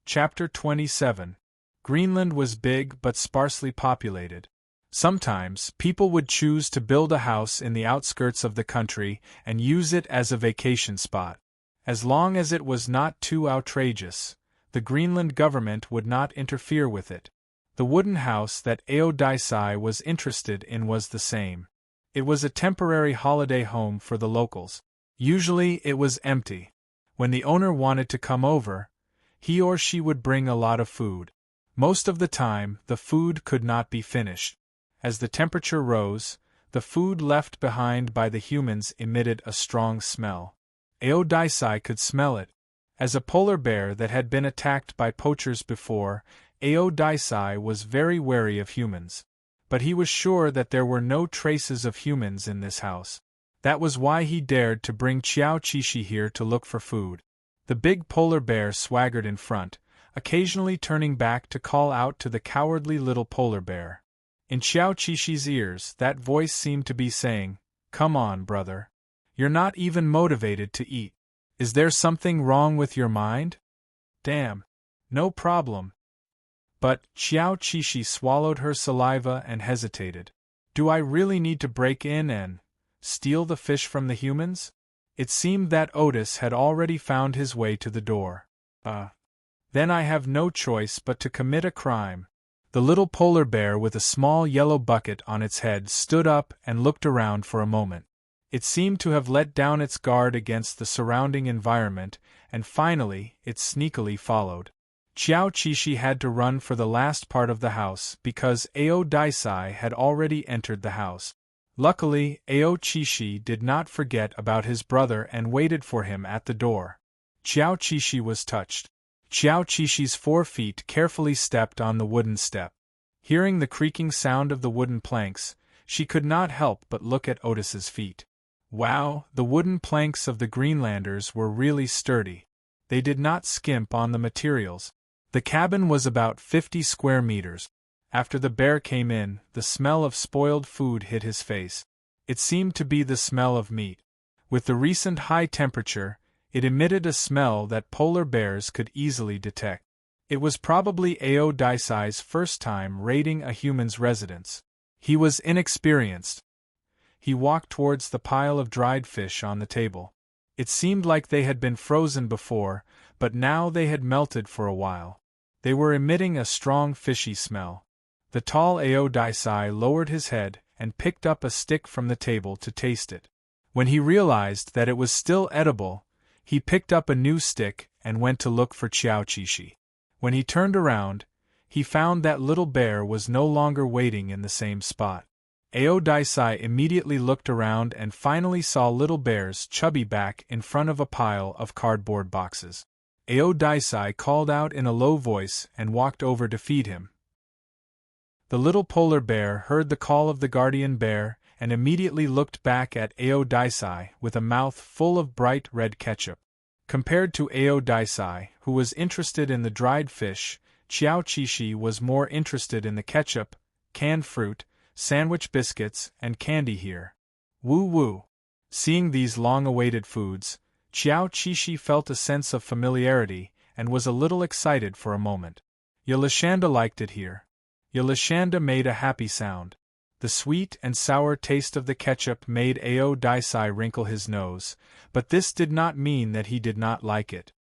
Chapter 27. Greenland was big but sparsely populated. Sometimes, people would choose to build a house in the outskirts of the country and use it as a vacation spot. As long as it was not too outrageous, the Greenland government would not interfere with it. The wooden house that Aodisai was interested in was the same. It was a temporary holiday home for the locals. Usually it was empty. When the owner wanted to come over, he or she would bring a lot of food. Most of the time, the food could not be finished. As the temperature rose, the food left behind by the humans emitted a strong smell. Aodisai could smell it. As a polar bear that had been attacked by poachers before, Aodisai was very wary of humans. But he was sure that there were no traces of humans in this house. That was why he dared to bring Qiao Qishi here to look for food. The big polar bear swaggered in front, occasionally turning back to call out to the cowardly little polar bear. In Qiao Qishi's ears, that voice seemed to be saying, "Come on, brother. You're not even motivated to eat. Is there something wrong with your mind? Damn. No problem." But Qiao Qishi swallowed her saliva and hesitated. Do I really need to break in and steal the fish from the humans? It seemed that Otis had already found his way to the door. Then I have no choice but to commit a crime. The little polar bear with a small yellow bucket on its head stood up and looked around for a moment. It seemed to have let down its guard against the surrounding environment, and finally, it sneakily followed. Qiao Qishi had to run for the last part of the house because Aodisai had already entered the house. Luckily, Ao Qishi did not forget about his brother and waited for him at the door. Qiao Qishi was touched. Qiao Qishi's 4 feet carefully stepped on the wooden step. Hearing the creaking sound of the wooden planks, she could not help but look at Otis's feet. Wow, the wooden planks of the Greenlanders were really sturdy. They did not skimp on the materials. The cabin was about 50 square meters. After the bear came in, the smell of spoiled food hit his face. It seemed to be the smell of meat. With the recent high temperature, it emitted a smell that polar bears could easily detect. It was probably Aodisai's first time raiding a human's residence. He was inexperienced. He walked towards the pile of dried fish on the table. It seemed like they had been frozen before, but now they had melted for a while. They were emitting a strong fishy smell. The tall Aodisai lowered his head and picked up a stick from the table to taste it. When he realized that it was still edible, he picked up a new stick and went to look for Qiao Qishi. When he turned around, he found that little bear was no longer waiting in the same spot. Aodisai immediately looked around and finally saw little bear's chubby back in front of a pile of cardboard boxes. Aodisai called out in a low voice and walked over to feed him. The little polar bear heard the call of the guardian bear and immediately looked back at Aodisai with a mouth full of bright red ketchup. Compared to Aodisai, who was interested in the dried fish, Qiao Qishi was more interested in the ketchup, canned fruit, sandwich biscuits, and candy here. Woo-woo! Seeing these long-awaited foods, Qiao Qishi felt a sense of familiarity and was a little excited for a moment. Yalashanda liked it here. Yalashanda made a happy sound. The sweet and sour taste of the ketchup made Aodisai wrinkle his nose, but this did not mean that he did not like it.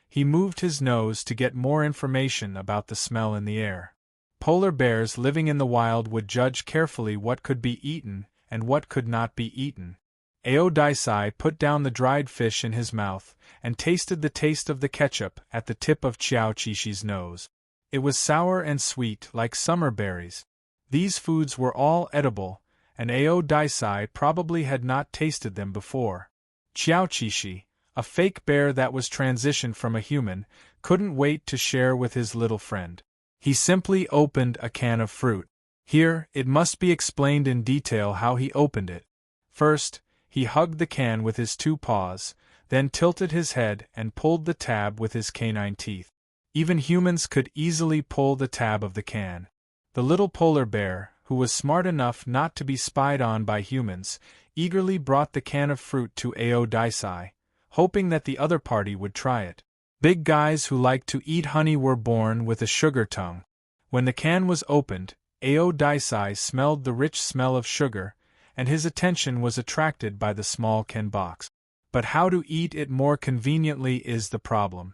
He moved his nose to get more information about the smell in the air. Polar bears living in the wild would judge carefully what could be eaten and what could not be eaten. Aodisai put down the dried fish in his mouth and tasted the taste of the ketchup at the tip of Qiao Qishi's nose. It was sour and sweet like summer berries. These foods were all edible, and Aodisai probably had not tasted them before. Qiao Qishi, a fake bear that was transitioned from a human, couldn't wait to share with his little friend. He simply opened a can of fruit. Here, it must be explained in detail how he opened it. First, he hugged the can with his 2 paws, then tilted his head and pulled the tab with his canine teeth. Even humans could easily pull the tab of the can. The little polar bear, who was smart enough not to be spied on by humans, eagerly brought the can of fruit to Aodisai, hoping that the other party would try it. Big guys who liked to eat honey were born with a sugar tongue. When the can was opened, Aodicei smelled the rich smell of sugar, and his attention was attracted by the small can box. But how to eat it more conveniently is the problem.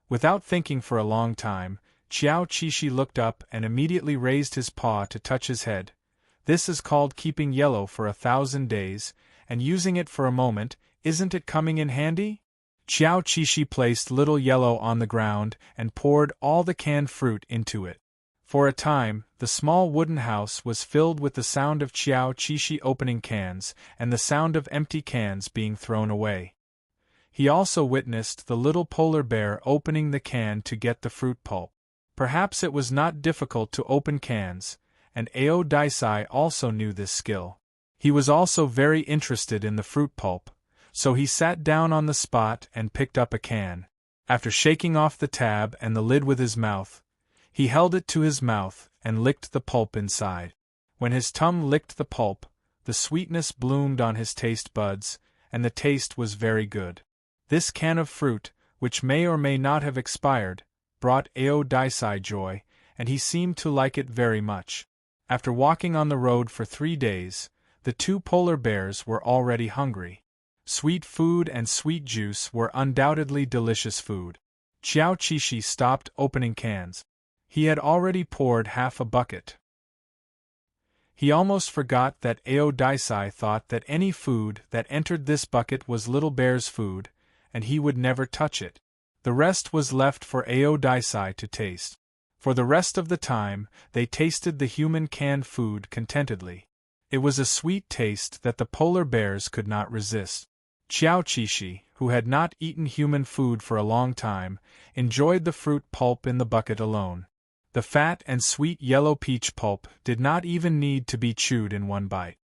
Without thinking for a long time, Qiao Qishi looked up and immediately raised his paw to touch his head. This is called keeping yellow for 1,000 days, and using it for a moment. Isn't it coming in handy? Qiao Qishi placed little yellow on the ground and poured all the canned fruit into it. For a time, the small wooden house was filled with the sound of Qiao Qishi opening cans and the sound of empty cans being thrown away. He also witnessed the little polar bear opening the can to get the fruit pulp. Perhaps it was not difficult to open cans, and Aodicei also knew this skill. He was also very interested in the fruit pulp, so he sat down on the spot and picked up a can. After shaking off the tab and the lid with his mouth, he held it to his mouth and licked the pulp inside. When his tongue licked the pulp, the sweetness bloomed on his taste buds, and the taste was very good. This can of fruit, which may or may not have expired, brought Aodicei joy, and he seemed to like it very much. After walking on the road for 3 days, the 2 polar bears were already hungry. Sweet food and sweet juice were undoubtedly delicious food. Qiao Qishi stopped opening cans. He had already poured half a bucket. He almost forgot that Aodicei thought that any food that entered this bucket was little bear's food, and he would never touch it. The rest was left for Aodicei to taste. For the rest of the time, they tasted the human canned food contentedly. It was a sweet taste that the polar bears could not resist. Qiao Qishi, who had not eaten human food for a long time, enjoyed the fruit pulp in the bucket alone. The fat and sweet yellow peach pulp did not even need to be chewed in one bite.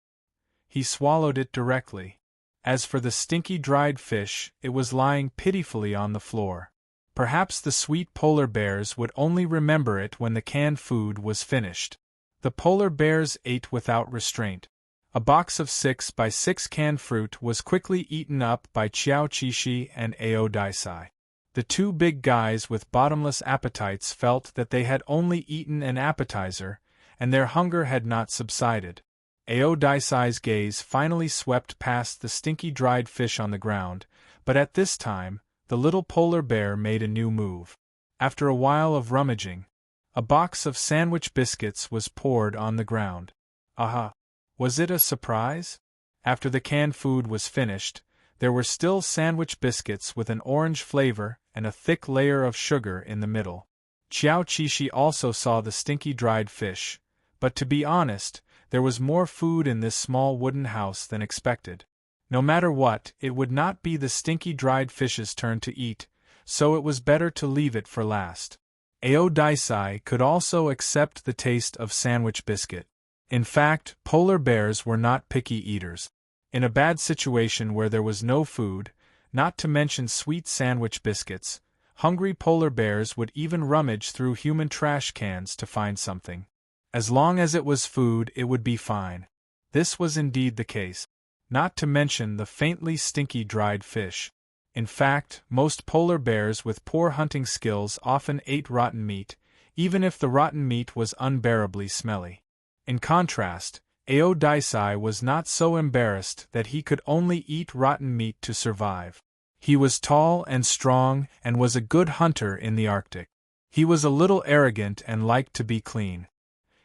He swallowed it directly. As for the stinky dried fish, it was lying pitifully on the floor. Perhaps the sweet polar bears would only remember it when the canned food was finished. The polar bears ate without restraint. A box of 6 by 6 canned fruit was quickly eaten up by Qiao Qishi and Aodicei. The 2 big guys with bottomless appetites felt that they had only eaten an appetizer, and their hunger had not subsided. Aodicei's gaze finally swept past the stinky dried fish on the ground, but at this time, the little polar bear made a new move. After a while of rummaging, a box of sandwich biscuits was poured on the ground. Aha! Was it a surprise? After the canned food was finished, there were still sandwich biscuits with an orange flavor and a thick layer of sugar in the middle. Qiao Qishi also saw the stinky dried fish, but to be honest, there was more food in this small wooden house than expected. No matter what, it would not be the stinky dried fish's turn to eat, so it was better to leave it for last. Aodicei could also accept the taste of sandwich biscuit. In fact, polar bears were not picky eaters. In a bad situation where there was no food, not to mention sweet sandwich biscuits, hungry polar bears would even rummage through human trash cans to find something. As long as it was food, it would be fine. This was indeed the case. Not to mention the faintly stinky dried fish. In fact, most polar bears with poor hunting skills often ate rotten meat, even if the rotten meat was unbearably smelly. In contrast, Aodicei was not so embarrassed that he could only eat rotten meat to survive. He was tall and strong and was a good hunter in the Arctic. He was a little arrogant and liked to be clean.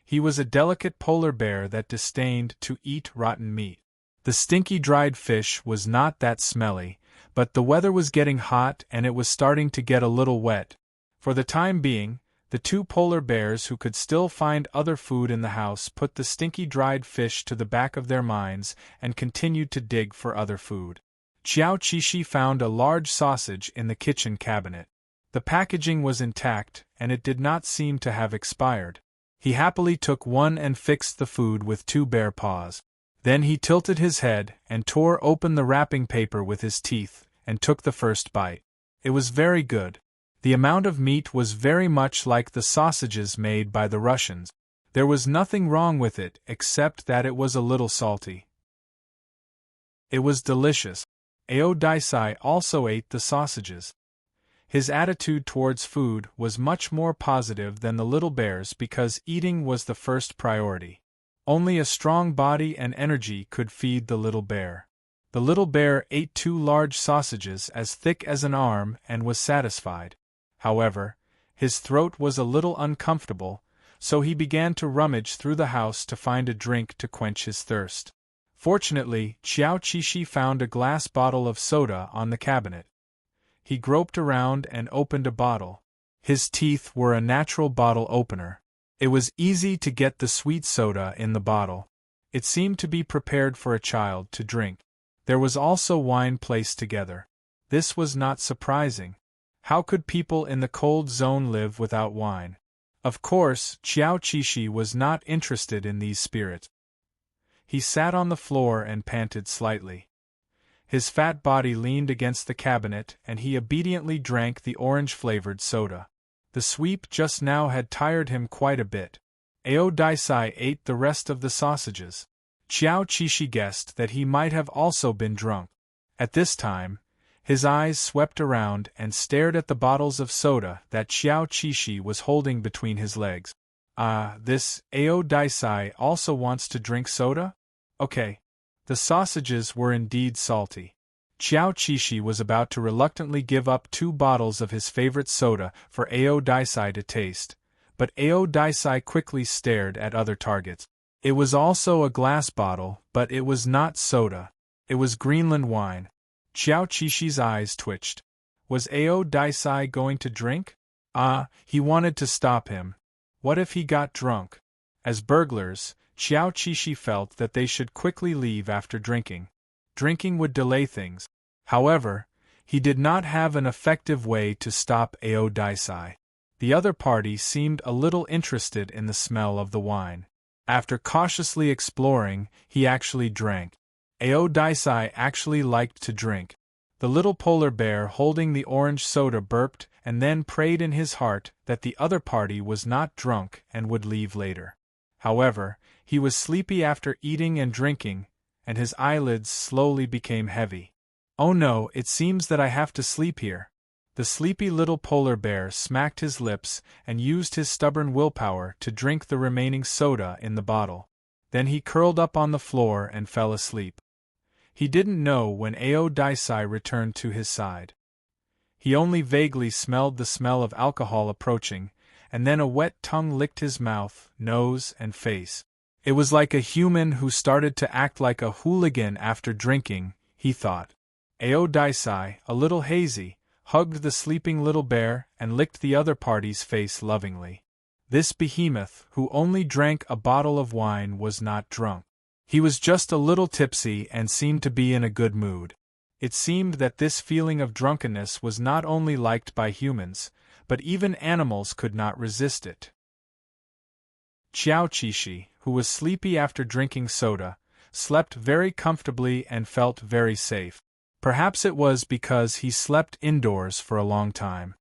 He was a delicate polar bear that disdained to eat rotten meat. The stinky dried fish was not that smelly, but the weather was getting hot and it was starting to get a little wet. For the time being, the 2 polar bears who could still find other food in the house put the stinky dried fish to the back of their minds and continued to dig for other food. Qiao Qishi found a large sausage in the kitchen cabinet. The packaging was intact, and it did not seem to have expired. He happily took one and fixed the food with 2 bare paws. Then he tilted his head and tore open the wrapping paper with his teeth and took the first bite. It was very good. The amount of meat was very much like the sausages made by the Russians. There was nothing wrong with it except that it was a little salty. It was delicious. Aodicei also ate the sausages. His attitude towards food was much more positive than the little bear's because eating was the first priority. Only a strong body and energy could feed the little bear. The little bear ate 2 large sausages as thick as an arm and was satisfied. However, his throat was a little uncomfortable, so he began to rummage through the house to find a drink to quench his thirst. Fortunately, Xiao Qishi found a glass bottle of soda on the cabinet. He groped around and opened a bottle. His teeth were a natural bottle opener. It was easy to get the sweet soda in the bottle. It seemed to be prepared for a child to drink. There was also wine placed together. This was not surprising. How could people in the cold zone live without wine? Of course, Xiao Qishi was not interested in these spirits. He sat on the floor and panted slightly. His fat body leaned against the cabinet and he obediently drank the orange-flavored soda. The sweep just now had tired him quite a bit. Ao Daisai ate the rest of the sausages. Xiao Qishi guessed that he might have also been drunk. At this time, his eyes swept around and stared at the bottles of soda that Xiao Qishi was holding between his legs. This Ao Daisai also wants to drink soda? Okay. The sausages were indeed salty. Xiao Qishi was about to reluctantly give up 2 bottles of his favorite soda for Ao Daisai to taste, but Ao Daisai quickly stared at other targets. It was also a glass bottle, but it was not soda. It was Greenland wine. Xiao Qishi's eyes twitched. Was Ao Daisai going to drink? He wanted to stop him. What if he got drunk? As burglars, Xiao Qishi felt that they should quickly leave after drinking. Drinking would delay things. However, he did not have an effective way to stop Ao Daisai. The other party seemed a little interested in the smell of the wine. After cautiously exploring, he actually drank. Ao Daisai actually liked to drink. The little polar bear holding the orange soda burped and then prayed in his heart that the other party was not drunk and would leave later. However, he was sleepy after eating and drinking, and his eyelids slowly became heavy. Oh no, it seems that I have to sleep here. The sleepy little polar bear smacked his lips and used his stubborn willpower to drink the remaining soda in the bottle. Then he curled up on the floor and fell asleep. He didn't know when Ao Daisai returned to his side. He only vaguely smelled the smell of alcohol approaching, and then a wet tongue licked his mouth, nose, and face. It was like a human who started to act like a hooligan after drinking, he thought. Ao Daisai, a little hazy, hugged the sleeping little bear and licked the other party's face lovingly. This behemoth, who only drank a bottle of wine, was not drunk. He was just a little tipsy and seemed to be in a good mood. It seemed that this feeling of drunkenness was not only liked by humans, but even animals could not resist it. Xiao Qishi, who was sleepy after drinking soda, slept very comfortably and felt very safe. Perhaps it was because he slept indoors for a long time.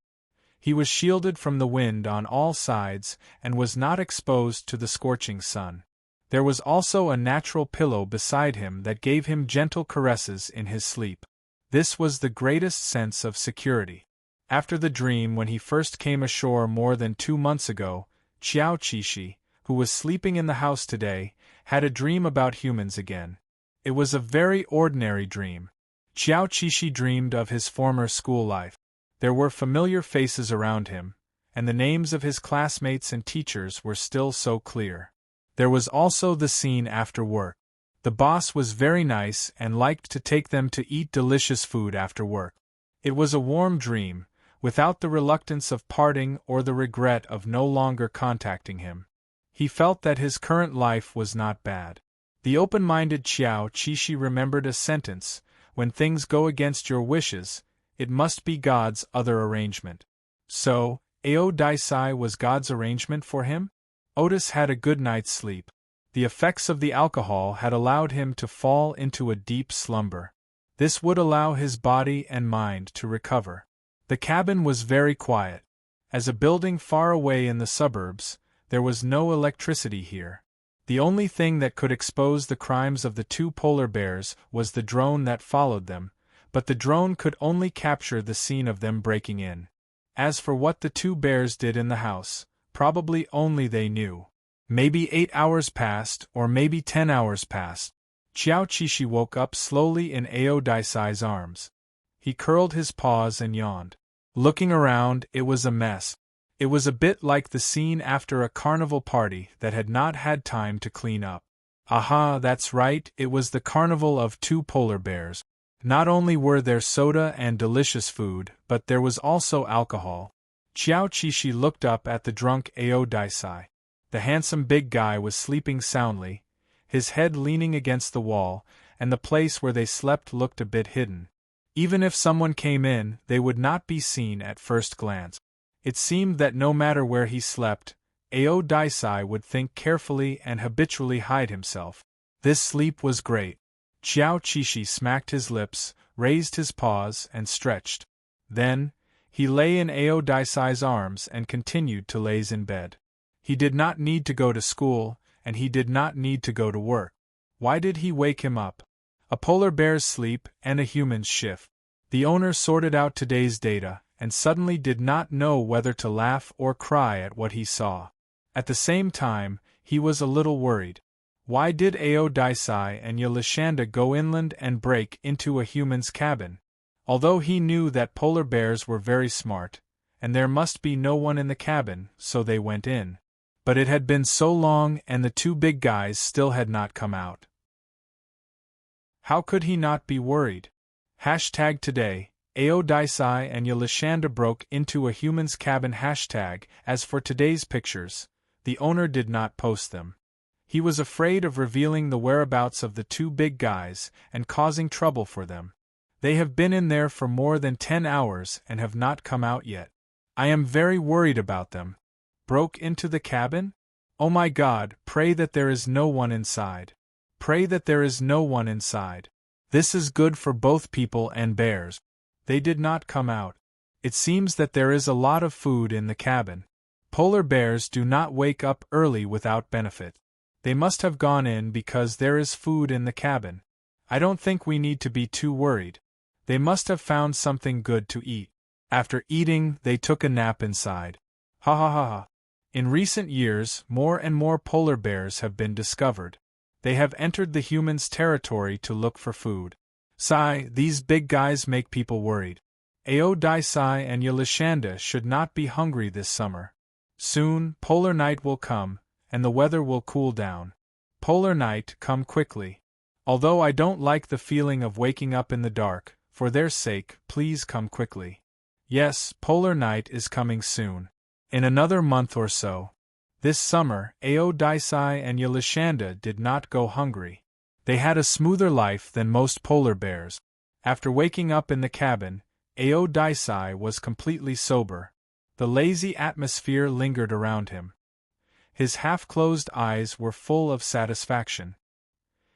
He was shielded from the wind on all sides and was not exposed to the scorching sun. There was also a natural pillow beside him that gave him gentle caresses in his sleep. This was the greatest sense of security. After the dream when he first came ashore more than 2 months ago, Xiao Qishi, who was sleeping in the house today, had a dream about humans again. It was a very ordinary dream. Xiao Qishi dreamed of his former school life. There were familiar faces around him, and the names of his classmates and teachers were still so clear. There was also the scene after work. The boss was very nice and liked to take them to eat delicious food after work. It was a warm dream, without the reluctance of parting or the regret of no longer contacting him. He felt that his current life was not bad. The open-minded Xiao Qishi remembered a sentence, "When things go against your wishes, it must be God's other arrangement." So, Ao Daisai was God's arrangement for him? Otis had a good night's sleep. The effects of the alcohol had allowed him to fall into a deep slumber. This would allow his body and mind to recover. The cabin was very quiet. As a building far away in the suburbs, there was no electricity here. The only thing that could expose the crimes of the 2 polar bears was the drone that followed them, but the drone could only capture the scene of them breaking in. As for what the two bears did in the house, probably only they knew. Maybe 8 hours passed, or maybe 10 hours passed. Xiao Qishi woke up slowly in Ao Daisai's arms. He curled his paws and yawned. Looking around, it was a mess. It was a bit like the scene after a carnival party that had not had time to clean up. Aha, that's right, it was the carnival of two polar bears. Not only were there soda and delicious food, but there was also alcohol. Xiao Qishi looked up at the drunk Ao Daisai. The handsome big guy was sleeping soundly, his head leaning against the wall, and the place where they slept looked a bit hidden. Even if someone came in, they would not be seen at first glance. It seemed that no matter where he slept, Ao Daisai would think carefully and habitually hide himself. This sleep was great. Xiao Qishi smacked his lips, raised his paws, and stretched. Then, he lay in Ao Daisai's arms and continued to laze in bed. He did not need to go to school, and he did not need to go to work. Why did he wake him up? A polar bear's sleep and a human's shift. The owner sorted out today's data, and suddenly did not know whether to laugh or cry at what he saw. At the same time, he was a little worried. Why did Ao Daisai and Yelishanda go inland and break into a human's cabin? Although he knew that polar bears were very smart, and there must be no one in the cabin, so they went in. But it had been so long and the two big guys still had not come out. How could he not be worried? #today, Ao Daisai and Yelishanda broke into a human's cabin. As for today's pictures, the owner did not post them. He was afraid of revealing the whereabouts of the two big guys and causing trouble for them. They have been in there for more than 10 hours and have not come out yet. I am very worried about them. Broke into the cabin? Oh my God, pray that there is no one inside. Pray that there is no one inside. This is good for both people and bears. They did not come out. It seems that there is a lot of food in the cabin. Polar bears do not wake up early without benefit. They must have gone in because there is food in the cabin. I don't think we need to be too worried. They must have found something good to eat. After eating, they took a nap inside. Ha ha ha ha. In recent years, more and more polar bears have been discovered. They have entered the humans' territory to look for food. Sigh, these big guys make people worried. Ao Daisai and Yelishanda should not be hungry this summer. Soon, polar night will come, and the weather will cool down. Polar night, come quickly. Although I don't like the feeling of waking up in the dark, for their sake, please come quickly. Yes, polar night is coming soon. In another month or so. This summer, Ao Daisai and Yelishanda did not go hungry. They had a smoother life than most polar bears. After waking up in the cabin, Ao Daisai was completely sober. The lazy atmosphere lingered around him. His half-closed eyes were full of satisfaction.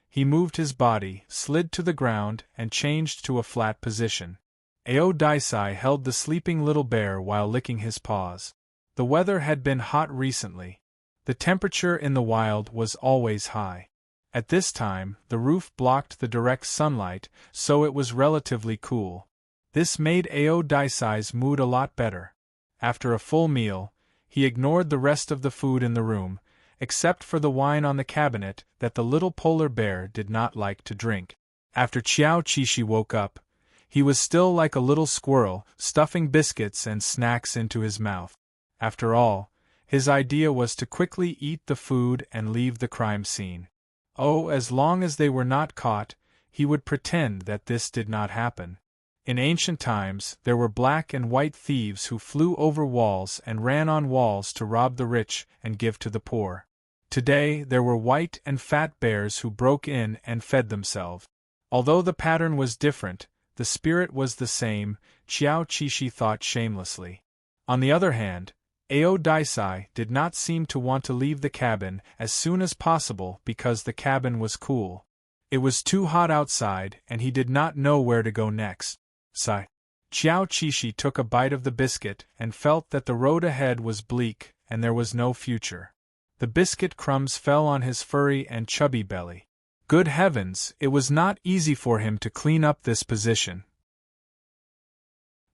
He moved his body, slid to the ground, and changed to a flat position. Ao Daisai held the sleeping little bear while licking his paws. The weather had been hot recently. The temperature in the wild was always high. At this time, the roof blocked the direct sunlight, so it was relatively cool. This made Ao Daisai's mood a lot better. After a full meal, he ignored the rest of the food in the room, except for the wine on the cabinet that the little polar bear did not like to drink. After Xiao Qishi woke up, he was still like a little squirrel, stuffing biscuits and snacks into his mouth. After all, his idea was to quickly eat the food and leave the crime scene. Oh, as long as they were not caught, he would pretend that this did not happen. In ancient times, there were black and white thieves who flew over walls and ran on walls to rob the rich and give to the poor. Today, there were white and fat bears who broke in and fed themselves. Although the pattern was different, the spirit was the same, Xiao Qishi thought shamelessly. On the other hand, Ao Daisai did not seem to want to leave the cabin as soon as possible because the cabin was cool. It was too hot outside and he did not know where to go next. Sigh. Xiao Qishi took a bite of the biscuit and felt that the road ahead was bleak and there was no future. The biscuit crumbs fell on his furry and chubby belly. Good heavens, it was not easy for him to clean up this position.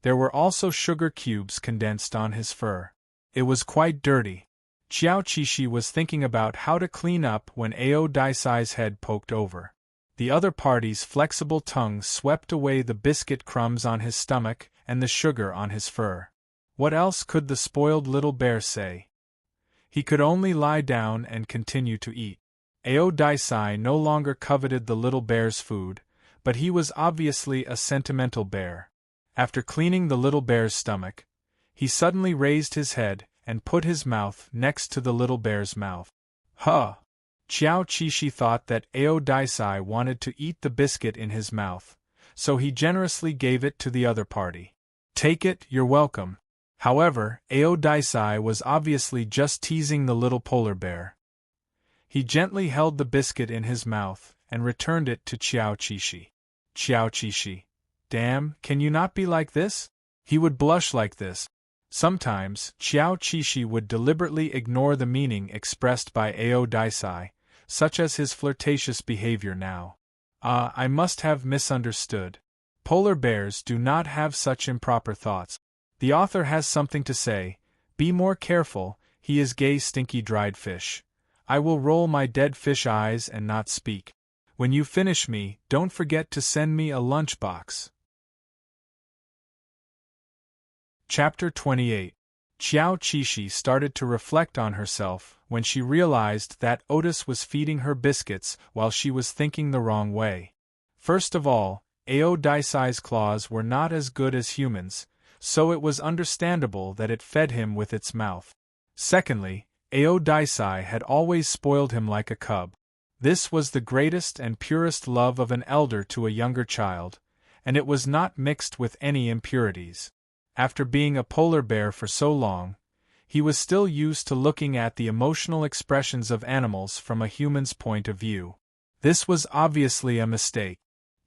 There were also sugar cubes condensed on his fur. It was quite dirty. Xiao Qishi was thinking about how to clean up when Ao Daisai's head poked over. The other party's flexible tongue swept away the biscuit crumbs on his stomach and the sugar on his fur. What else could the spoiled little bear say? He could only lie down and continue to eat. Ao Daisai no longer coveted the little bear's food, but he was obviously a sentimental bear. After cleaning the little bear's stomach, he suddenly raised his head and put his mouth next to the little bear's mouth. Huh! Xiao Qishi thought that Ao Daisai wanted to eat the biscuit in his mouth, so he generously gave it to the other party. Take it, you're welcome. However, Ao Daisai was obviously just teasing the little polar bear. He gently held the biscuit in his mouth and returned it to Xiao Qishi. Xiao Qishi, damn, can you not be like this? He would blush like this. Sometimes, Xiao Qishi would deliberately ignore the meaning expressed by Ao Daisai, such as his flirtatious behavior now. I must have misunderstood. Polar bears do not have such improper thoughts. The author has something to say. Be more careful, he is gay stinky dried fish. I will roll my dead fish eyes and not speak. When you finish me, don't forget to send me a lunchbox. Chapter 28. Xiao Qishi started to reflect on herself when she realized that Otis was feeding her biscuits while she was thinking the wrong way. First of all, Ao Daisai's claws were not as good as humans, so it was understandable that it fed him with its mouth. Secondly, Ao Daisai had always spoiled him like a cub. This was the greatest and purest love of an elder to a younger child, and it was not mixed with any impurities. After being a polar bear for so long, he was still used to looking at the emotional expressions of animals from a human's point of view. This was obviously a mistake.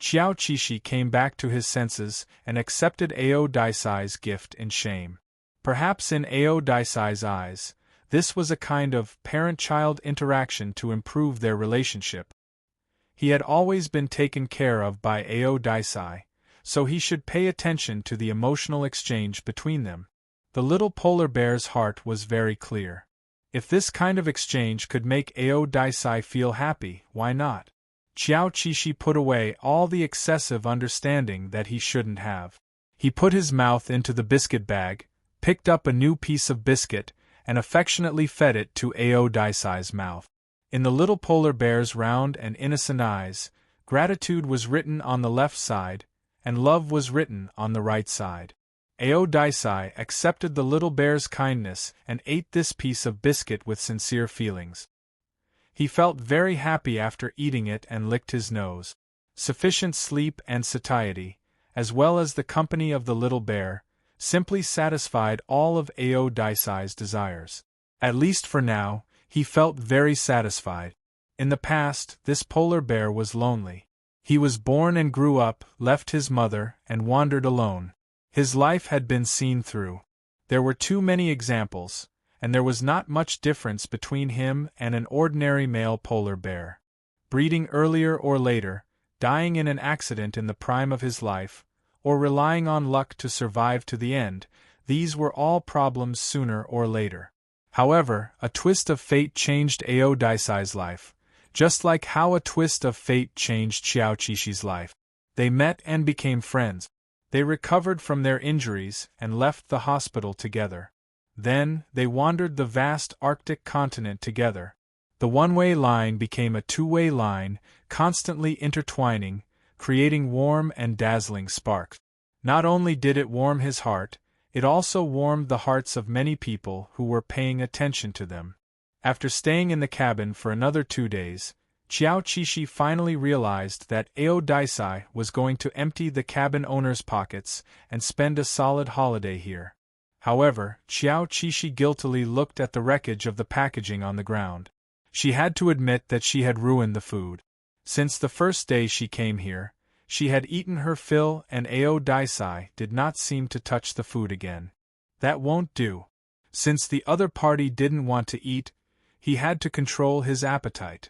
Xiao Qishi came back to his senses and accepted Ao Daisai's gift in shame. Perhaps in Ao Daisai's eyes, this was a kind of parent-child interaction to improve their relationship. He had always been taken care of by Ao Daisai, so he should pay attention to the emotional exchange between them. The little polar bear's heart was very clear. If this kind of exchange could make Ao Daisai feel happy, why not? Xiao Qishi put away all the excessive understanding that he shouldn't have. He put his mouth into the biscuit bag, picked up a new piece of biscuit, and affectionately fed it to Ao Daisai's mouth. In the little polar bear's round and innocent eyes, gratitude was written on the left side, and love was written on the right side. Ao Daisai accepted the little bear's kindness and ate this piece of biscuit with sincere feelings. He felt very happy after eating it and licked his nose. Sufficient sleep and satiety, as well as the company of the little bear, simply satisfied all of Ao Daisai's desires. At least for now, he felt very satisfied. In the past, this polar bear was lonely. He was born and grew up, left his mother, and wandered alone. His life had been seen through. There were too many examples, and there was not much difference between him and an ordinary male polar bear. Breeding earlier or later, dying in an accident in the prime of his life, or relying on luck to survive to the end, these were all problems sooner or later. However, a twist of fate changed Ao Daisai's life, just like how a twist of fate changed Xiao Qishi's life. They met and became friends. They recovered from their injuries and left the hospital together. Then, they wandered the vast Arctic continent together. The one-way line became a two-way line, constantly intertwining, creating warm and dazzling sparks. Not only did it warm his heart, it also warmed the hearts of many people who were paying attention to them. After staying in the cabin for another 2 days, Xiao Qishi finally realized that Ao Daisai was going to empty the cabin owner's pockets and spend a solid holiday here. However, Xiao Qishi guiltily looked at the wreckage of the packaging on the ground. She had to admit that she had ruined the food. Since the first day she came here, she had eaten her fill and Ao Daisai did not seem to touch the food again. That won't do. Since the other party didn't want to eat, he had to control his appetite.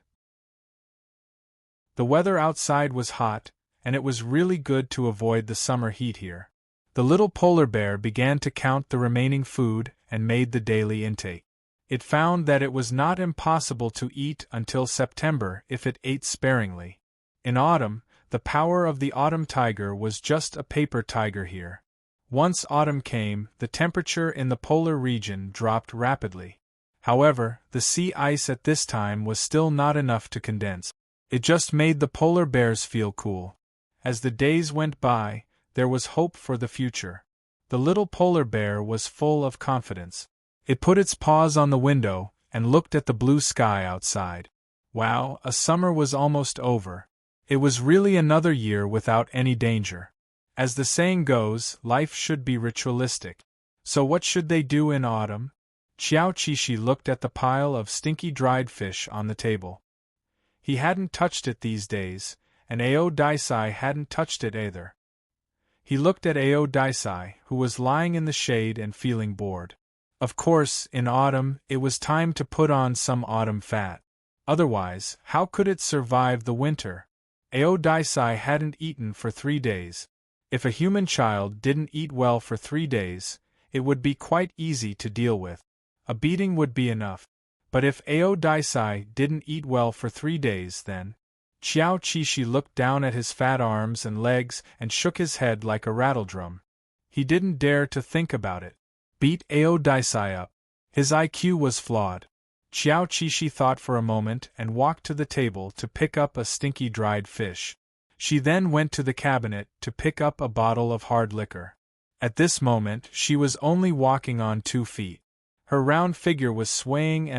The weather outside was hot, and it was really good to avoid the summer heat here. The little polar bear began to count the remaining food and made the daily intake. It found that it was not impossible to eat until September if it ate sparingly. In autumn, the power of the autumn tiger was just a paper tiger here. Once autumn came, the temperature in the polar region dropped rapidly. However, the sea ice at this time was still not enough to condense. It just made the polar bears feel cool. As the days went by, there was hope for the future. The little polar bear was full of confidence. It put its paws on the window and looked at the blue sky outside. Wow, a summer was almost over. It was really another year without any danger. As the saying goes, life should be ritualistic. So what should they do in autumn? Xiao Qishi looked at the pile of stinky dried fish on the table. He hadn't touched it these days, and Ao Daisai hadn't touched it either. He looked at Ao Daisai, who was lying in the shade and feeling bored. Of course, in autumn, it was time to put on some autumn fat. Otherwise, how could it survive the winter? Ao Daisai hadn't eaten for 3 days. If a human child didn't eat well for 3 days, it would be quite easy to deal with. A beating would be enough. But if Ao Daisai didn't eat well for 3 days, then… Xiao Qishi looked down at his fat arms and legs and shook his head like a rattledrum. He didn't dare to think about it. Beat Ao Daisai up. His IQ was flawed. Xiao Qishi thought for a moment and walked to the table to pick up a stinky dried fish. She then went to the cabinet to pick up a bottle of hard liquor. At this moment, she was only walking on 2 feet. Her round figure was swaying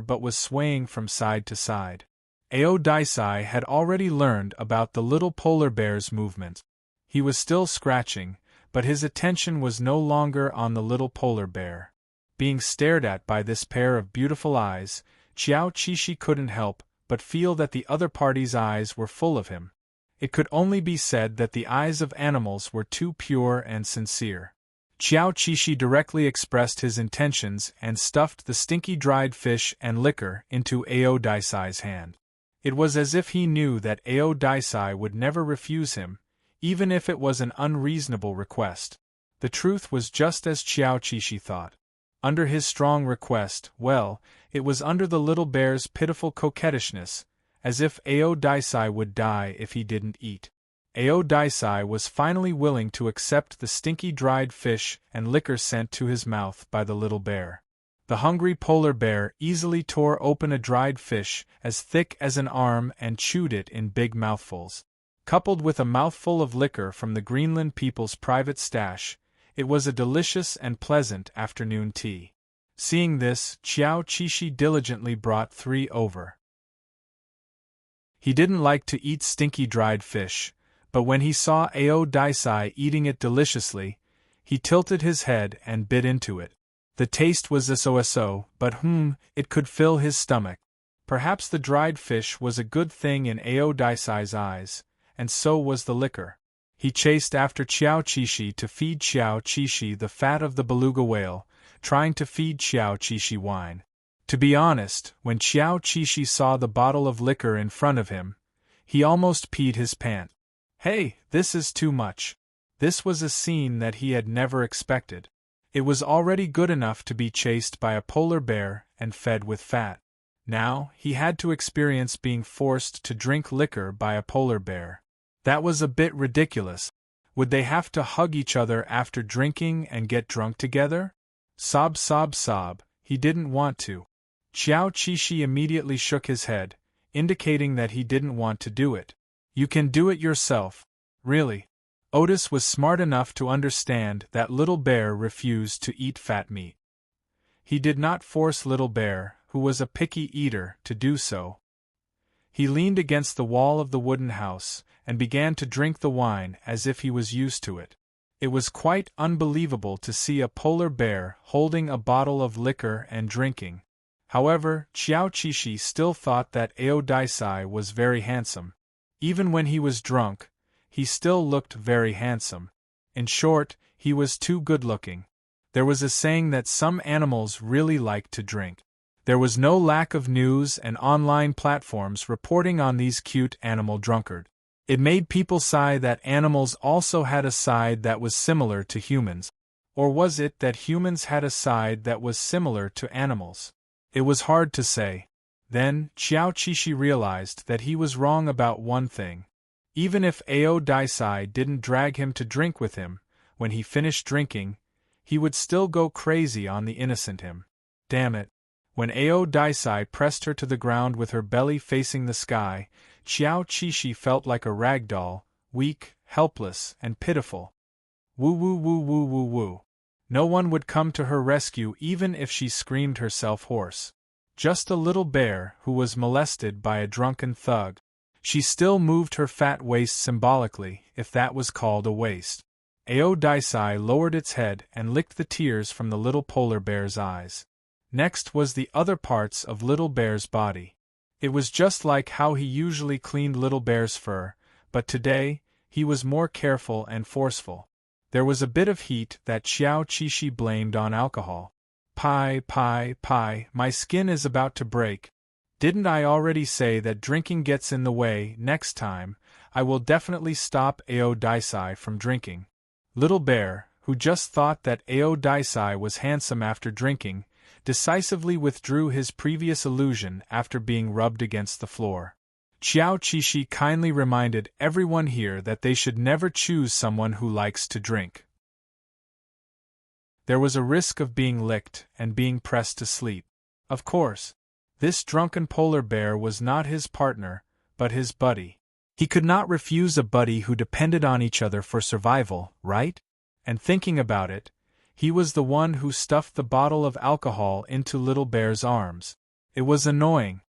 but was swaying from side to side. Ao Daisai had already learned about the little polar bear's movements. He was still scratching, but his attention was no longer on the little polar bear. Being stared at by this pair of beautiful eyes, Xiao Qishi couldn't help but feel that the other party's eyes were full of him. It could only be said that the eyes of animals were too pure and sincere. Xiao Qishi directly expressed his intentions and stuffed the stinky dried fish and liquor into Ao Daisai's hand. It was as if he knew that Ao Daisai would never refuse him, even if it was an unreasonable request. The truth was just as Xiao Qishi thought. Under his strong request, well, it was under the little bear's pitiful coquettishness, as if Ao Daisai would die if he didn't eat. Ao Daisai was finally willing to accept the stinky dried fish and liquor sent to his mouth by the little bear. The hungry polar bear easily tore open a dried fish as thick as an arm and chewed it in big mouthfuls. Coupled with a mouthful of liquor from the Greenland people's private stash, it was a delicious and pleasant afternoon tea. Seeing this, Xiao Qishi diligently brought 3 over. He didn't like to eat stinky dried fish, but when he saw Ao Daisai eating it deliciously, he tilted his head and bit into it. The taste was so, but it could fill his stomach. Perhaps the dried fish was a good thing in Ao Daisai's eyes, and so was the liquor. He chased after Xiao Qishi to feed Xiao Qishi the fat of the beluga whale, trying to feed Xiao Qishi wine. To be honest, when Xiao Qishi saw the bottle of liquor in front of him, he almost peed his pants. Hey, this is too much. This was a scene that he had never expected. It was already good enough to be chased by a polar bear and fed with fat. Now, he had to experience being forced to drink liquor by a polar bear. That was a bit ridiculous. Would they have to hug each other after drinking and get drunk together? Sob, sob, sob, he didn't want to. Xiao Qishi immediately shook his head, indicating that he didn't want to do it. You can do it yourself. Really. Otis was smart enough to understand that Little Bear refused to eat fat meat. He did not force Little Bear, who was a picky eater, to do so. He leaned against the wall of the wooden house and began to drink the wine as if he was used to it. It was quite unbelievable to see a polar bear holding a bottle of liquor and drinking. However, Xiao Qishi still thought that Ao Daisai was very handsome. Even when he was drunk, he still looked very handsome. In short, he was too good-looking. There was a saying that some animals really like to drink. There was no lack of news and online platforms reporting on these cute animal drunkards. It made people sigh that animals also had a side that was similar to humans. Or was it that humans had a side that was similar to animals? It was hard to say. Then, Xiao Qishi realized that he was wrong about one thing. Even if Ao Daisai didn't drag him to drink with him, when he finished drinking, he would still go crazy on the innocent him. Damn it. When Ao Daisai pressed her to the ground with her belly facing the sky, Xiao Qishi felt like a rag doll, weak, helpless, and pitiful. Woo woo woo woo woo woo. No one would come to her rescue even if she screamed herself hoarse. Just a little bear who was molested by a drunken thug. She still moved her fat waist symbolically, if that was called a waist. Ao Daisai lowered its head and licked the tears from the little polar bear's eyes. Next was the other parts of Little Bear's body. It was just like how he usually cleaned Little Bear's fur, but today, he was more careful and forceful. There was a bit of heat that Xiao Qishi blamed on alcohol. Pie, my skin is about to break. Didn't I already say that drinking gets in the way? Next time, I will definitely stop Ao Daisai from drinking. Little Bear, who just thought that Ao Daisai was handsome after drinking, decisively withdrew his previous illusion after being rubbed against the floor. Xiao Qishi kindly reminded everyone here that they should never choose someone who likes to drink. There was a risk of being licked and being pressed to sleep. Of course, this drunken polar bear was not his partner, but his buddy. He could not refuse a buddy who depended on each other for survival, right? And thinking about it, he was the one who stuffed the bottle of alcohol into Little Bear's arms. It was annoying.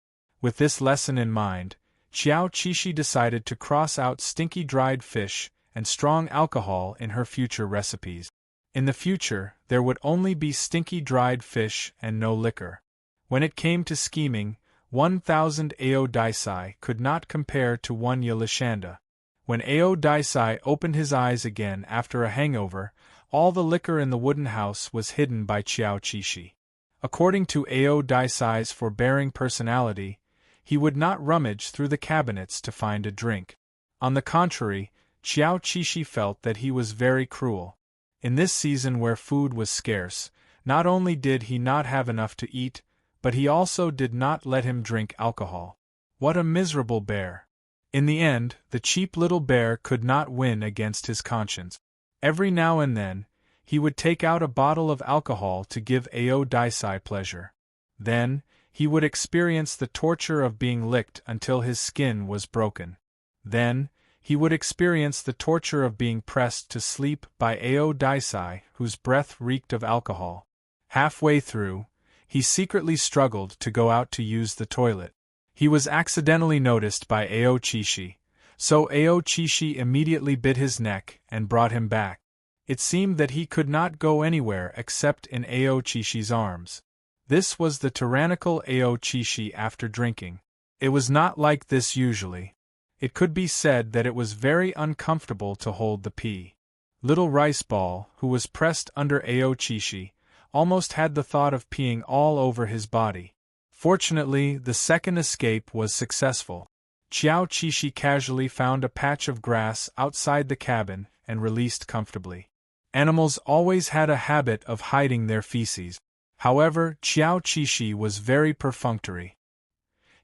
With this lesson in mind, Xiao Qishi decided to cross out stinky dried fish and strong alcohol in her future recipes. In the future, there would only be stinky dried fish and no liquor. When it came to scheming, 1,000 Ao Daisai could not compare to one Yalishanda. When Ao Daisai opened his eyes again after a hangover, all the liquor in the wooden house was hidden by Xiao Qishi. According to Ao Daisai's forbearing personality, he would not rummage through the cabinets to find a drink. On the contrary, Xiao Qishi felt that he was very cruel. In this season where food was scarce, not only did he not have enough to eat, but he also did not let him drink alcohol. What a miserable bear! In the end, the cheap little bear could not win against his conscience. Every now and then, he would take out a bottle of alcohol to give Ao Daisai pleasure. Then, he would experience the torture of being licked until his skin was broken. Then, he would experience the torture of being pressed to sleep by Ao Daisai, whose breath reeked of alcohol. Halfway through, he secretly struggled to go out to use the toilet. He was accidentally noticed by Ao Qishi, so Ao Qishi immediately bit his neck and brought him back. It seemed that he could not go anywhere except in Ao Qishi's arms. This was the tyrannical Ao Qishi after drinking. It was not like this usually. It could be said that it was very uncomfortable to hold the pea. Little Rice Ball, who was pressed under Ao Qishi, almost had the thought of peeing all over his body. Fortunately, the second escape was successful. Xiao Qishi casually found a patch of grass outside the cabin and released comfortably. Animals always had a habit of hiding their feces. However, Xiao Qishi was very perfunctory.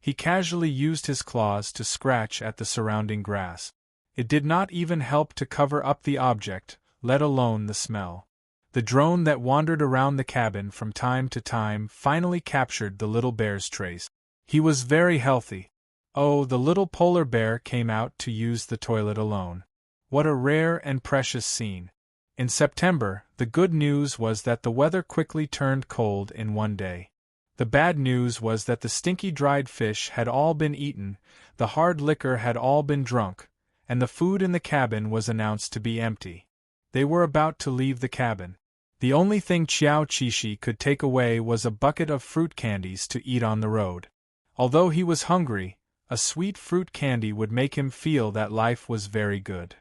He casually used his claws to scratch at the surrounding grass. It did not even help to cover up the object, let alone the smell. The drone that wandered around the cabin from time to time finally captured the little bear's trace. He was very healthy. Oh, the little polar bear came out to use the toilet alone. What a rare and precious scene. In September, the good news was that the weather quickly turned cold in one day. The bad news was that the stinky dried fish had all been eaten, the hard liquor had all been drunk, and the food in the cabin was announced to be empty. They were about to leave the cabin. The only thing Xiao Qishi could take away was a bucket of fruit candies to eat on the road. Although he was hungry, a sweet fruit candy would make him feel that life was very good.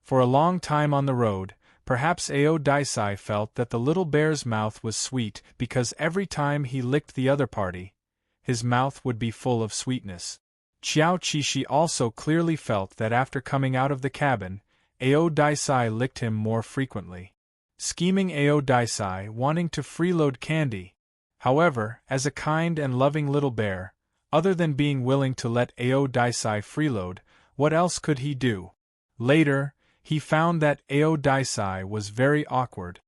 For a long time on the road, perhaps Ao Daisai felt that the little bear's mouth was sweet because every time he licked the other party, his mouth would be full of sweetness. Xiao Qishi also clearly felt that after coming out of the cabin, Ao Daisai licked him more frequently. Scheming Ao Daisai wanting to freeload candy. However, as a kind and loving little bear, other than being willing to let Ao Daisai freeload, what else could he do? Later, he found that Ao Daisai was very awkward.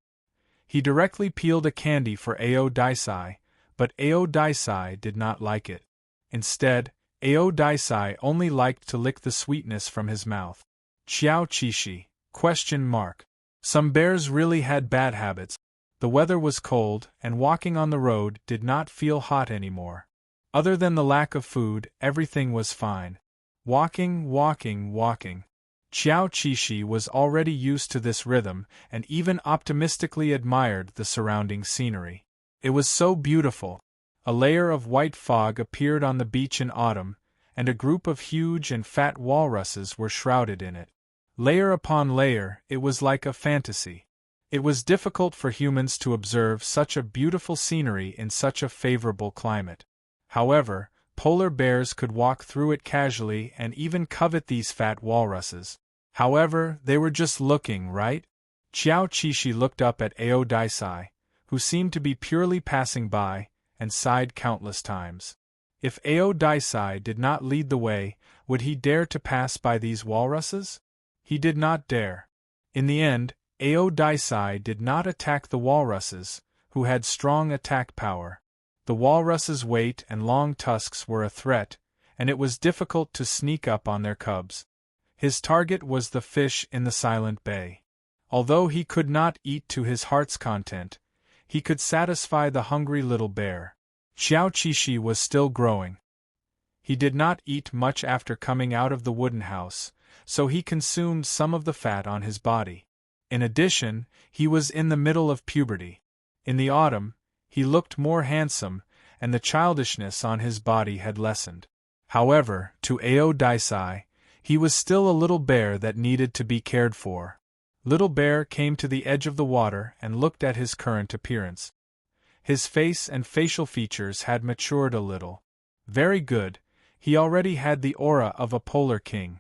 He directly peeled a candy for Ao Daisai, but Ao Daisai did not like it. Instead, Ao Daisai only liked to lick the sweetness from his mouth. Xiao Qishi? Some bears really had bad habits. The weather was cold, and walking on the road did not feel hot anymore. Other than the lack of food, everything was fine. Walking. Xiao Qishi was already used to this rhythm and even optimistically admired the surrounding scenery. It was so beautiful. A layer of white fog appeared on the beach in autumn, and a group of huge and fat walruses were shrouded in it. Layer upon layer, it was like a fantasy. It was difficult for humans to observe such a beautiful scenery in such a favorable climate. However, polar bears could walk through it casually and even covet these fat walruses. However, they were just looking, right? Xiao Qishi looked up at Ao Daisai, who seemed to be purely passing by, and sighed countless times. If Ao Daisai did not lead the way, would he dare to pass by these walruses? He did not dare. In the end, Ao Daisai did not attack the walruses, who had strong attack power. The walruses' weight and long tusks were a threat, and it was difficult to sneak up on their cubs. His target was the fish in the silent bay. Although he could not eat to his heart's content, he could satisfy the hungry little bear. Xiao Qishi was still growing. He did not eat much after coming out of the wooden house, so he consumed some of the fat on his body. In addition, he was in the middle of puberty. In the autumn, he looked more handsome, and the childishness on his body had lessened. However, to Ao Daisai, he was still a little bear that needed to be cared for. Little Bear came to the edge of the water and looked at his current appearance. His face and facial features had matured a little. Very good, he already had the aura of a polar king.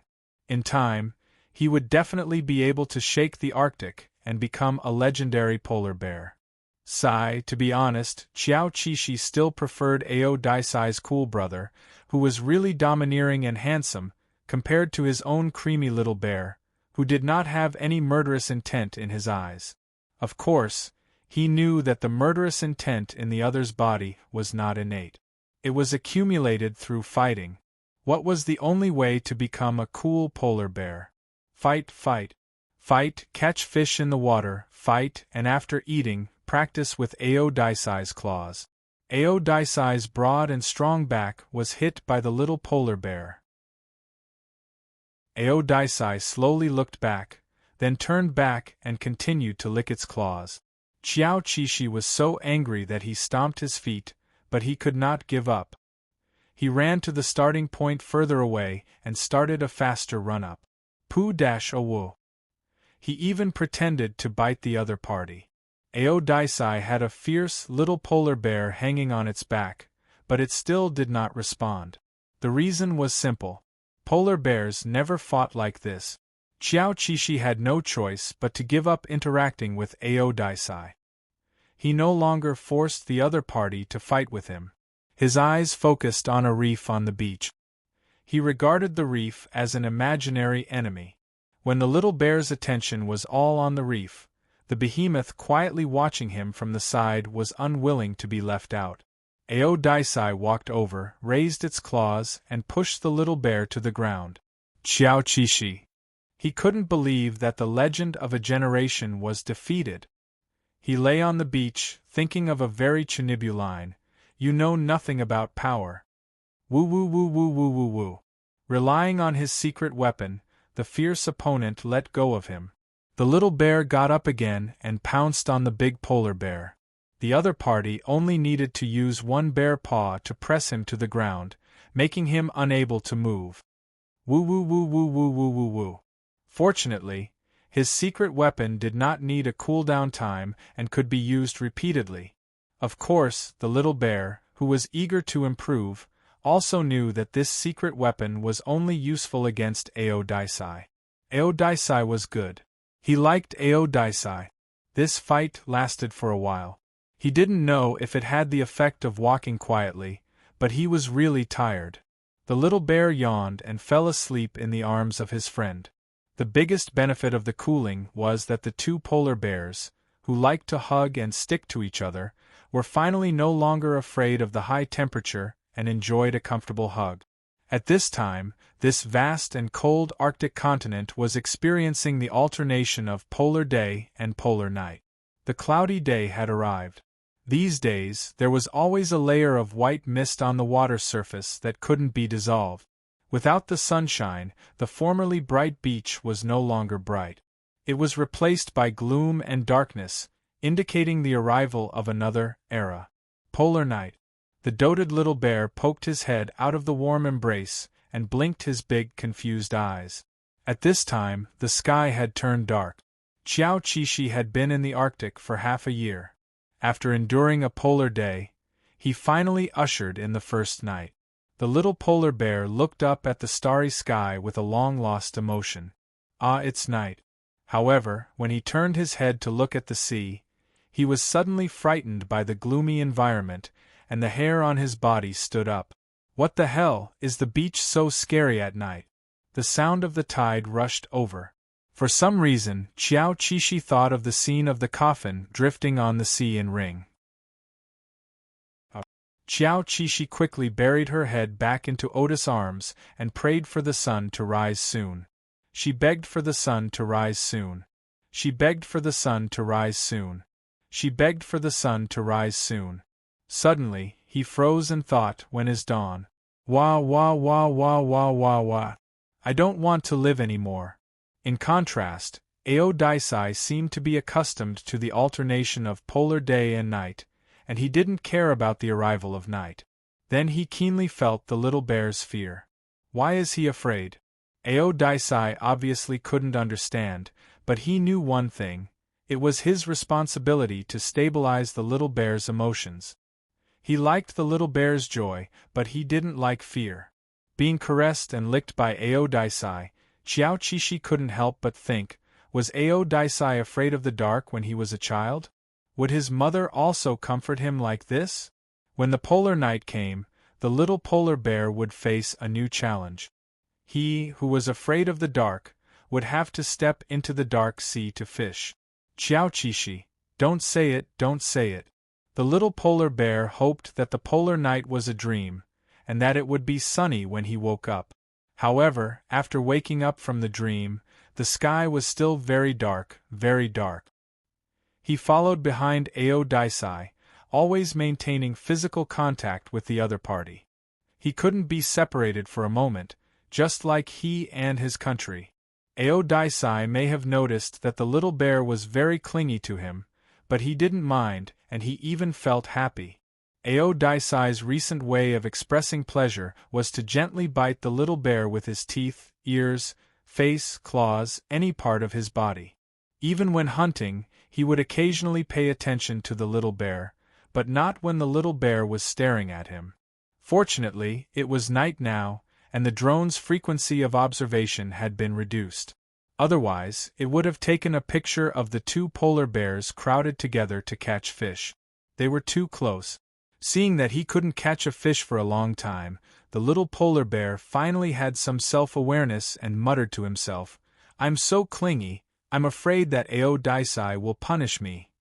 In time, he would definitely be able to shake the Arctic and become a legendary polar bear. To be honest, Xiao Qishi still preferred Ao Daisai's cool brother, who was really domineering and handsome, compared to his own creamy little bear, who did not have any murderous intent in his eyes. Of course, he knew that the murderous intent in the other's body was not innate. It was accumulated through fighting. What was the only way to become a cool polar bear? Fight, catch fish in the water, fight, and after eating, practice with Ao Daisai's claws. Ao Daisai's broad and strong back was hit by the little polar bear. Ao Daisai slowly looked back, then turned back and continued to lick its claws. Xiao Qishi was so angry that he stomped his feet, but he could not give up. He ran to the starting point further away and started a faster run-up. Poo-a-woo. He even pretended to bite the other party. Ao Daisai had a fierce little polar bear hanging on its back, but it still did not respond. The reason was simple. Polar bears never fought like this. Xiao Qishi had no choice but to give up interacting with Ao Daisai. He no longer forced the other party to fight with him. His eyes focused on a reef on the beach. He regarded the reef as an imaginary enemy. When the little bear's attention was all on the reef, the behemoth quietly watching him from the side was unwilling to be left out. Ao Daisai walked over, raised its claws, and pushed the little bear to the ground. Xiao Qishi. He couldn't believe that the legend of a generation was defeated. He lay on the beach, thinking of a very Chinibu line, "You know nothing about power." Woo woo woo woo woo woo woo. Relying on his secret weapon, the fierce opponent let go of him. The little bear got up again and pounced on the big polar bear. The other party only needed to use one bare paw to press him to the ground, making him unable to move. Woo woo woo woo woo woo woo woo. Fortunately, his secret weapon did not need a cooldown time and could be used repeatedly. Of course, the little bear, who was eager to improve, also knew that this secret weapon was only useful against Aodisai. Aodisai was good. He liked Aodisai. This fight lasted for a while. He didn't know if it had the effect of walking quietly, but he was really tired. The little bear yawned and fell asleep in the arms of his friend. The biggest benefit of the cooling was that the two polar bears, who liked to hug and stick to each other, were finally no longer afraid of the high temperature and enjoyed a comfortable hug. At this time, this vast and cold Arctic continent was experiencing the alternation of polar day and polar night. The cloudy day had arrived. These days, there was always a layer of white mist on the water surface that couldn't be dissolved. Without the sunshine, the formerly bright beach was no longer bright. It was replaced by gloom and darkness, indicating the arrival of another era. Polar night. The doted little bear poked his head out of the warm embrace and blinked his big, confused eyes. At this time, the sky had turned dark. Xiao Qishi had been in the Arctic for half a year. After enduring a polar day, he finally ushered in the first night. The little polar bear looked up at the starry sky with a long-lost emotion. Ah, it's night. However, when he turned his head to look at the sea, he was suddenly frightened by the gloomy environment, and the hair on his body stood up. What the hell, is the beach so scary at night? The sound of the tide rushed over. For some reason, Xiao Qishi thought of the scene of the coffin drifting on the sea in Ring. Xiao Qishi quickly buried her head back into Otis' arms and prayed for the sun to rise soon. She begged for the sun to rise soon. She begged for the sun to rise soon. She begged for the sun to rise soon. Suddenly, he froze and thought, when is dawn? Wah wah wah wah wah wah wah. I don't want to live anymore. In contrast, Aodisai seemed to be accustomed to the alternation of polar day and night, and he didn't care about the arrival of night. Then he keenly felt the little bear's fear. Why is he afraid? Aodisai obviously couldn't understand, but he knew one thing: it was his responsibility to stabilize the little bear's emotions. He liked the little bear's joy, but he didn't like fear. Being caressed and licked by Aodisai, Xiao Qishi couldn't help but think, was Aodisai afraid of the dark when he was a child? Would his mother also comfort him like this? When the polar night came, the little polar bear would face a new challenge. He, who was afraid of the dark, would have to step into the dark sea to fish. Xiao Qishi, don't say it, don't say it. The little polar bear hoped that the polar night was a dream, and that it would be sunny when he woke up. However, after waking up from the dream, the sky was still very dark, very dark. He followed behind Aodisai, always maintaining physical contact with the other party. He couldn't be separated for a moment, just like he and his country. Aodisai may have noticed that the little bear was very clingy to him, but he didn't mind, and he even felt happy. Aodisai's recent way of expressing pleasure was to gently bite the little bear with his teeth, ears, face, claws, any part of his body. Even when hunting, he would occasionally pay attention to the little bear, but not when the little bear was staring at him. Fortunately, it was night now, and the drone's frequency of observation had been reduced. Otherwise, it would have taken a picture of the two polar bears crowded together to catch fish. They were too close. Seeing that he couldn't catch a fish for a long time, the little polar bear finally had some self-awareness and muttered to himself, "I'm so clingy, I'm afraid that Aodisai will punish me."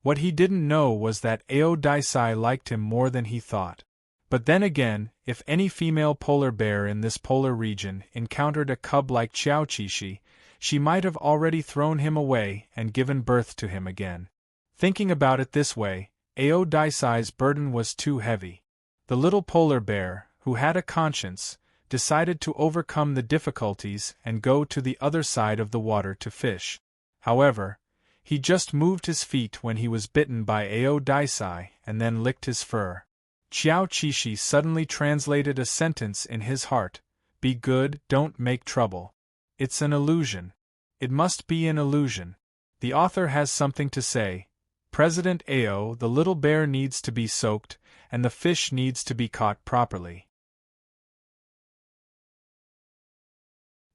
What he didn't know was that Aodisai liked him more than he thought. But then again, if any female polar bear in this polar region encountered a cub like Xiao Qishi, she might have already thrown him away and given birth to him again. Thinking about it this way, Aodisai's burden was too heavy. The little polar bear, who had a conscience, decided to overcome the difficulties and go to the other side of the water to fish. However, he just moved his feet when he was bitten by Aodisai and then licked his fur. Xiao Qishi suddenly translated a sentence in his heart: "Be good, don't make trouble." It's an illusion. It must be an illusion. The author has something to say. President Ao, the little bear needs to be soaked, and the fish needs to be caught properly.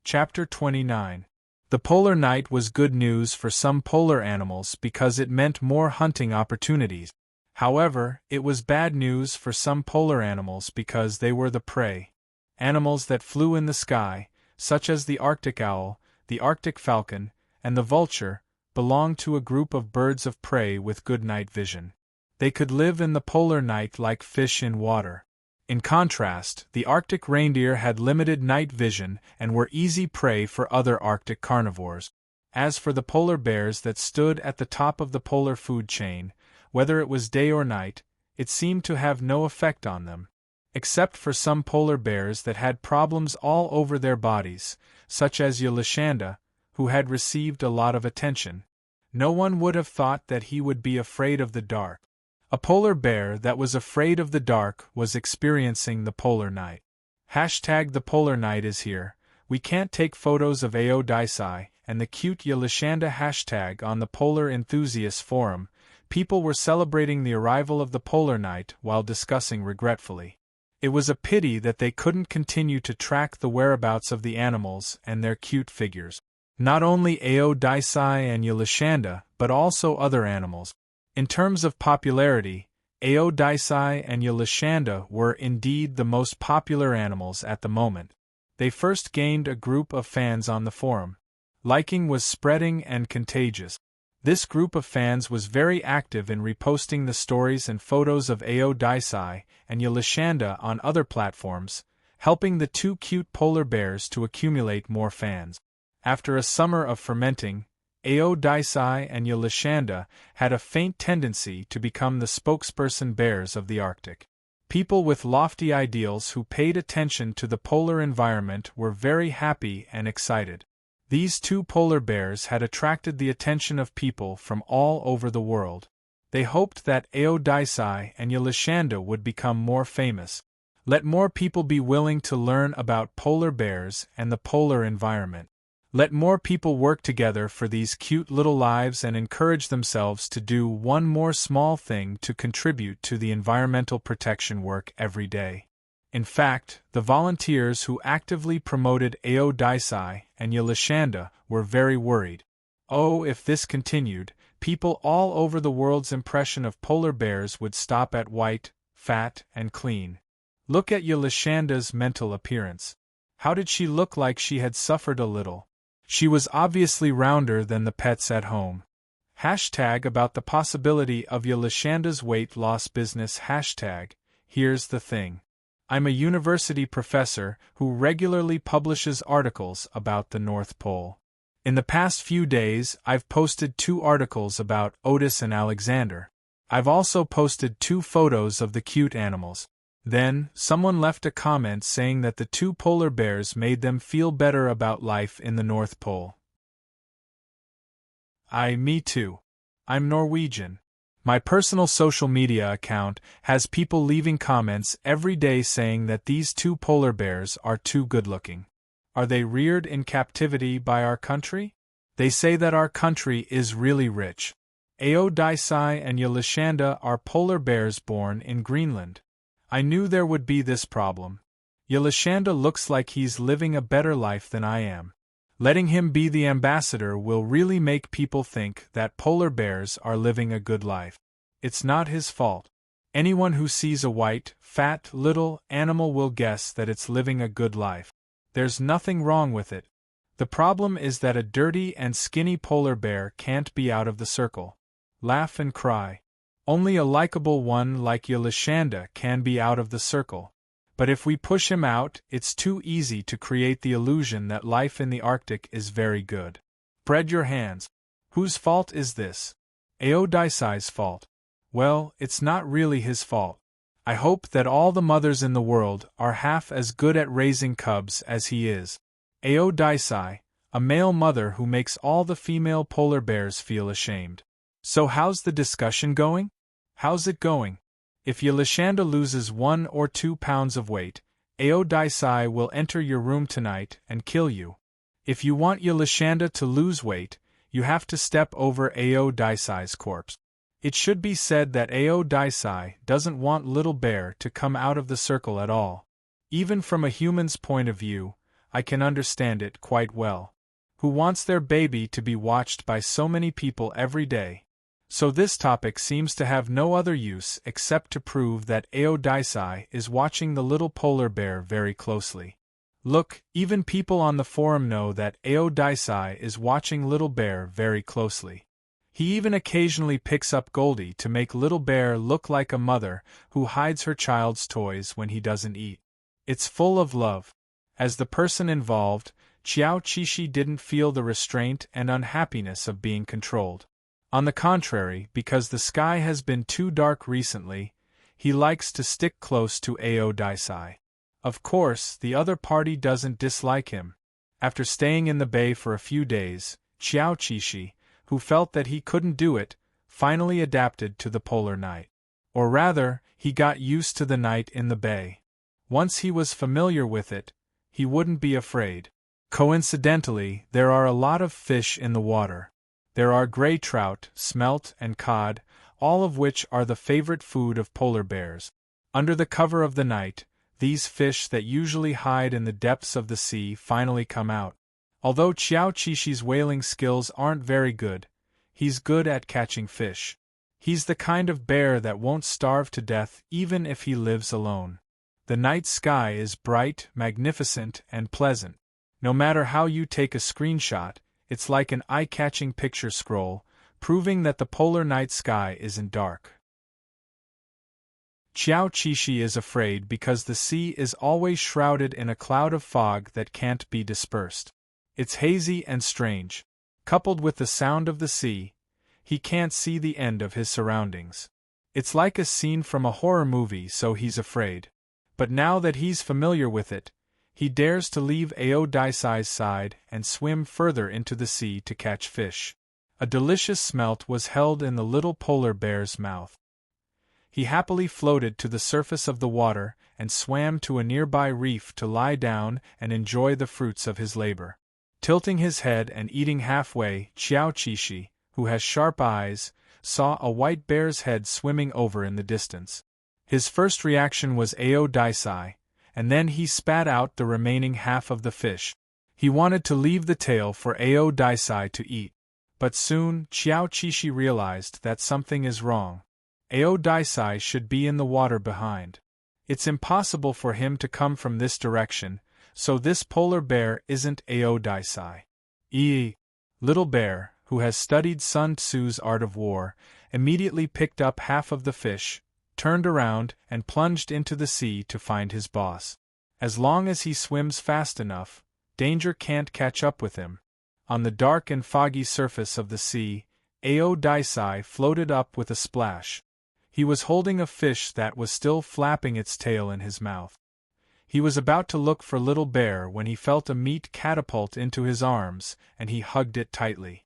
Chapter 29. The polar night was good news for some polar animals because it meant more hunting opportunities. However, it was bad news for some polar animals because they were the prey. Animals that flew in the sky, such as the Arctic owl, the Arctic falcon, and the vulture, belonged to a group of birds of prey with good night vision. They could live in the polar night like fish in water. In contrast, the Arctic reindeer had limited night vision and were easy prey for other Arctic carnivores. As for the polar bears that stood at the top of the polar food chain, whether it was day or night, it seemed to have no effect on them. Except for some polar bears that had problems all over their bodies, such as Yelashanda, who had received a lot of attention. No one would have thought that he would be afraid of the dark. A polar bear that was afraid of the dark was experiencing the polar night. #The polar night is here. We can't take photos of Aodicei and the cute Yelashanda hashtag on the Polar Enthusiast Forum. People were celebrating the arrival of the polar night while discussing regretfully. It was a pity that they couldn't continue to track the whereabouts of the animals and their cute figures. Not only Aodicei and Yelashanda, but also other animals. In terms of popularity, Aodicei and Yelashanda were indeed the most popular animals at the moment. They first gained a group of fans on the forum. Liking was spreading and contagious. This group of fans was very active in reposting the stories and photos of Aodicei and Yelashanda on other platforms, helping the two cute polar bears to accumulate more fans. After a summer of fermenting, Aodicei and Yelashanda had a faint tendency to become the spokesperson bears of the Arctic. People with lofty ideals who paid attention to the polar environment were very happy and excited. These two polar bears had attracted the attention of people from all over the world. They hoped that Aodicei and Yelashanda would become more famous. Let more people be willing to learn about polar bears and the polar environment. Let more people work together for these cute little lives and encourage themselves to do one more small thing to contribute to the environmental protection work every day. In fact, the volunteers who actively promoted Aodicei and Yelashanda were very worried. Oh, if this continued, people all over the world's impression of polar bears would stop at white, fat, and clean. Look at Yelashanda's mental appearance. How did she look like she had suffered a little? She was obviously rounder than the pets at home. About the possibility of Yelashanda's weight loss business. Here's the thing. I'm a university professor who regularly publishes articles about the North Pole. In the past few days, I've posted 2 articles about Otis and Alexander. I've also posted 2 photos of the cute animals. Then, someone left a comment saying that the 2 polar bears made them feel better about life in the North Pole. Me too. I'm Norwegian. My personal social media account has people leaving comments every day saying that these 2 polar bears are too good-looking. Are they reared in captivity by our country? They say that our country is really rich. Aodicei and Yelashanda are polar bears born in Greenland. I knew there would be this problem. Yelashanda looks like he's living a better life than I am. Letting him be the ambassador will really make people think that polar bears are living a good life. It's not his fault. Anyone who sees a white, fat, little animal will guess that it's living a good life. There's nothing wrong with it. The problem is that a dirty and skinny polar bear can't be out of the circle. Laugh and cry. Only a likable one like Yelashanda can be out of the circle. But if we push him out, it's too easy to create the illusion that life in the Arctic is very good. Spread your hands. Whose fault is this? Aodicei's fault. Well, it's not really his fault. I hope that all the mothers in the world are half as good at raising cubs as he is. Aodicei, a male mother who makes all the female polar bears feel ashamed. So how's the discussion going? How's it going? If Yelashanda loses 1 or 2 pounds of weight, Aodicei will enter your room tonight and kill you. If you want Yelashanda to lose weight, you have to step over Aodicei's corpse. It should be said that Aodicei doesn't want Little Bear to come out of the circle at all. Even from a human's point of view, I can understand it quite well. Who wants their baby to be watched by so many people every day? So this topic seems to have no other use except to prove that Aodicei is watching the little polar bear very closely. Look, even people on the forum know that Aodicei is watching Little Bear very closely. He even occasionally picks up Goldie to make Little Bear look like a mother who hides her child's toys when he doesn't eat. It's full of love. As the person involved, Qiao Qishi didn't feel the restraint and unhappiness of being controlled. On the contrary, because the sky has been too dark recently, he likes to stick close to Aodicei. Of course, the other party doesn't dislike him. After staying in the bay for a few days, Qiao Qishi, who felt that he couldn't do it, finally adapted to the polar night. Or rather, he got used to the night in the bay. Once he was familiar with it, he wouldn't be afraid. Coincidentally, there are a lot of fish in the water. There are gray trout, smelt, and cod, all of which are the favorite food of polar bears. Under the cover of the night, these fish that usually hide in the depths of the sea finally come out. Although Qiao Qishi's whaling skills aren't very good, he's good at catching fish. He's the kind of bear that won't starve to death even if he lives alone. The night sky is bright, magnificent, and pleasant. No matter how you take a screenshot, it's like an eye-catching picture scroll, proving that the polar night sky isn't dark. Qiao Qishi is afraid because the sea is always shrouded in a cloud of fog that can't be dispersed. It's hazy and strange. Coupled with the sound of the sea, he can't see the end of his surroundings. It's like a scene from a horror movie, so he's afraid. But now that he's familiar with it, he dares to leave Aodicei's side and swim further into the sea to catch fish. A delicious smelt was held in the little polar bear's mouth. He happily floated to the surface of the water and swam to a nearby reef to lie down and enjoy the fruits of his labor. Tilting his head and eating halfway, Qiao Qishi, who has sharp eyes, saw a white bear's head swimming over in the distance. His first reaction was Aodicei, and then he spat out the remaining half of the fish. He wanted to leave the tail for Aodicei to eat. But soon, Qiao Qishi realized that something is wrong. Aodicei should be in the water behind. It's impossible for him to come from this direction, so this polar bear isn't Aodicei. Little Bear, who has studied Sun Tzu's art of war, immediately picked up half of the fish, turned around, and plunged into the sea to find his boss. As long as he swims fast enough, danger can't catch up with him. On the dark and foggy surface of the sea, Aodicei floated up with a splash. He was holding a fish that was still flapping its tail in his mouth. He was about to look for Little Bear when he felt a meat catapult into his arms, and he hugged it tightly.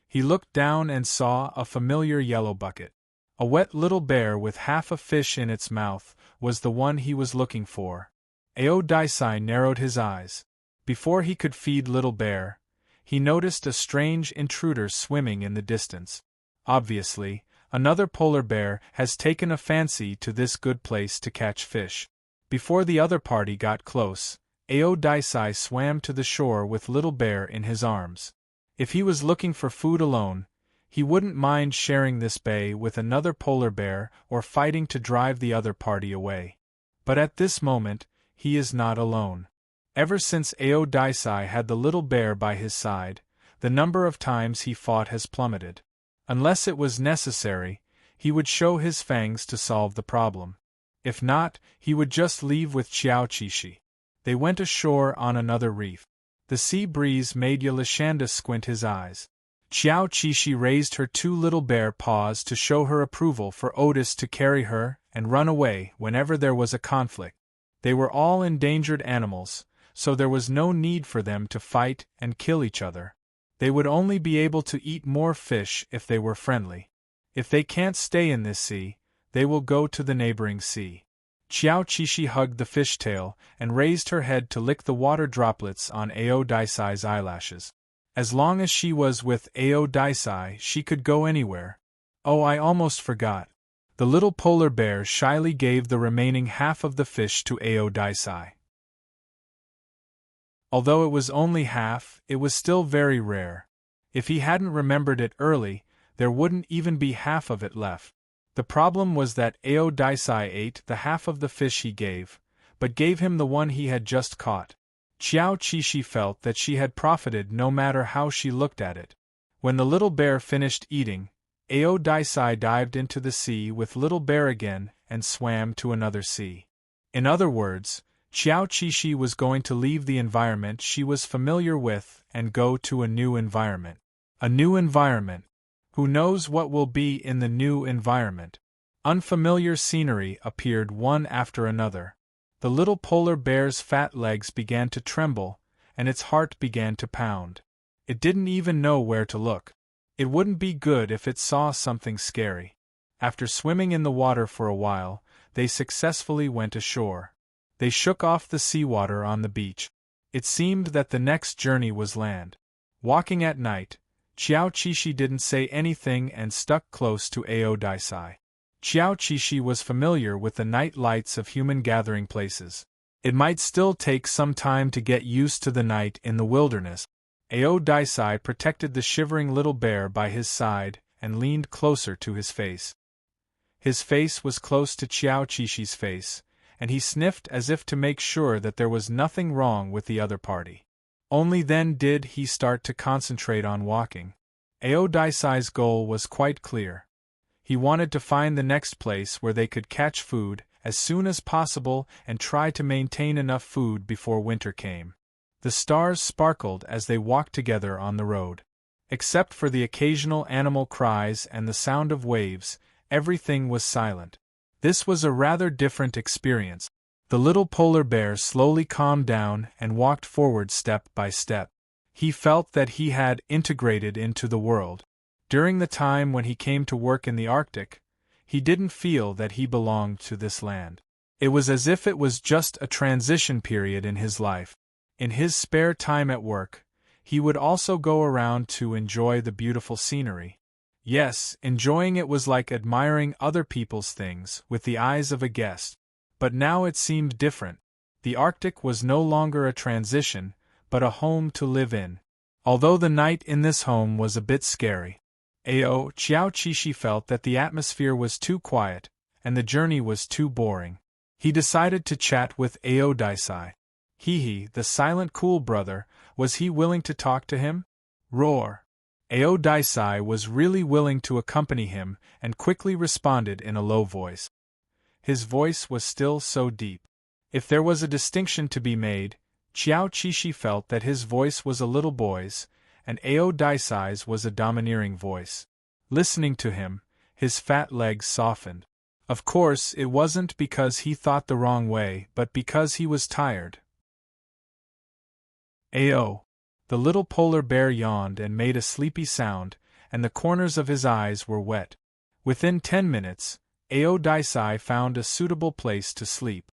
He looked down and saw a familiar yellow bucket. A wet little bear with half a fish in its mouth was the one he was looking for. Aodicei narrowed his eyes. Before he could feed Little Bear, he noticed a strange intruder swimming in the distance. Obviously, another polar bear has taken a fancy to this good place to catch fish. Before the other party got close, Aodicei swam to the shore with Little Bear in his arms. If he was looking for food alone, he wouldn't mind sharing this bay with another polar bear or fighting to drive the other party away. But at this moment, he is not alone. Ever since Aodicei had the little bear by his side, the number of times he fought has plummeted. Unless it was necessary, he would show his fangs to solve the problem. If not, he would just leave with Qiao Qishi. They went ashore on another reef. The sea breeze made Yolashanda squint his eyes. Qiao Qishi raised her two little bear paws to show her approval for Otis to carry her and run away whenever there was a conflict. They were all endangered animals, so there was no need for them to fight and kill each other. They would only be able to eat more fish if they were friendly. If they can't stay in this sea, they will go to the neighboring sea. Qiao Qishi hugged the fishtail and raised her head to lick the water droplets on Aodicei's eyelashes. As long as she was with Aodicei, she could go anywhere. Oh, I almost forgot. The little polar bear shyly gave the remaining half of the fish to Aodicei. Although it was only half, it was still very rare. If he hadn't remembered it early, there wouldn't even be half of it left. The problem was that Aodisei ate the half of the fish he gave, but gave him the one he had just caught. Qiao Qishi felt that she had profited no matter how she looked at it. When the little bear finished eating, Aodisei dived into the sea with Little Bear again and swam to another sea. In other words, Qiao Qishi was going to leave the environment she was familiar with and go to a new environment. A new environment. Who knows what will be in the new environment? Unfamiliar scenery appeared one after another. The little polar bear's fat legs began to tremble, and its heart began to pound. It didn't even know where to look. It wouldn't be good if it saw something scary. After swimming in the water for a while, they successfully went ashore. They shook off the seawater on the beach. It seemed that the next journey was land. Walking at night, Qiao Qishi didn't say anything and stuck close to Aodisei. Qiao Qishi was familiar with the night lights of human gathering places. It might still take some time to get used to the night in the wilderness. Aodisei protected the shivering little bear by his side and leaned closer to his face. His face was close to Qiao Qishi's face, and he sniffed as if to make sure that there was nothing wrong with the other party. Only then did he start to concentrate on walking. Aodisei's goal was quite clear. He wanted to find the next place where they could catch food as soon as possible and try to maintain enough food before winter came. The stars sparkled as they walked together on the road. Except for the occasional animal cries and the sound of waves, everything was silent. This was a rather different experience. The little polar bear slowly calmed down and walked forward step by step. He felt that he had integrated into the world. During the time when he came to work in the Arctic, he didn't feel that he belonged to this land. It was as if it was just a transition period in his life. In his spare time at work, he would also go around to enjoy the beautiful scenery. Yes, enjoying it was like admiring other people's things with the eyes of a guest. But now it seemed different. The Arctic was no longer a transition, but a home to live in. Although the night in this home was a bit scary. Qiao Qishi felt that the atmosphere was too quiet, and the journey was too boring. He decided to chat with Aodisei. The silent cool brother, was he willing to talk to him? Roar! Aodisei was really willing to accompany him and quickly responded in a low voice. His voice was still so deep. If there was a distinction to be made, Qiao Qishi felt that his voice was a little boy's, and Aodisei's was a domineering voice. Listening to him, his fat legs softened. Of course, it wasn't because he thought the wrong way, but because he was tired. Ao! The little polar bear yawned and made a sleepy sound, and the corners of his eyes were wet. Within 10 minutes, Aodisei found a suitable place to sleep.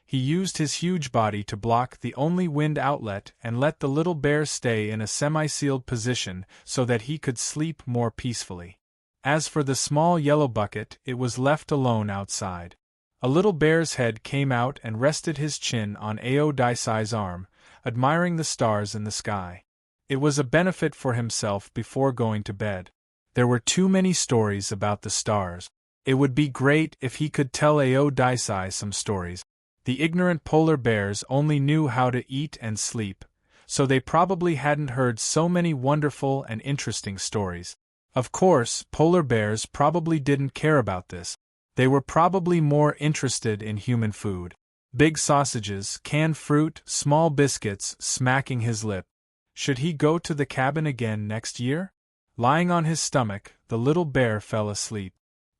He used his huge body to block the only wind outlet and let the little bear stay in a semi-sealed position so that he could sleep more peacefully. As for the small yellow bucket, it was left alone outside. A little bear's head came out and rested his chin on Aodisei's arm, admiring the stars in the sky. It was a benefit for himself before going to bed. There were too many stories about the stars. It would be great if he could tell Aodisei some stories. The ignorant polar bears only knew how to eat and sleep, so they probably hadn't heard so many wonderful and interesting stories. Of course, polar bears probably didn't care about this. They were probably more interested in human food. Big sausages, canned fruit, small biscuits, smacking his lip. Should he go to the cabin again next year? Lying on his stomach, the little bear fell asleep.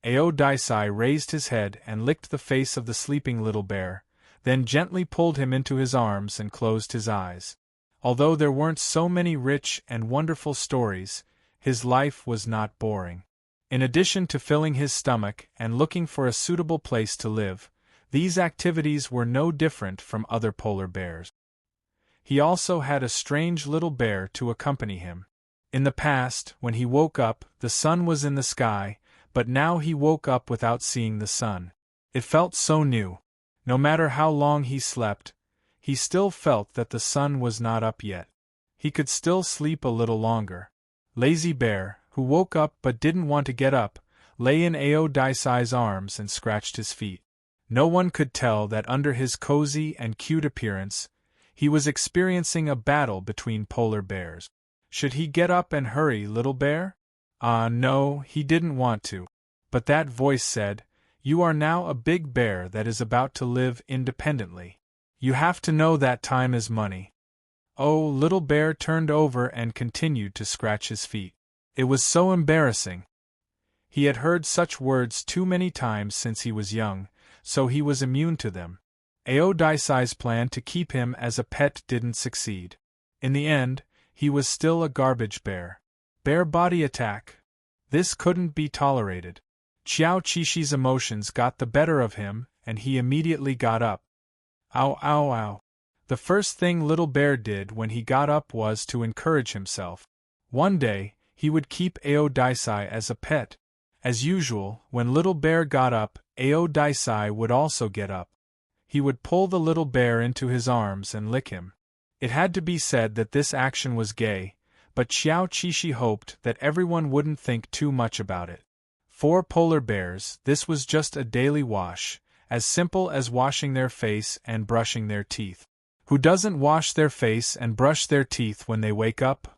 Aodisei raised his head and licked the face of the sleeping little bear, then gently pulled him into his arms and closed his eyes. Although there weren't so many rich and wonderful stories, his life was not boring. In addition to filling his stomach and looking for a suitable place to live, these activities were no different from other polar bears. He also had a strange little bear to accompany him. In the past, when he woke up, the sun was in the sky, but now he woke up without seeing the sun. It felt so new. No matter how long he slept, he still felt that the sun was not up yet. He could still sleep a little longer. Lazy Bear, who woke up but didn't want to get up, lay in Aodai's arms and scratched his feet. No one could tell that under his cozy and cute appearance, he was experiencing a battle between polar bears. Should he get up and hurry, little bear? No, he didn't want to. But that voice said, "You are now a big bear that is about to live independently. You have to know that time is money." Oh, little bear turned over and continued to scratch his feet. It was so embarrassing. He had heard such words too many times since he was young, so he was immune to them. Aodai's plan to keep him as a pet didn't succeed. In the end, he was still a garbage bear. Bear body attack. This couldn't be tolerated. Xiao Qishi's emotions got the better of him, and he immediately got up. Ow, ow, ow. The first thing Little Bear did when he got up was to encourage himself. One day, he would keep Aodai as a pet. As usual, when Little Bear got up, Aodai would also get up. He would pull the little bear into his arms and lick him. It had to be said that this action was gay, but Xiao Qishi hoped that everyone wouldn't think too much about it. For polar bears, this was just a daily wash, as simple as washing their face and brushing their teeth. Who doesn't wash their face and brush their teeth when they wake up?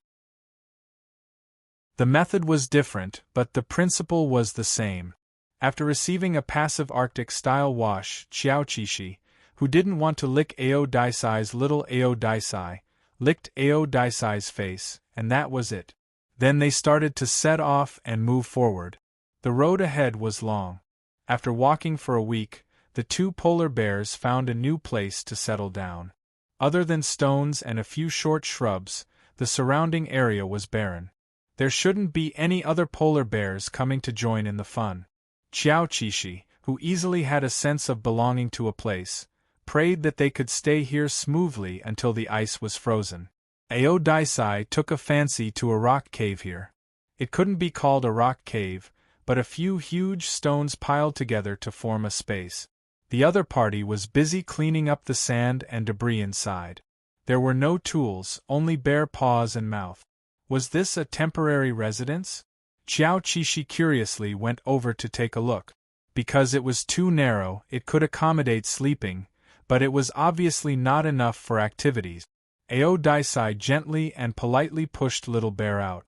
The method was different, but the principle was the same. After receiving a passive Arctic-style wash, Xiao Qishi, who didn't want to lick Aodai's little Aodai, licked Aodai's face, and that was it. Then they started to set off and move forward. The road ahead was long. After walking for a week, the two polar bears found a new place to settle down. Other than stones and a few short shrubs, the surrounding area was barren. There shouldn't be any other polar bears coming to join in the fun. Xiao Qishi, who easily had a sense of belonging to a place, prayed that they could stay here smoothly until the ice was frozen. Aodai took a fancy to a rock cave here. It couldn't be called a rock cave, but a few huge stones piled together to form a space. The other party was busy cleaning up the sand and debris inside. There were no tools, only bare paws and mouth. Was this a temporary residence? Xiao Qishi curiously went over to take a look. Because it was too narrow, it could accommodate sleeping, but it was obviously not enough for activities. Aodai gently and politely pushed Little Bear out.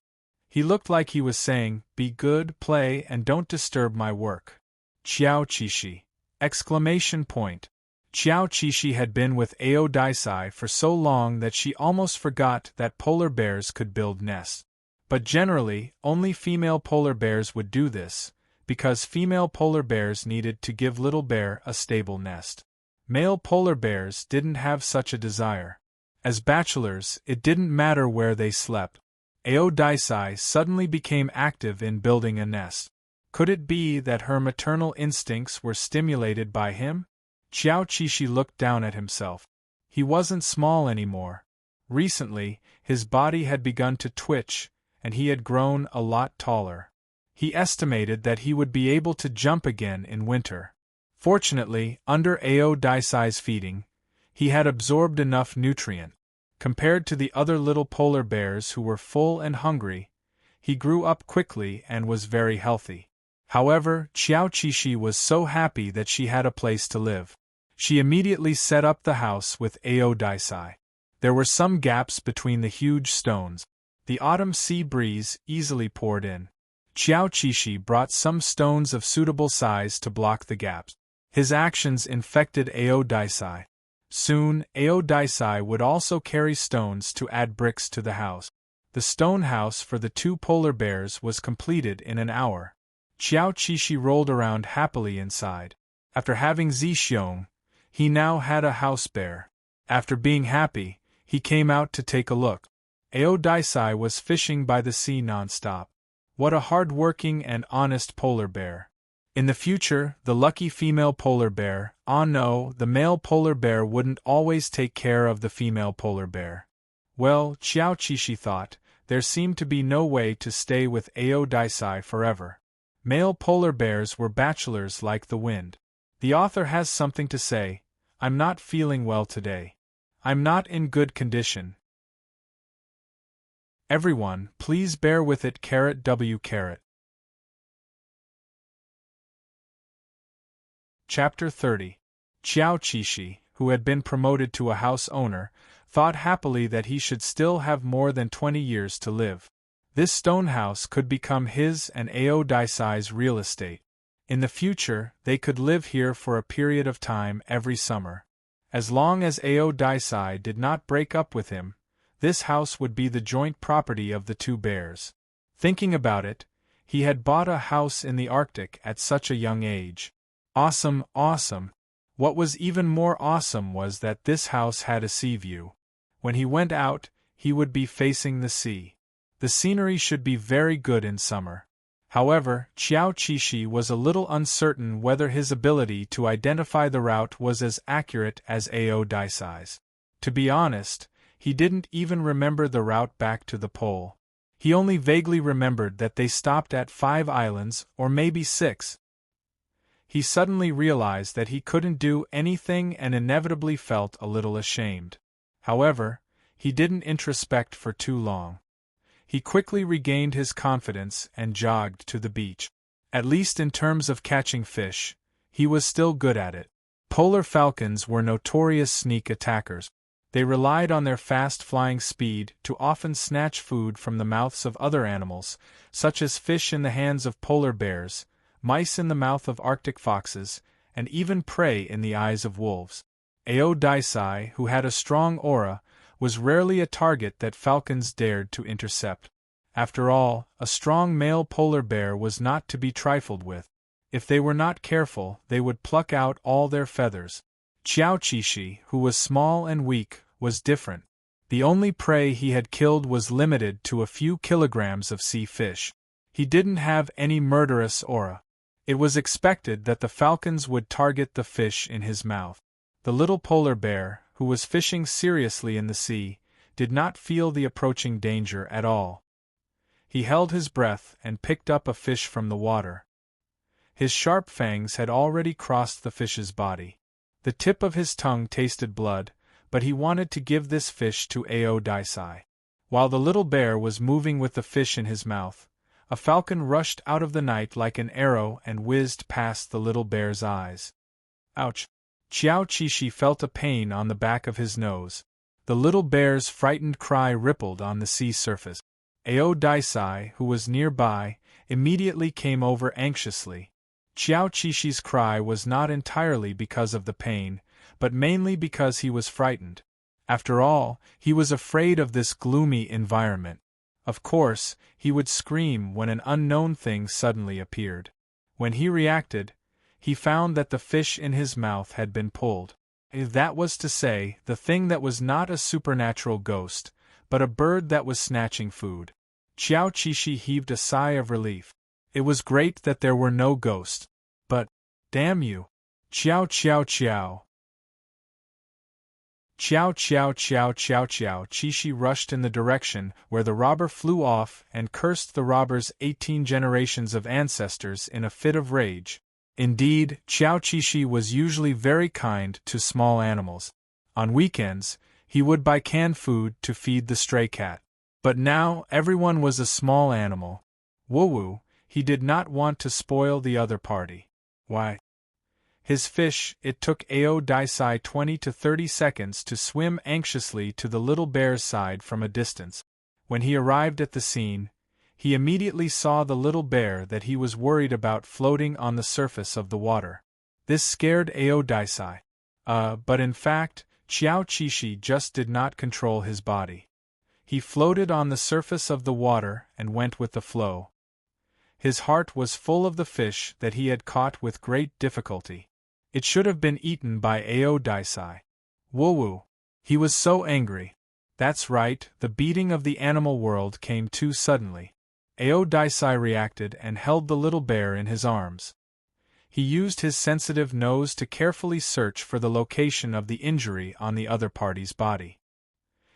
He looked like he was saying, "Be good, play, and don't disturb my work." Xiao Qishi! Exclamation point. Xiao Qishi had been with Aodai for so long that she almost forgot that polar bears could build nests. But generally, only female polar bears would do this, because female polar bears needed to give Little Bear a stable nest. Male polar bears didn't have such a desire. As bachelors, it didn't matter where they slept. Aodai suddenly became active in building a nest. Could it be that her maternal instincts were stimulated by him? Xiao Qishi looked down at himself. He wasn't small anymore. Recently, his body had begun to twitch, and he had grown a lot taller. He estimated that he would be able to jump again in winter. Fortunately, under Aodai's feeding, he had absorbed enough nutrient. Compared to the other little polar bears who were full and hungry, he grew up quickly and was very healthy. However, Xiao Qishi was so happy that she had a place to live. She immediately set up the house with Aodai. There were some gaps between the huge stones. The autumn sea breeze easily poured in. Xiao Qishi brought some stones of suitable size to block the gaps. His actions infected Aodai. Soon, Aodai would also carry stones to add bricks to the house. The stone house for the two polar bears was completed in an hour. Xiao Qishi rolled around happily inside. After having Zixiong, he now had a house bear. After being happy, he came out to take a look. Aodai was fishing by the sea non-stop. What a hard-working and honest polar bear. In the future, the lucky female polar bear, no, the male polar bear wouldn't always take care of the female polar bear. Well, Xiao Qishi thought, there seemed to be no way to stay with Aodai forever. Male polar bears were bachelors like the wind. The author has something to say. I'm not feeling well today. I'm not in good condition. Everyone, please bear with it. W. Chapter 30. Qiao Qishi, who had been promoted to a house owner, thought happily that he should still have more than 20 years to live. This stone house could become his and Ao Daisai's real estate. In the future, they could live here for a period of time every summer. As long as Ao Daisai did not break up with him, this house would be the joint property of the two bears. Thinking about it, he had bought a house in the Arctic at such a young age. Awesome, awesome. What was even more awesome was that this house had a sea view. When he went out, he would be facing the sea. The scenery should be very good in summer. However, Qiao Qishi was a little uncertain whether his ability to identify the route was as accurate as Ao Daisai's. To be honest, he didn't even remember the route back to the pole. He only vaguely remembered that they stopped at 5 islands, or maybe 6. He suddenly realized that he couldn't do anything and inevitably felt a little ashamed. However, he didn't introspect for too long. He quickly regained his confidence and jogged to the beach. At least in terms of catching fish, he was still good at it. Polar falcons were notorious sneak attackers. They relied on their fast-flying speed to often snatch food from the mouths of other animals, such as fish in the hands of polar bears, mice in the mouth of Arctic foxes, and even prey in the eyes of wolves. Ao Daisai, who had a strong aura, was rarely a target that falcons dared to intercept. After all, a strong male polar bear was not to be trifled with. If they were not careful, they would pluck out all their feathers. Qiao Qishi, who was small and weak, was different. The only prey he had killed was limited to a few kilograms of sea fish. He didn't have any murderous aura. It was expected that the falcons would target the fish in his mouth. The little polar bear, who was fishing seriously in the sea, did not feel the approaching danger at all. He held his breath and picked up a fish from the water. His sharp fangs had already crossed the fish's body. The tip of his tongue tasted blood, but he wanted to give this fish to Ao Daisai. While the little bear was moving with the fish in his mouth, a falcon rushed out of the night like an arrow and whizzed past the little bear's eyes. Ouch! Qiao Qishi felt a pain on the back of his nose. The little bear's frightened cry rippled on the sea surface. Ao Daisai, who was nearby, immediately came over anxiously. Qiao Qishi's cry was not entirely because of the pain, but mainly because he was frightened. After all, he was afraid of this gloomy environment. Of course, he would scream when an unknown thing suddenly appeared. When he reacted, he found that the fish in his mouth had been pulled. That was to say, the thing that was not a supernatural ghost, but a bird that was snatching food. Qiao Qishi heaved a sigh of relief. It was great that there were no ghosts. But, damn you! Qiao Qiao Qiao! Qiao Qiao Qiao Qiao Qiao! Qishi rushed in the direction where the robber flew off and cursed the robber's 18 generations of ancestors in a fit of rage. Indeed, Qiao Qishi was usually very kind to small animals. On weekends, he would buy canned food to feed the stray cat. But now everyone was a small animal. Woo-woo, he did not want to spoil the other party. Why? His fish, it took Ao Daisai 20 to 30 seconds to swim anxiously to the little bear's side from a distance. When he arrived at the scene, he immediately saw the little bear that he was worried about floating on the surface of the water. This scared Ao Daisai. But in fact, Qiao Qishi just did not control his body. He floated on the surface of the water and went with the flow. His heart was full of the fish that he had caught with great difficulty. It should have been eaten by Ao Daisai. Woo-woo! He was so angry. That's right, the beating of the animal world came too suddenly. Ao Daisai reacted and held the little bear in his arms. He used his sensitive nose to carefully search for the location of the injury on the other party's body.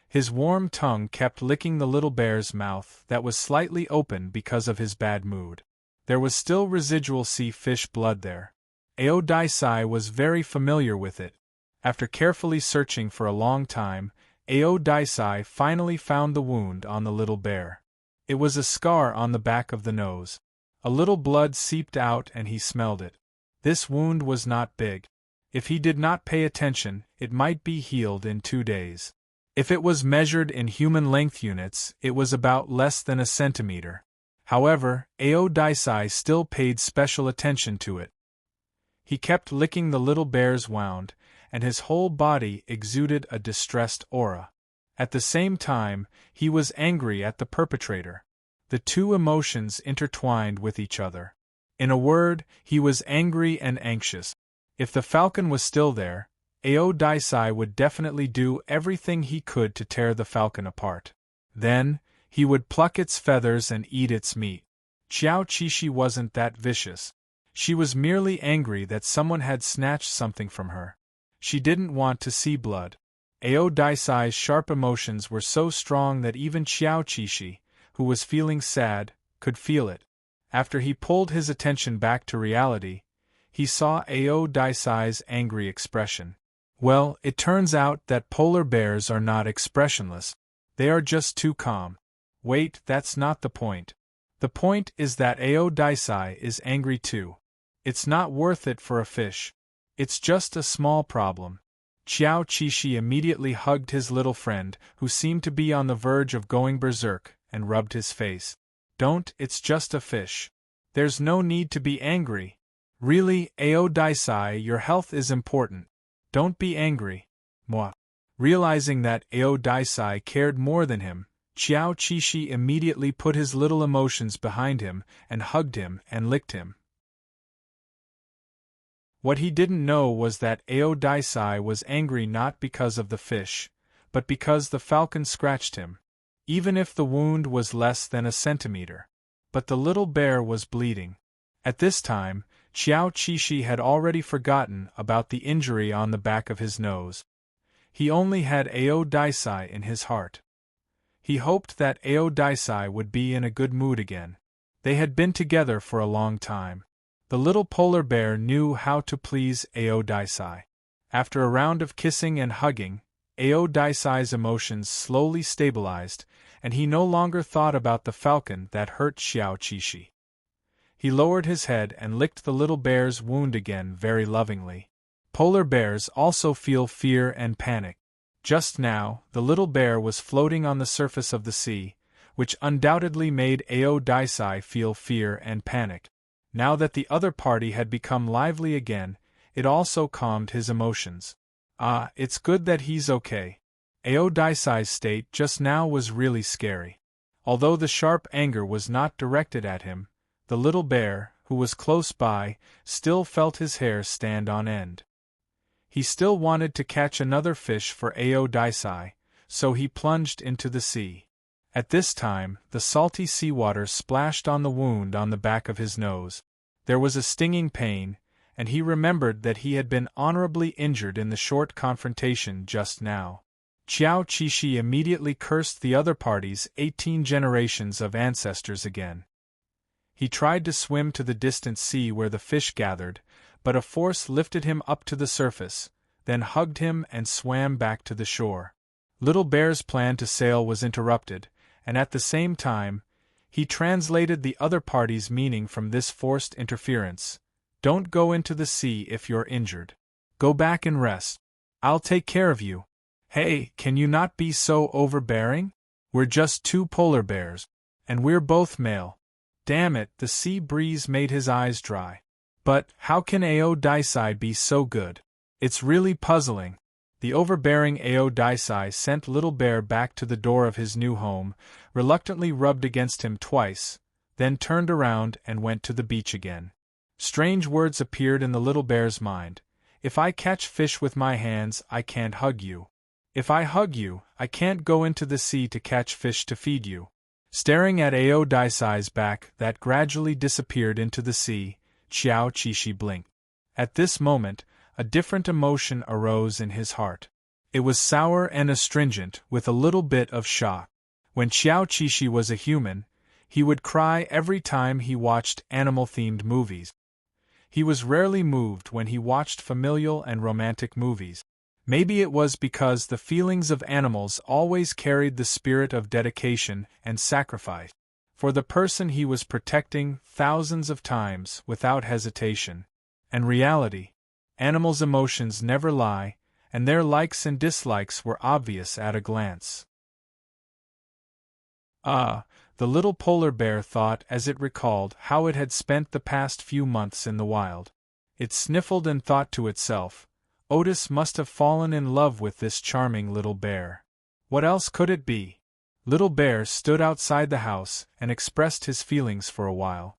His warm tongue kept licking the little bear's mouth that was slightly open because of his bad mood. There was still residual sea fish blood there. Ao Daisai was very familiar with it. After carefully searching for a long time, Ao Daisai finally found the wound on the little bear. It was a scar on the back of the nose. A little blood seeped out and he smelled it. This wound was not big. If he did not pay attention, it might be healed in 2 days. If it was measured in human length units, it was about less than a centimeter. However, Ao Daisai still paid special attention to it. He kept licking the little bear's wound, and his whole body exuded a distressed aura. At the same time, he was angry at the perpetrator. The two emotions intertwined with each other. In a word, he was angry and anxious. If the falcon was still there, Ao Daisai would definitely do everything he could to tear the falcon apart. Then, he would pluck its feathers and eat its meat. Xiao Qishi wasn't that vicious. She was merely angry that someone had snatched something from her. She didn't want to see blood. Ao Daisai's sharp emotions were so strong that even Xiao Qishi, who was feeling sad, could feel it. After he pulled his attention back to reality, he saw Ao Daisai's angry expression. Well, it turns out that polar bears are not expressionless. They are just too calm. Wait, that's not the point. The point is that Ao Daisai is angry too. It's not worth it for a fish. It's just a small problem. Xiao Qishi immediately hugged his little friend, who seemed to be on the verge of going berserk, and rubbed his face. Don't, it's just a fish. There's no need to be angry. Really, Ao Daisai, your health is important. Don't be angry. Moi. Realizing that Ao Daisai cared more than him, Xiao Qishi immediately put his little emotions behind him and hugged him and licked him. What he didn't know was that Ao Daisai was angry not because of the fish, but because the falcon scratched him. Even if the wound was less than a centimeter. But the little bear was bleeding. At this time, Xiao Qishi had already forgotten about the injury on the back of his nose. He only had Ao Daisai in his heart. He hoped that Ao Daisai would be in a good mood again. They had been together for a long time. The little polar bear knew how to please Ao Daisai. After a round of kissing and hugging, Ao Daisai's emotions slowly stabilized, and he no longer thought about the falcon that hurt Xiao Qishi. He lowered his head and licked the little bear's wound again very lovingly. Polar bears also feel fear and panic. Just now, the little bear was floating on the surface of the sea, which undoubtedly made Ao Daisai feel fear and panic. Now that the other party had become lively again, it also calmed his emotions. Ah, it's good that he's okay. Ao Daisai's state just now was really scary. Although the sharp anger was not directed at him, the little bear, who was close by, still felt his hair stand on end. He still wanted to catch another fish for Ao Daisai, so he plunged into the sea. At this time, the salty seawater splashed on the wound on the back of his nose. There was a stinging pain, and he remembered that he had been honorably injured in the short confrontation just now. Xiao Qishi immediately cursed the other party's 18 generations of ancestors again. He tried to swim to the distant sea where the fish gathered, but a force lifted him up to the surface, then hugged him and swam back to the shore. Little Bear's plan to sail was interrupted, and at the same time, he translated the other party's meaning from this forced interference. Don't go into the sea if you're injured. Go back and rest. I'll take care of you. Hey, can you not be so overbearing? We're just 2 polar bears. And we're both male. Damn it, the sea breeze made his eyes dry. But, how can Ao Daisai be so good? It's really puzzling. The overbearing Ao Daisai sent Little Bear back to the door of his new home, reluctantly rubbed against him twice, then turned around and went to the beach again. Strange words appeared in the little bear's mind. If I catch fish with my hands, I can't hug you. If I hug you, I can't go into the sea to catch fish to feed you. Staring at Ao Daisai's back that gradually disappeared into the sea, Xiao Qishi blinked. At this moment, a different emotion arose in his heart. It was sour and astringent, with a little bit of shock. When Xiao Qishi was a human, he would cry every time he watched animal-themed movies. He was rarely moved when he watched familial and romantic movies. Maybe it was because the feelings of animals always carried the spirit of dedication and sacrifice for the person he was protecting thousands of times without hesitation. And reality. Animals' emotions never lie, and their likes and dislikes were obvious at a glance. Ah, the little polar bear thought as it recalled how it had spent the past few months in the wild. It sniffled and thought to itself, Otis must have fallen in love with this charming little bear. What else could it be? Little Bear stood outside the house and expressed his feelings for a while.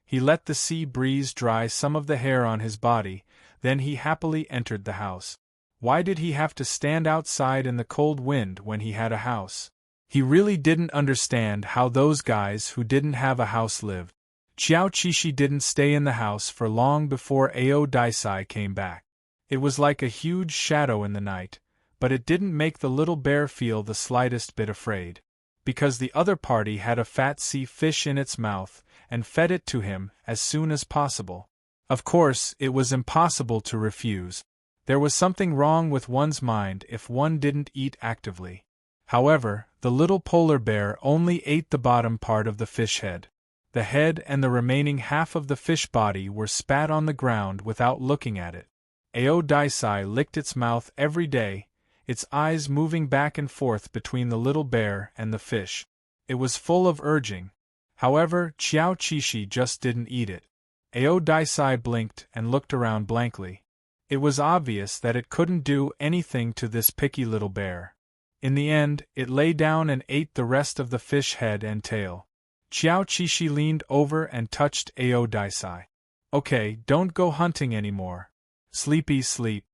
He let the sea breeze dry some of the hair on his body, then he happily entered the house. Why did he have to stand outside in the cold wind when he had a house? He really didn't understand how those guys who didn't have a house lived. Xiao Qishi didn't stay in the house for long before Ao Daisai came back. It was like a huge shadow in the night, but it didn't make the little bear feel the slightest bit afraid. Because the other party had a fat sea fish in its mouth, and fed it to him as soon as possible. Of course, it was impossible to refuse. There was something wrong with one's mind if one didn't eat actively. However, the little polar bear only ate the bottom part of the fish head. The head and the remaining half of the fish body were spat on the ground without looking at it. Ao Daisai licked its mouth every day, its eyes moving back and forth between the little bear and the fish. It was full of urging. However, Xiao Qishi just didn't eat it. Ao Daisai blinked and looked around blankly. It was obvious that it couldn't do anything to this picky little bear. In the end, it lay down and ate the rest of the fish head and tail. Xiao Qishi leaned over and touched Ao Daisai. Okay, don't go hunting anymore. Sleepy sleep.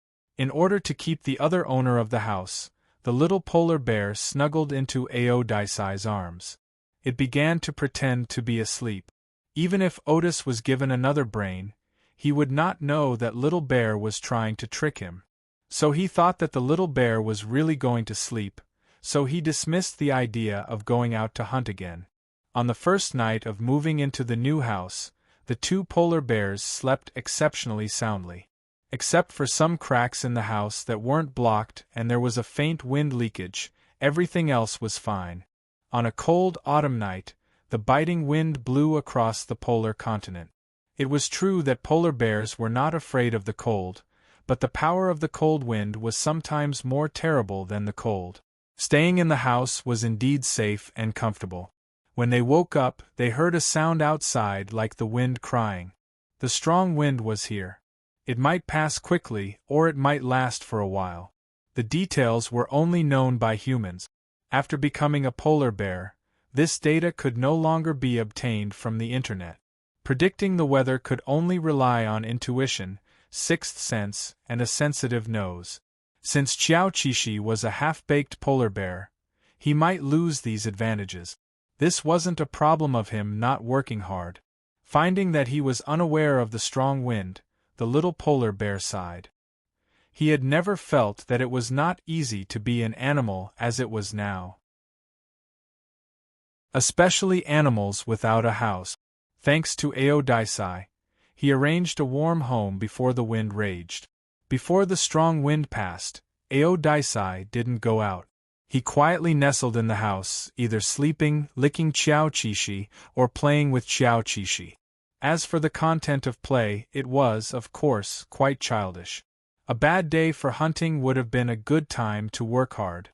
In order to keep the other owner of the house, the little polar bear snuggled into Ao Daisai's arms. It began to pretend to be asleep. Even if Otis was given another brain, he would not know that little bear was trying to trick him. So he thought that the little bear was really going to sleep, so he dismissed the idea of going out to hunt again. On the first night of moving into the new house, the two polar bears slept exceptionally soundly. Except for some cracks in the house that weren't blocked and there was a faint wind leakage, everything else was fine. On a cold autumn night, the biting wind blew across the polar continent. It was true that polar bears were not afraid of the cold, but the power of the cold wind was sometimes more terrible than the cold. Staying in the house was indeed safe and comfortable. When they woke up, they heard a sound outside like the wind crying. The strong wind was here. It might pass quickly, or it might last for a while. The details were only known by humans. After becoming a polar bear, this data could no longer be obtained from the internet. Predicting the weather could only rely on intuition, sixth sense, and a sensitive nose. Since Xiao Qishi was a half-baked polar bear, he might lose these advantages. This wasn't a problem of him not working hard. Finding that he was unaware of the strong wind, the little polar bear sighed. He had never felt that it was not easy to be an animal as it was now. Especially animals without a house. Thanks to Ao Daisai, he arranged a warm home before the wind raged. Before the strong wind passed, Ao Daisai didn't go out. He quietly nestled in the house, either sleeping, licking Xiao Qishi, or playing with Xiao Qishi. As for the content of play, it was, of course, quite childish. A bad day for hunting would have been a good time to work hard.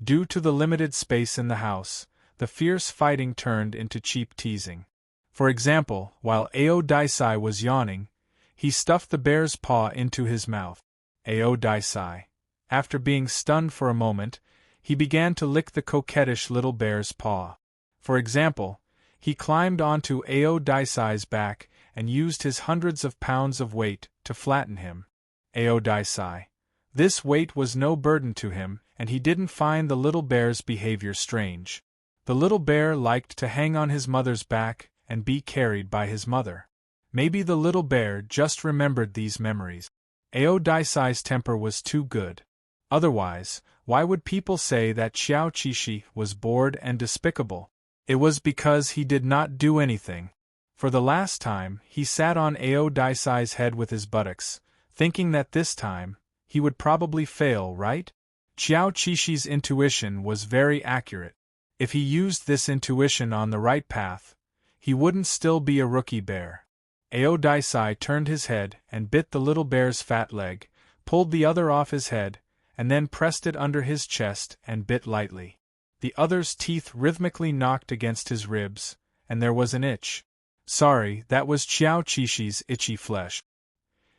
Due to the limited space in the house, the fierce fighting turned into cheap teasing. For example, while Ao Daisai was yawning, he stuffed the bear's paw into his mouth. Ao Daisai, after being stunned for a moment, he began to lick the coquettish little bear's paw. For example, he climbed onto Ao Daisai's back and used his hundreds of pounds of weight to flatten him. Ao Daisai. This weight was no burden to him, and he didn't find the little bear's behavior strange. The little bear liked to hang on his mother's back and be carried by his mother. Maybe the little bear just remembered these memories. Ao Daisai's temper was too good. Otherwise, why would people say that Xiao Qishi was bored and despicable? It was because he did not do anything. For the last time, he sat on Ao Daisai's head with his buttocks, thinking that this time, he would probably fail, right? Xiao Qishi's intuition was very accurate. If he used this intuition on the right path, he wouldn't still be a rookie bear. Ao Daisai turned his head and bit the little bear's fat leg, pulled the other off his head, and then pressed it under his chest and bit lightly. The other's teeth rhythmically knocked against his ribs, and there was an itch. Sorry, that was Xiao Qishi's itchy flesh.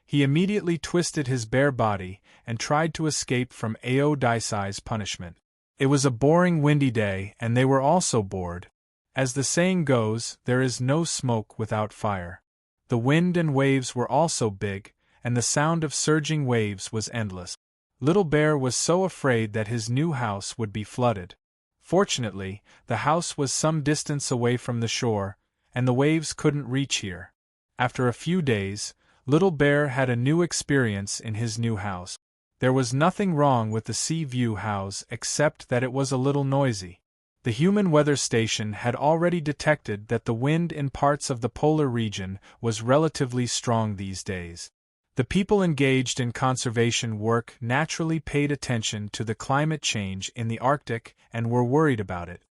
He immediately twisted his bare body and tried to escape from Ao Daisai's punishment. It was a boring windy day and they were also bored. As the saying goes, there is no smoke without fire. The wind and waves were also big, and the sound of surging waves was endless. Little Bear was so afraid that his new house would be flooded. Fortunately, the house was some distance away from the shore, and the waves couldn't reach here. After a few days, Little Bear had a new experience in his new house. There was nothing wrong with the Sea View house except that it was a little noisy. The human weather station had already detected that the wind in parts of the polar region was relatively strong these days. The people engaged in conservation work naturally paid attention to the climate change in the Arctic and were worried about it.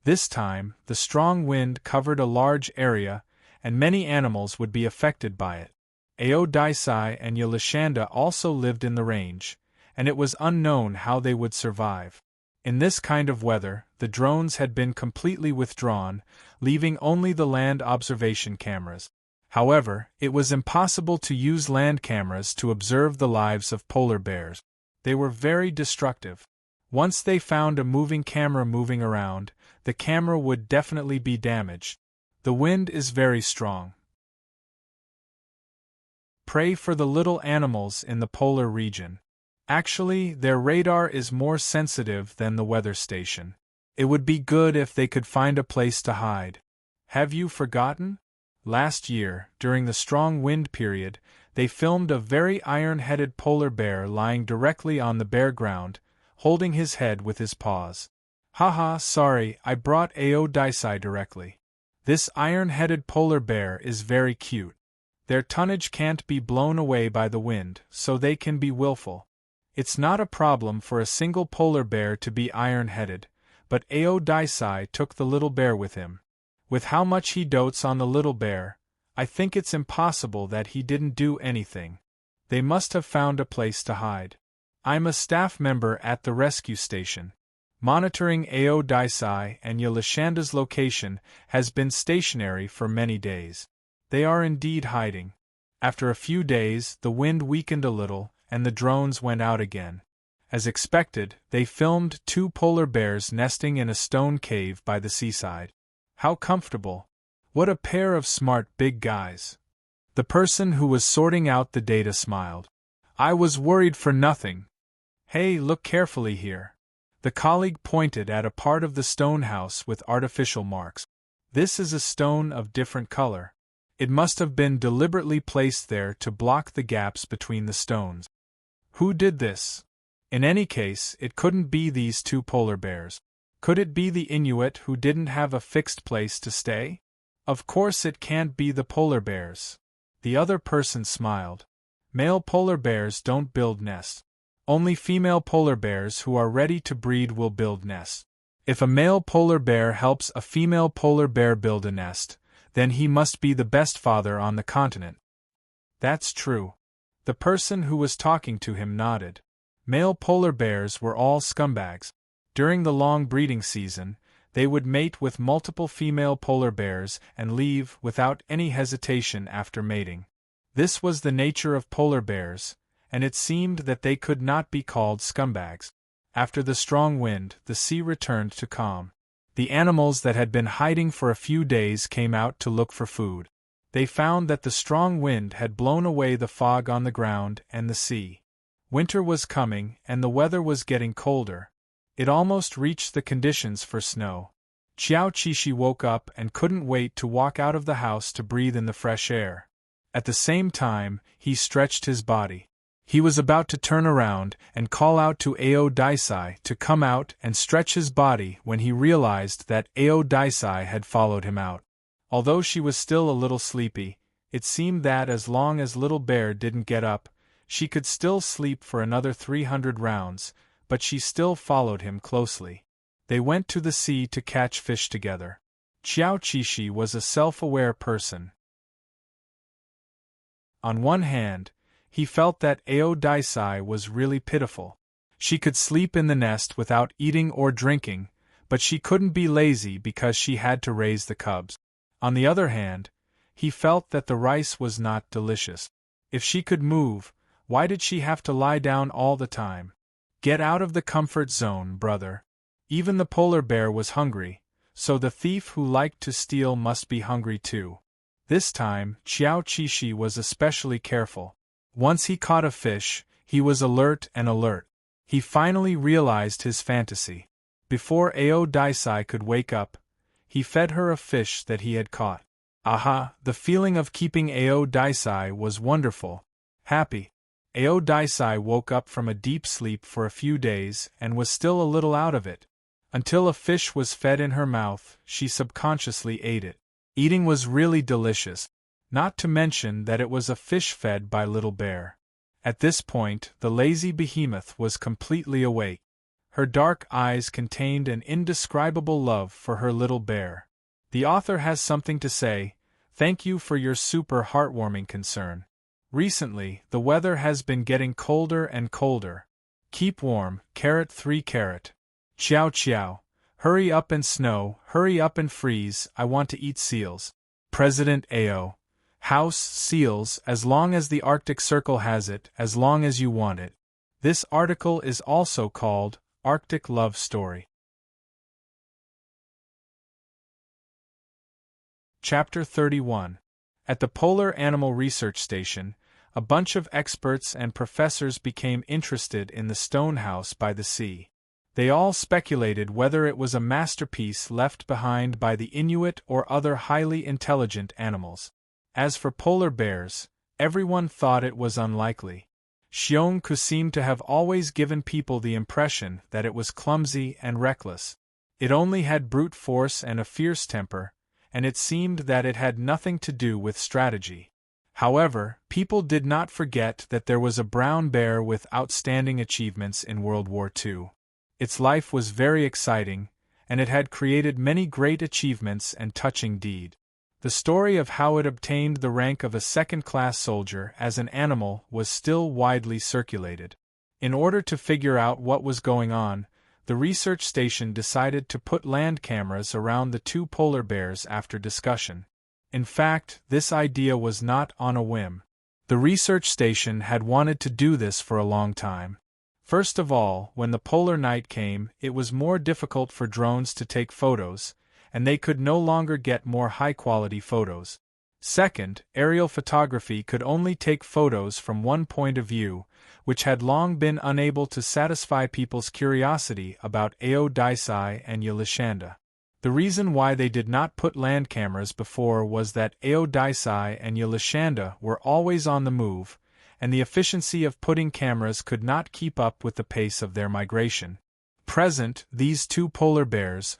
This time, the strong wind covered a large area, and many animals would be affected by it. Ao Daisai and Yalashanda also lived in the range, and it was unknown how they would survive. In this kind of weather, the drones had been completely withdrawn, leaving only the land observation cameras. However, it was impossible to use land cameras to observe the lives of polar bears. They were very destructive. Once they found a moving camera moving around, the camera would definitely be damaged. The wind is very strong. Pray for the little animals in the polar region. Actually, their radar is more sensitive than the weather station. It would be good if they could find a place to hide. Have you forgotten? Last year, during the strong wind period, they filmed a very iron-headed polar bear lying directly on the bare ground, holding his head with his paws. Haha, sorry, I brought Ao Daisai directly. This iron-headed polar bear is very cute. Their tonnage can't be blown away by the wind, so they can be willful. It's not a problem for a single polar bear to be iron-headed, but Ao Daisai took the little bear with him. With how much he dotes on the little bear, I think it's impossible that he didn't do anything. They must have found a place to hide. I'm a staff member at the rescue station. Monitoring Ao Daisai and Yalashanda's location has been stationary for many days. They are indeed hiding. After a few days, the wind weakened a little, and the drones went out again. As expected, they filmed 2 polar bears nesting in a stone cave by the seaside. How comfortable. What a pair of smart big guys. The person who was sorting out the data smiled. I was worried for nothing. Hey, look carefully here. The colleague pointed at a part of the stone house with artificial marks. This is a stone of different color. It must have been deliberately placed there to block the gaps between the stones. Who did this? In any case, it couldn't be these 2 polar bears. Could it be the Inuit who didn't have a fixed place to stay? Of course it can't be the polar bears. The other person smiled. Male polar bears don't build nests. Only female polar bears who are ready to breed will build nests. If a male polar bear helps a female polar bear build a nest, then he must be the best father on the continent. That's true. The person who was talking to him nodded. Male polar bears were all scumbags. During the long breeding season, they would mate with multiple female polar bears and leave without any hesitation after mating. This was the nature of polar bears, and it seemed that they could not be called scumbags. After the strong wind, the sea returned to calm. The animals that had been hiding for a few days came out to look for food. They found that the strong wind had blown away the fog on the ground and the sea. Winter was coming, and the weather was getting colder. It almost reached the conditions for snow. Xiao Qishi woke up and couldn't wait to walk out of the house to breathe in the fresh air. At the same time, he stretched his body. He was about to turn around and call out to Ao Daisai to come out and stretch his body when he realized that Ao Daisai had followed him out. Although she was still a little sleepy, it seemed that as long as Little Bear didn't get up, She could still sleep for another 300 rounds, but she still followed him closely. They went to the sea to catch fish together. Xiao Qishi was a self-aware person. On one hand, he felt that Ao Daisai was really pitiful. She could sleep in the nest without eating or drinking, but she couldn't be lazy because she had to raise the cubs. On the other hand, he felt that the rice was not delicious. If she could move, why did she have to lie down all the time? Get out of the comfort zone, brother. Even the polar bear was hungry, so the thief who liked to steal must be hungry too. This time, Xiao Qishi was especially careful. Once he caught a fish, he was alert and alert. He finally realized his fantasy. Before Ao Daisai could wake up, he fed her a fish that he had caught. Aha, the feeling of keeping Ao Daisai was wonderful. Happy. Ao Daisai woke up from a deep sleep for a few days and was still a little out of it. Until a fish was fed in her mouth, she subconsciously ate it. Eating was really delicious, not to mention that it was a fish fed by Little Bear. At this point, the lazy behemoth was completely awake. Her dark eyes contained an indescribable love for her little bear. The author has something to say. Thank you for your super heartwarming concern. Recently, the weather has been getting colder and colder. Keep warm, 3 carat. Ciao ciao. Hurry up and snow, hurry up and freeze, I want to eat seals. President Ao. House, seals, as long as the Arctic Circle has it, as long as you want it. This article is also called Arctic Love Story. Chapter 31. At the Polar Animal Research Station, a bunch of experts and professors became interested in the stone house by the sea. They all speculated whether it was a masterpiece left behind by the Inuit or other highly intelligent animals. As for polar bears, everyone thought it was unlikely. Xiongku seemed to have always given people the impression that it was clumsy and reckless. It only had brute force and a fierce temper, and it seemed that it had nothing to do with strategy. However, people did not forget that there was a brown bear with outstanding achievements in World War II. Its life was very exciting, and it had created many great achievements and touching deeds. The story of how it obtained the rank of a second-class soldier as an animal was still widely circulated. In order to figure out what was going on, the research station decided to put land cameras around the 2 polar bears after discussion. In fact, this idea was not on a whim. The research station had wanted to do this for a long time. First of all, when the polar night came, it was more difficult for drones to take photos, and they could no longer get more high-quality photos. Second, aerial photography could only take photos from one point of view, which had long been unable to satisfy people's curiosity about Ao Daisai and Yilishanda. The reason why they did not put land cameras before was that Ao Daisai and Yilishanda were always on the move, and the efficiency of putting cameras could not keep up with the pace of their migration. Present, these 2 polar bears,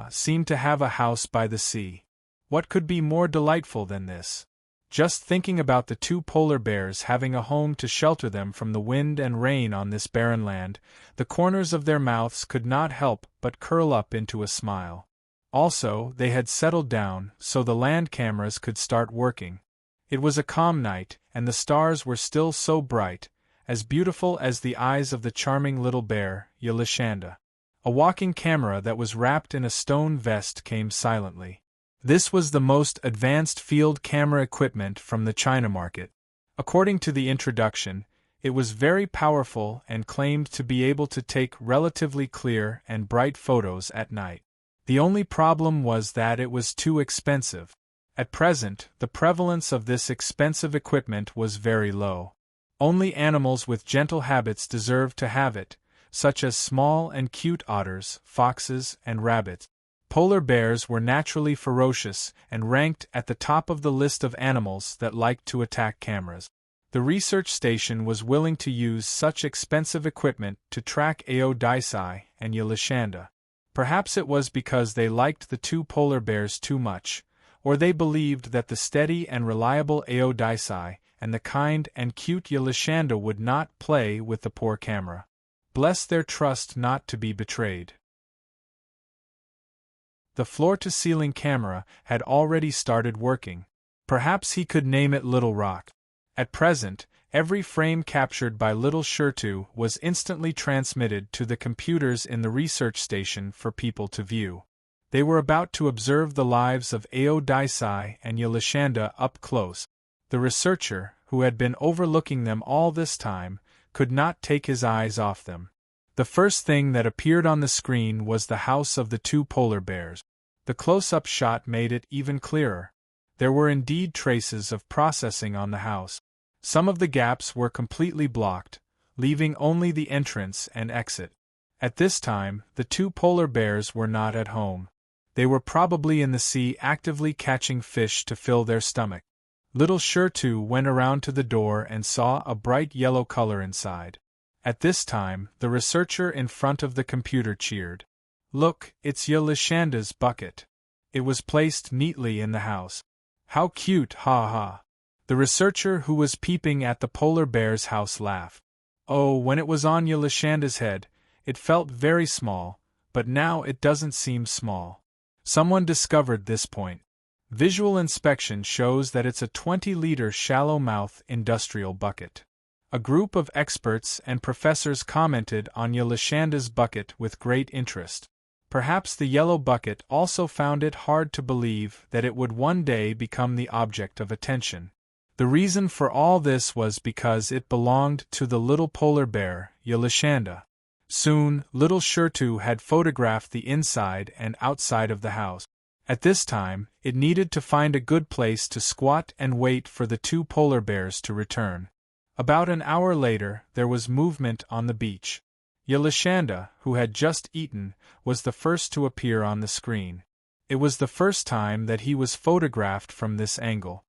seemed to have a house by the sea. What could be more delightful than this? Just thinking about the 2 polar bears having a home to shelter them from the wind and rain on this barren land, the corners of their mouths could not help but curl up into a smile. Also, they had settled down, so the land cameras could start working. It was a calm night, and the stars were still so bright, as beautiful as the eyes of the charming little bear, Yilishanda. A walking camera that was wrapped in a stone vest came silently. This was the most advanced field camera equipment from the China market. According to the introduction, it was very powerful and claimed to be able to take relatively clear and bright photos at night. The only problem was that it was too expensive. At present, the prevalence of this expensive equipment was very low. Only animals with gentle habits deserved to have it, such as small and cute otters, foxes, and rabbits. Polar bears were naturally ferocious and ranked at the top of the list of animals that liked to attack cameras. The research station was willing to use such expensive equipment to track Ao Daisai and Yilishanda. Perhaps it was because they liked the 2 polar bears too much, or they believed that the steady and reliable Ao Daisai and the kind and cute Yelishanda would not play with the poor camera. Bless their trust not to be betrayed. The floor-to-ceiling camera had already started working. Perhaps he could name it Little Rock. At present, every frame captured by Little Shirtu was instantly transmitted to the computers in the research station for people to view. They were about to observe the lives of Ao Daisai and Yelishanda up close. The researcher, who had been overlooking them all this time, could not take his eyes off them. The first thing that appeared on the screen was the house of the two polar bears. The close-up shot made it even clearer. There were indeed traces of processing on the house. Some of the gaps were completely blocked, leaving only the entrance and exit. At this time, the two polar bears were not at home. They were probably in the sea actively catching fish to fill their stomach. Little Shirtu went around to the door and saw a bright yellow color inside. At this time, the researcher in front of the computer cheered. "Look, it's Yelishanda's bucket." It was placed neatly in the house. "How cute, ha ha." The researcher who was peeping at the polar bear's house laughed. Oh, when it was on Yelishanda's head, it felt very small, but now it doesn't seem small. Someone discovered this point. Visual inspection shows that it's a 20-liter shallow-mouth industrial bucket. A group of experts and professors commented on Yelishanda's bucket with great interest. Perhaps the yellow bucket also found it hard to believe that it would one day become the object of attention. The reason for all this was because it belonged to the little polar bear, Yelishanda. Soon, Little Shirtu had photographed the inside and outside of the house. At this time, it needed to find a good place to squat and wait for the two polar bears to return. About an hour later, there was movement on the beach. Yelishanda, who had just eaten, was the first to appear on the screen. It was the first time that he was photographed from this angle.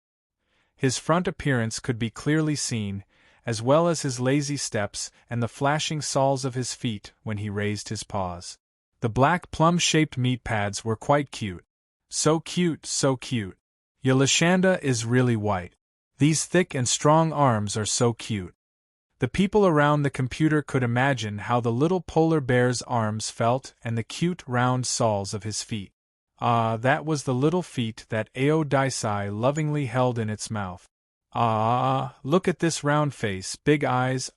His front appearance could be clearly seen, as well as his lazy steps and the flashing soles of his feet when he raised his paws. The black plum-shaped meat pads were quite cute. So cute, so cute. Yelishanda is really white. These thick and strong arms are so cute. The people around the computer could imagine how the little polar bear's arms felt and the cute round soles of his feet. Ah, that was the little feet that Ao Daisai lovingly held in its mouth. Ah, look at this round face, big eyes,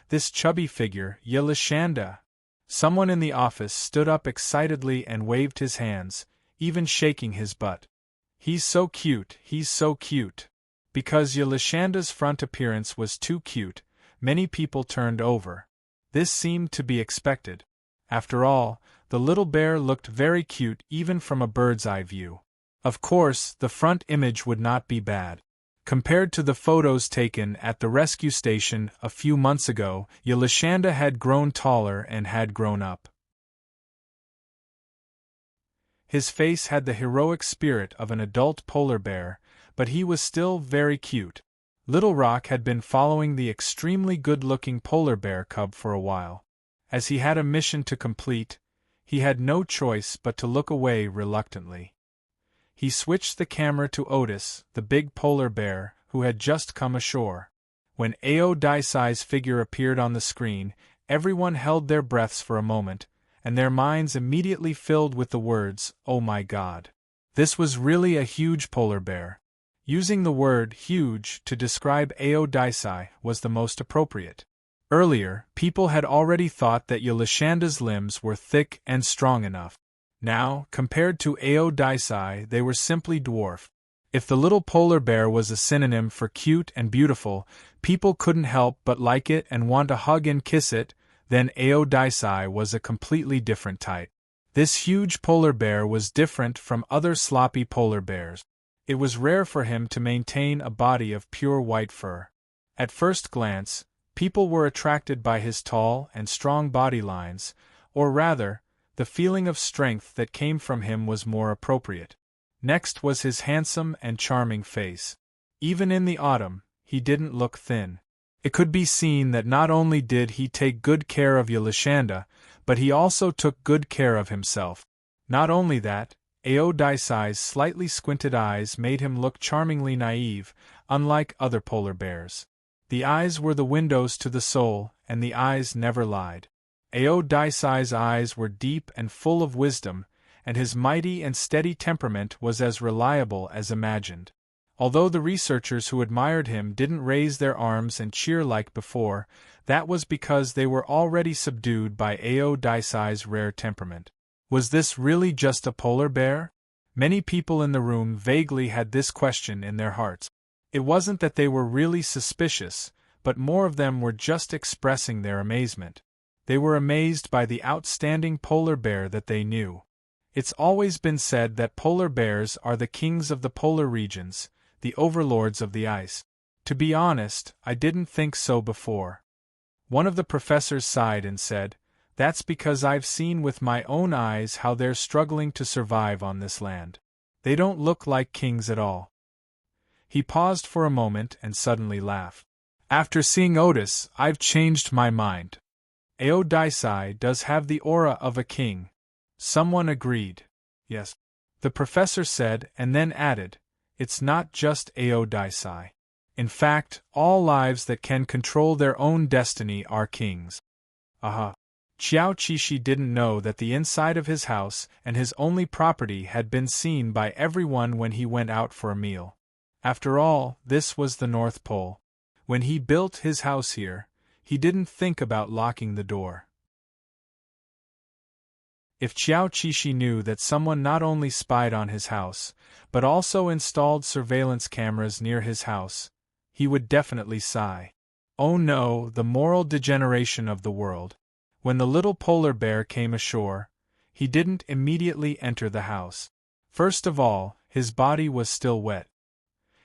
this chubby figure, Yelishanda. Someone in the office stood up excitedly and waved his hands, even shaking his butt. He's so cute, he's so cute. Because Yelishanda's front appearance was too cute, many people turned over. This seemed to be expected. After all, the little bear looked very cute even from a bird's-eye view. Of course, the front image would not be bad. Compared to the photos taken at the rescue station a few months ago, Yelishanda had grown taller and had grown up. His face had the heroic spirit of an adult polar bear, but he was still very cute. Little Rock had been following the extremely good-looking polar bear cub for a while. As he had a mission to complete, he had no choice but to look away reluctantly. He switched the camera to Otis, the big polar bear, who had just come ashore. When Ao Daisai's figure appeared on the screen, everyone held their breaths for a moment, and their minds immediately filled with the words, "Oh my God." This was really a huge polar bear. Using the word huge to describe Ao Daisai was the most appropriate. Earlier, people had already thought that Yelishanda's limbs were thick and strong enough. Now, compared to Ao Daisai, they were simply dwarf. If the little polar bear was a synonym for cute and beautiful, people couldn't help but like it and want to hug and kiss it, then Ao Daisai was a completely different type. This huge polar bear was different from other sloppy polar bears. It was rare for him to maintain a body of pure white fur. At first glance, people were attracted by his tall and strong body lines, or rather, the feeling of strength that came from him was more appropriate. Next was his handsome and charming face. Even in the autumn, he didn't look thin. It could be seen that not only did he take good care of Yelishanda, but he also took good care of himself. Not only that, Ao Daisai's slightly squinted eyes made him look charmingly naive, unlike other polar bears. The eyes were the windows to the soul, and the eyes never lied. Aodai's eyes were deep and full of wisdom, and his mighty and steady temperament was as reliable as imagined. Although the researchers who admired him didn't raise their arms and cheer like before, that was because they were already subdued by Aodai's rare temperament. Was this really just a polar bear? Many people in the room vaguely had this question in their hearts. It wasn't that they were really suspicious, but more of them were just expressing their amazement. They were amazed by the outstanding polar bear that they knew. It's always been said that polar bears are the kings of the polar regions, the overlords of the ice. To be honest, I didn't think so before. One of the professors sighed and said, "That's because I've seen with my own eyes how they're struggling to survive on this land. They don't look like kings at all." He paused for a moment and suddenly laughed. "After seeing Otis, I've changed my mind. Aodai does have the aura of a king." Someone agreed. "Yes," the professor said, and then added, "It's not just Aodai. In fact, all lives that can control their own destiny are kings." Aha! Xiao Qishi didn't know that the inside of his house and his only property had been seen by everyone when he went out for a meal. After all, this was the North Pole. When he built his house here, he didn't think about locking the door. If Xiao Qishi knew that someone not only spied on his house, but also installed surveillance cameras near his house, he would definitely sigh. Oh no, the moral degeneration of the world. When the little polar bear came ashore, he didn't immediately enter the house. First of all, his body was still wet.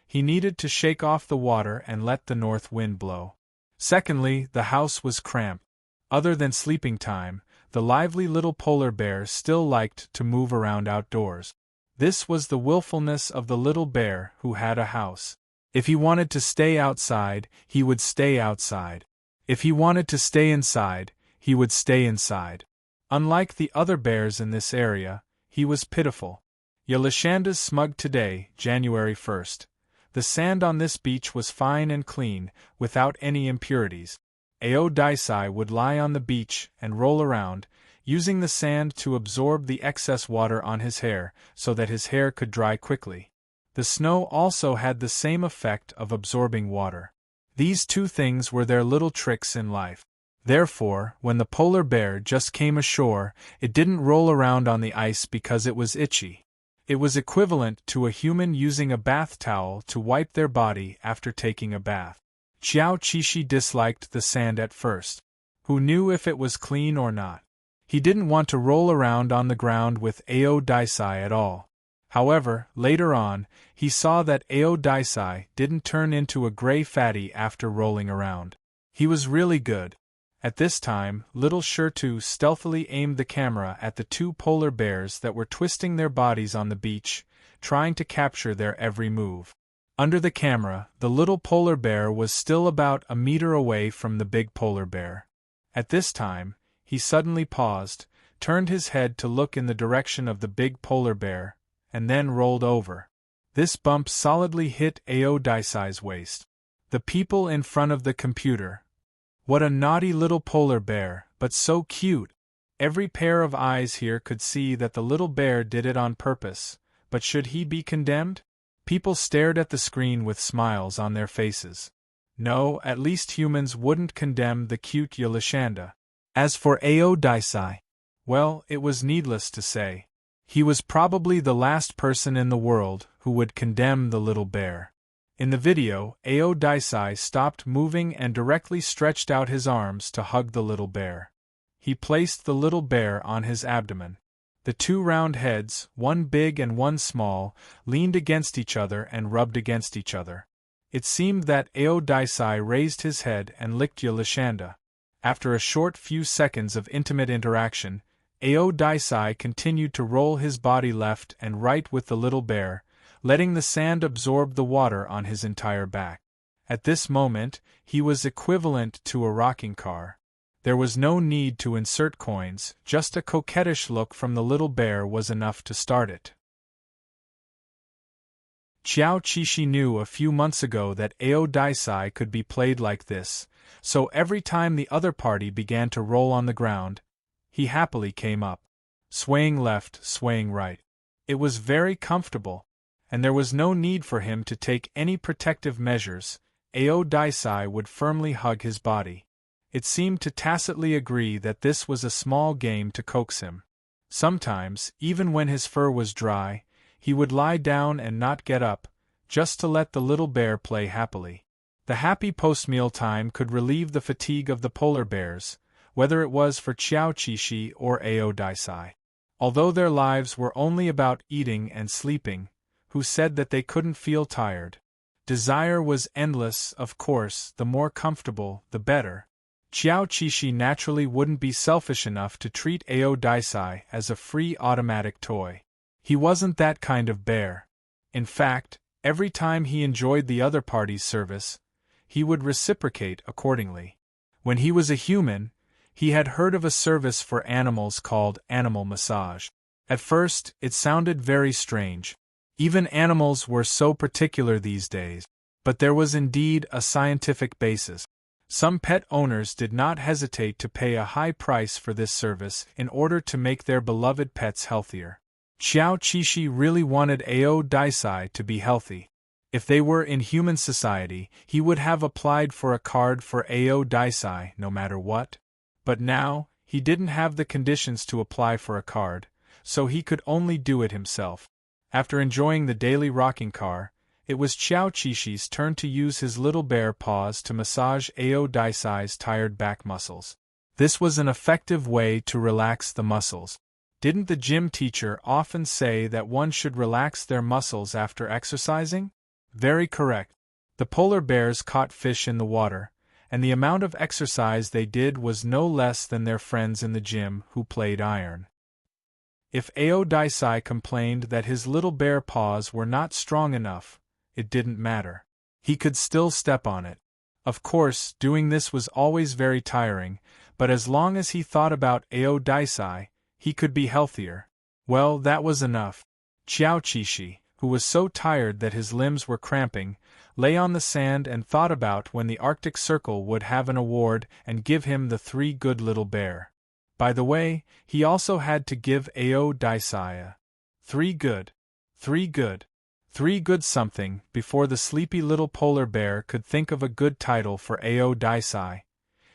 He needed to shake off the water and let the north wind blow. Secondly, the house was cramped. Other than sleeping time, the lively little polar bear still liked to move around outdoors. This was the willfulness of the little bear who had a house. If he wanted to stay outside, he would stay outside. If he wanted to stay inside, he would stay inside. Unlike the other bears in this area, he was pitiful. Yolashanda's smug today, January 1st. The sand on this beach was fine and clean, without any impurities. Aodai would lie on the beach and roll around, using the sand to absorb the excess water on his hair so that his hair could dry quickly. The snow also had the same effect of absorbing water. These two things were their little tricks in life. Therefore, when the polar bear just came ashore, it didn't roll around on the ice because it was itchy. It was equivalent to a human using a bath towel to wipe their body after taking a bath. Xiao Qishi disliked the sand at first. Who knew if it was clean or not? He didn't want to roll around on the ground with Aodai at all. However, later on, he saw that Aodai didn't turn into a gray fatty after rolling around. He was really good. At this time, little Shirtu stealthily aimed the camera at the two polar bears that were twisting their bodies on the beach, trying to capture their every move. Under the camera, the little polar bear was still about a meter away from the big polar bear. At this time, he suddenly paused, turned his head to look in the direction of the big polar bear, and then rolled over. This bump solidly hit Aodai's waist. The people in front of the computer. What a naughty little polar bear, but so cute! Every pair of eyes here could see that the little bear did it on purpose, but should he be condemned? People stared at the screen with smiles on their faces. No, at least humans wouldn't condemn the cute Yolashanda. As for Aodai, well, it was needless to say. He was probably the last person in the world who would condemn the little bear. In the video, Aodai stopped moving and directly stretched out his arms to hug the little bear. He placed the little bear on his abdomen. The two round heads, one big and one small, leaned against each other and rubbed against each other. It seemed that Aodai raised his head and licked Yolashanda. After a short few seconds of intimate interaction, Aodai continued to roll his body left and right with the little bear, letting the sand absorb the water on his entire back. At this moment, he was equivalent to a rocking car. There was no need to insert coins, just a coquettish look from the little bear was enough to start it. Xiao Qishi knew a few months ago that Ao Daisai could be played like this, so every time the other party began to roll on the ground, he happily came up, swaying left, swaying right. It was very comfortable, and there was no need for him to take any protective measures. Ao Daisai would firmly hug his body. It seemed to tacitly agree that this was a small game to coax him. Sometimes, even when his fur was dry, he would lie down and not get up, just to let the little bear play happily. The happy post-meal time could relieve the fatigue of the polar bears, whether it was for Xiao Qishi or Ao Daisai. Although their lives were only about eating and sleeping, who said that they couldn't feel tired? Desire was endless, of course, the more comfortable, the better. Xiao Qishi naturally wouldn't be selfish enough to treat Ao Daisai as a free automatic toy. He wasn't that kind of bear. In fact, every time he enjoyed the other party's service, he would reciprocate accordingly. When he was a human, he had heard of a service for animals called animal massage. At first, it sounded very strange. Even animals were so particular these days. But there was indeed a scientific basis. Some pet owners did not hesitate to pay a high price for this service in order to make their beloved pets healthier. Xiao Qishi really wanted Ao Daisai to be healthy. If they were in human society, he would have applied for a card for Ao Daisai no matter what. But now, he didn't have the conditions to apply for a card, so he could only do it himself. After enjoying the daily rocking car, it was Xiao Qishi's turn to use his little bear paws to massage Ao Daisai's tired back muscles. This was an effective way to relax the muscles. Didn't the gym teacher often say that one should relax their muscles after exercising? Very correct. The polar bears caught fish in the water, and the amount of exercise they did was no less than their friends in the gym who played iron. If Ao Daisai complained that his little bear paws were not strong enough, it didn't matter. He could still step on it. Of course, doing this was always very tiring, but as long as he thought about Ao Daisai, he could be healthier. Well, that was enough. Xiao Qishi, who was so tired that his limbs were cramping, lay on the sand and thought about when the Arctic Circle would have an award and give him the 3 good little bear. By the way, he also had to give Ao Daisai 3 good something before the sleepy little polar bear could think of a good title for Ao Daisai.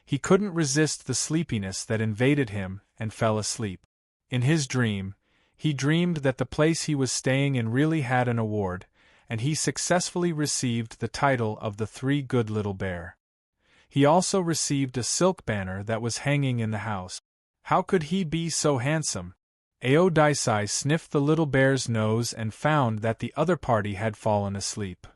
He couldn't resist the sleepiness that invaded him and fell asleep. In his dream, he dreamed that the place he was staying in really had an award, and he successfully received the title of the 3 good little bear. He also received a silk banner that was hanging in the house. How could he be so handsome? Ao Daisai sniffed the little bear's nose and found that the other party had fallen asleep.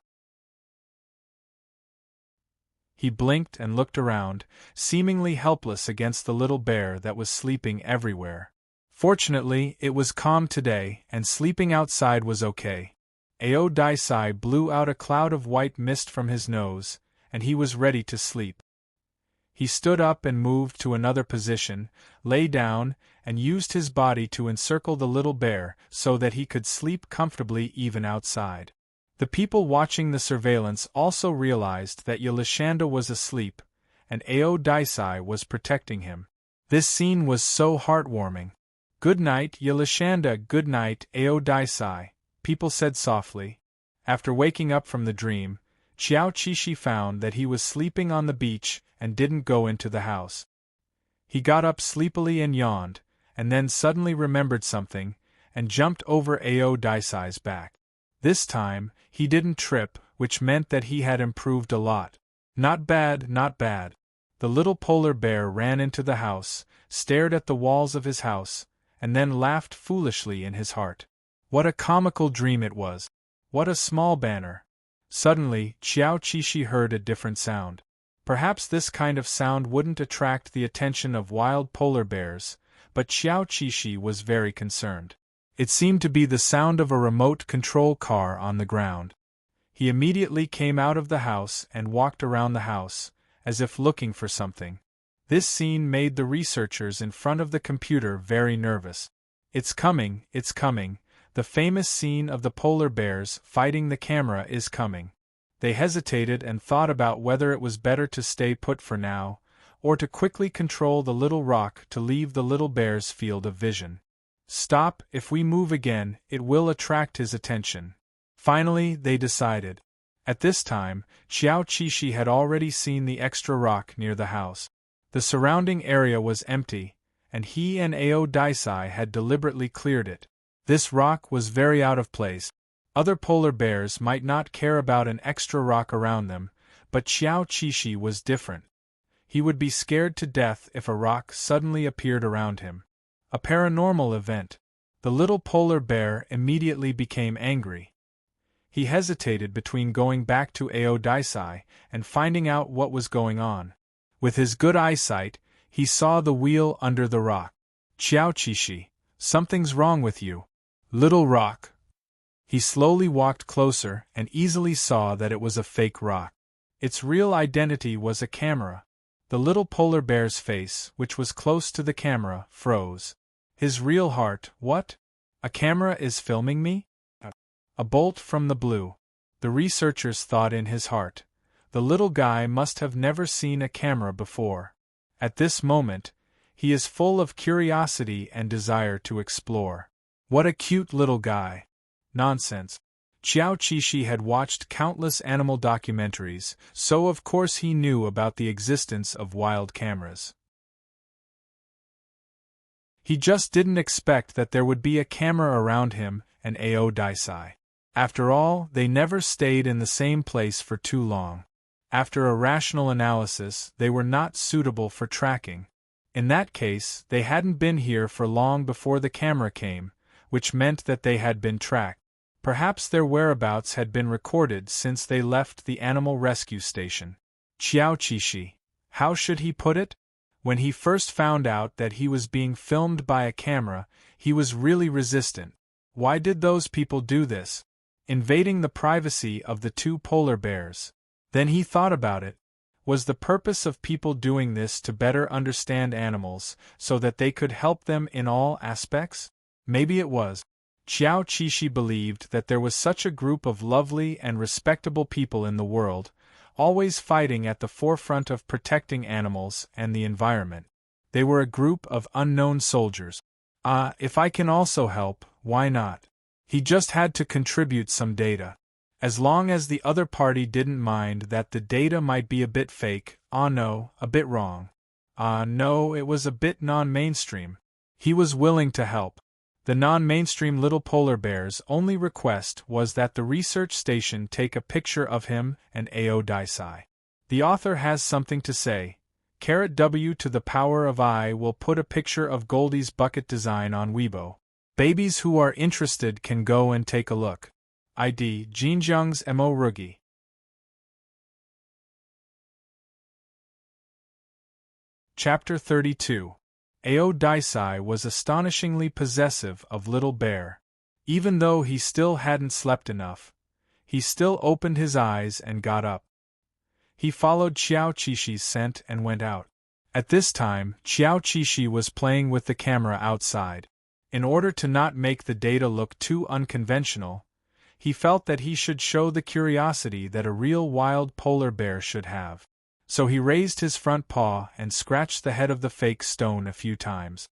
He blinked and looked around, seemingly helpless against the little bear that was sleeping everywhere. Fortunately, it was calm today, and sleeping outside was okay. Ao Daisai blew out a cloud of white mist from his nose, and he was ready to sleep. He stood up and moved to another position, lay down, and used his body to encircle the little bear so that he could sleep comfortably even outside. The people watching the surveillance also realized that Yelishanda was asleep, and Ao Daisai was protecting him. This scene was so heartwarming. "Good night, Yelishanda, good night, Ao Daisai," people said softly. After waking up from the dream, Xiao Qishi found that he was sleeping on the beach and didn't go into the house. He got up sleepily and yawned, and then suddenly remembered something, and jumped over Ao Daisai's back. This time, he didn't trip, which meant that he had improved a lot. Not bad, not bad. The little polar bear ran into the house, stared at the walls of his house, and then laughed foolishly in his heart. What a comical dream it was! What a small banner! Suddenly, Xiao Qishi heard a different sound. Perhaps this kind of sound wouldn't attract the attention of wild polar bears, but Xiao Qishi was very concerned. It seemed to be the sound of a remote control car on the ground. He immediately came out of the house and walked around the house, as if looking for something. This scene made the researchers in front of the computer very nervous. It's coming, The famous scene of the polar bears fighting the camera is coming. They hesitated and thought about whether it was better to stay put for now, or to quickly control the little rock to leave the little bear's field of vision. Stop, if we move again, it will attract his attention. Finally, they decided. At this time, Xiao Qixi had already seen the extra rock near the house. The surrounding area was empty, and he and Ao Daisai had deliberately cleared it. This rock was very out of place. Other polar bears might not care about an extra rock around them, but Xiao Qixi was different. He would be scared to death if a rock suddenly appeared around him. A paranormal event. The little polar bear immediately became angry. He hesitated between going back to Ao Daisai and finding out what was going on. With his good eyesight, he saw the wheel under the rock. Xiao Qixi, something's wrong with you. Little rock. He slowly walked closer and easily saw that it was a fake rock. Its real identity was a camera. The little polar bear's face, which was close to the camera, froze. His real heart, what? A camera is filming me? A bolt from the blue. The researchers thought in his heart. The little guy must have never seen a camera before. At this moment, he is full of curiosity and desire to explore. What a cute little guy. Nonsense. Xiao Qixi had watched countless animal documentaries, so of course he knew about the existence of wild cameras. He just didn't expect that there would be a camera around him and Ao Daisai. After all, they never stayed in the same place for too long. After a rational analysis, they were not suitable for tracking. In that case, they hadn't been here for long before the camera came, which meant that they had been tracked. Perhaps their whereabouts had been recorded since they left the animal rescue station. Xiao Qixi, how should he put it? When he first found out that he was being filmed by a camera, he was really resistant. Why did those people do this? Invading the privacy of the two polar bears. Then he thought about it. Was the purpose of people doing this to better understand animals, so that they could help them in all aspects? Maybe it was. Xiao Qixi believed that there was such a group of lovely and respectable people in the world, always fighting at the forefront of protecting animals and the environment. They were a group of unknown soldiers. If I can also help, why not? He just had to contribute some data. As long as the other party didn't mind that the data might be a bit fake, no, a bit wrong. No, it was a bit non-mainstream. He was willing to help. The non-mainstream little polar bear's only request was that the research station take a picture of him and Ao Daisai. The author has something to say. W to the power of I will put a picture of Goldie's bucket design on Weibo. Babies who are interested can go and take a look. ID Jinjiang's Mo Rugi. Chapter 32. Ao Daisai was astonishingly possessive of Little Bear. Even though he still hadn't slept enough, he still opened his eyes and got up. He followed Xiao Qixi's scent and went out. At this time, Xiao Qixi was playing with the camera outside. In order to not make the data look too unconventional, he felt that he should show the curiosity that a real wild polar bear should have. So he raised his front paw and scratched the head of the fake stone a few times.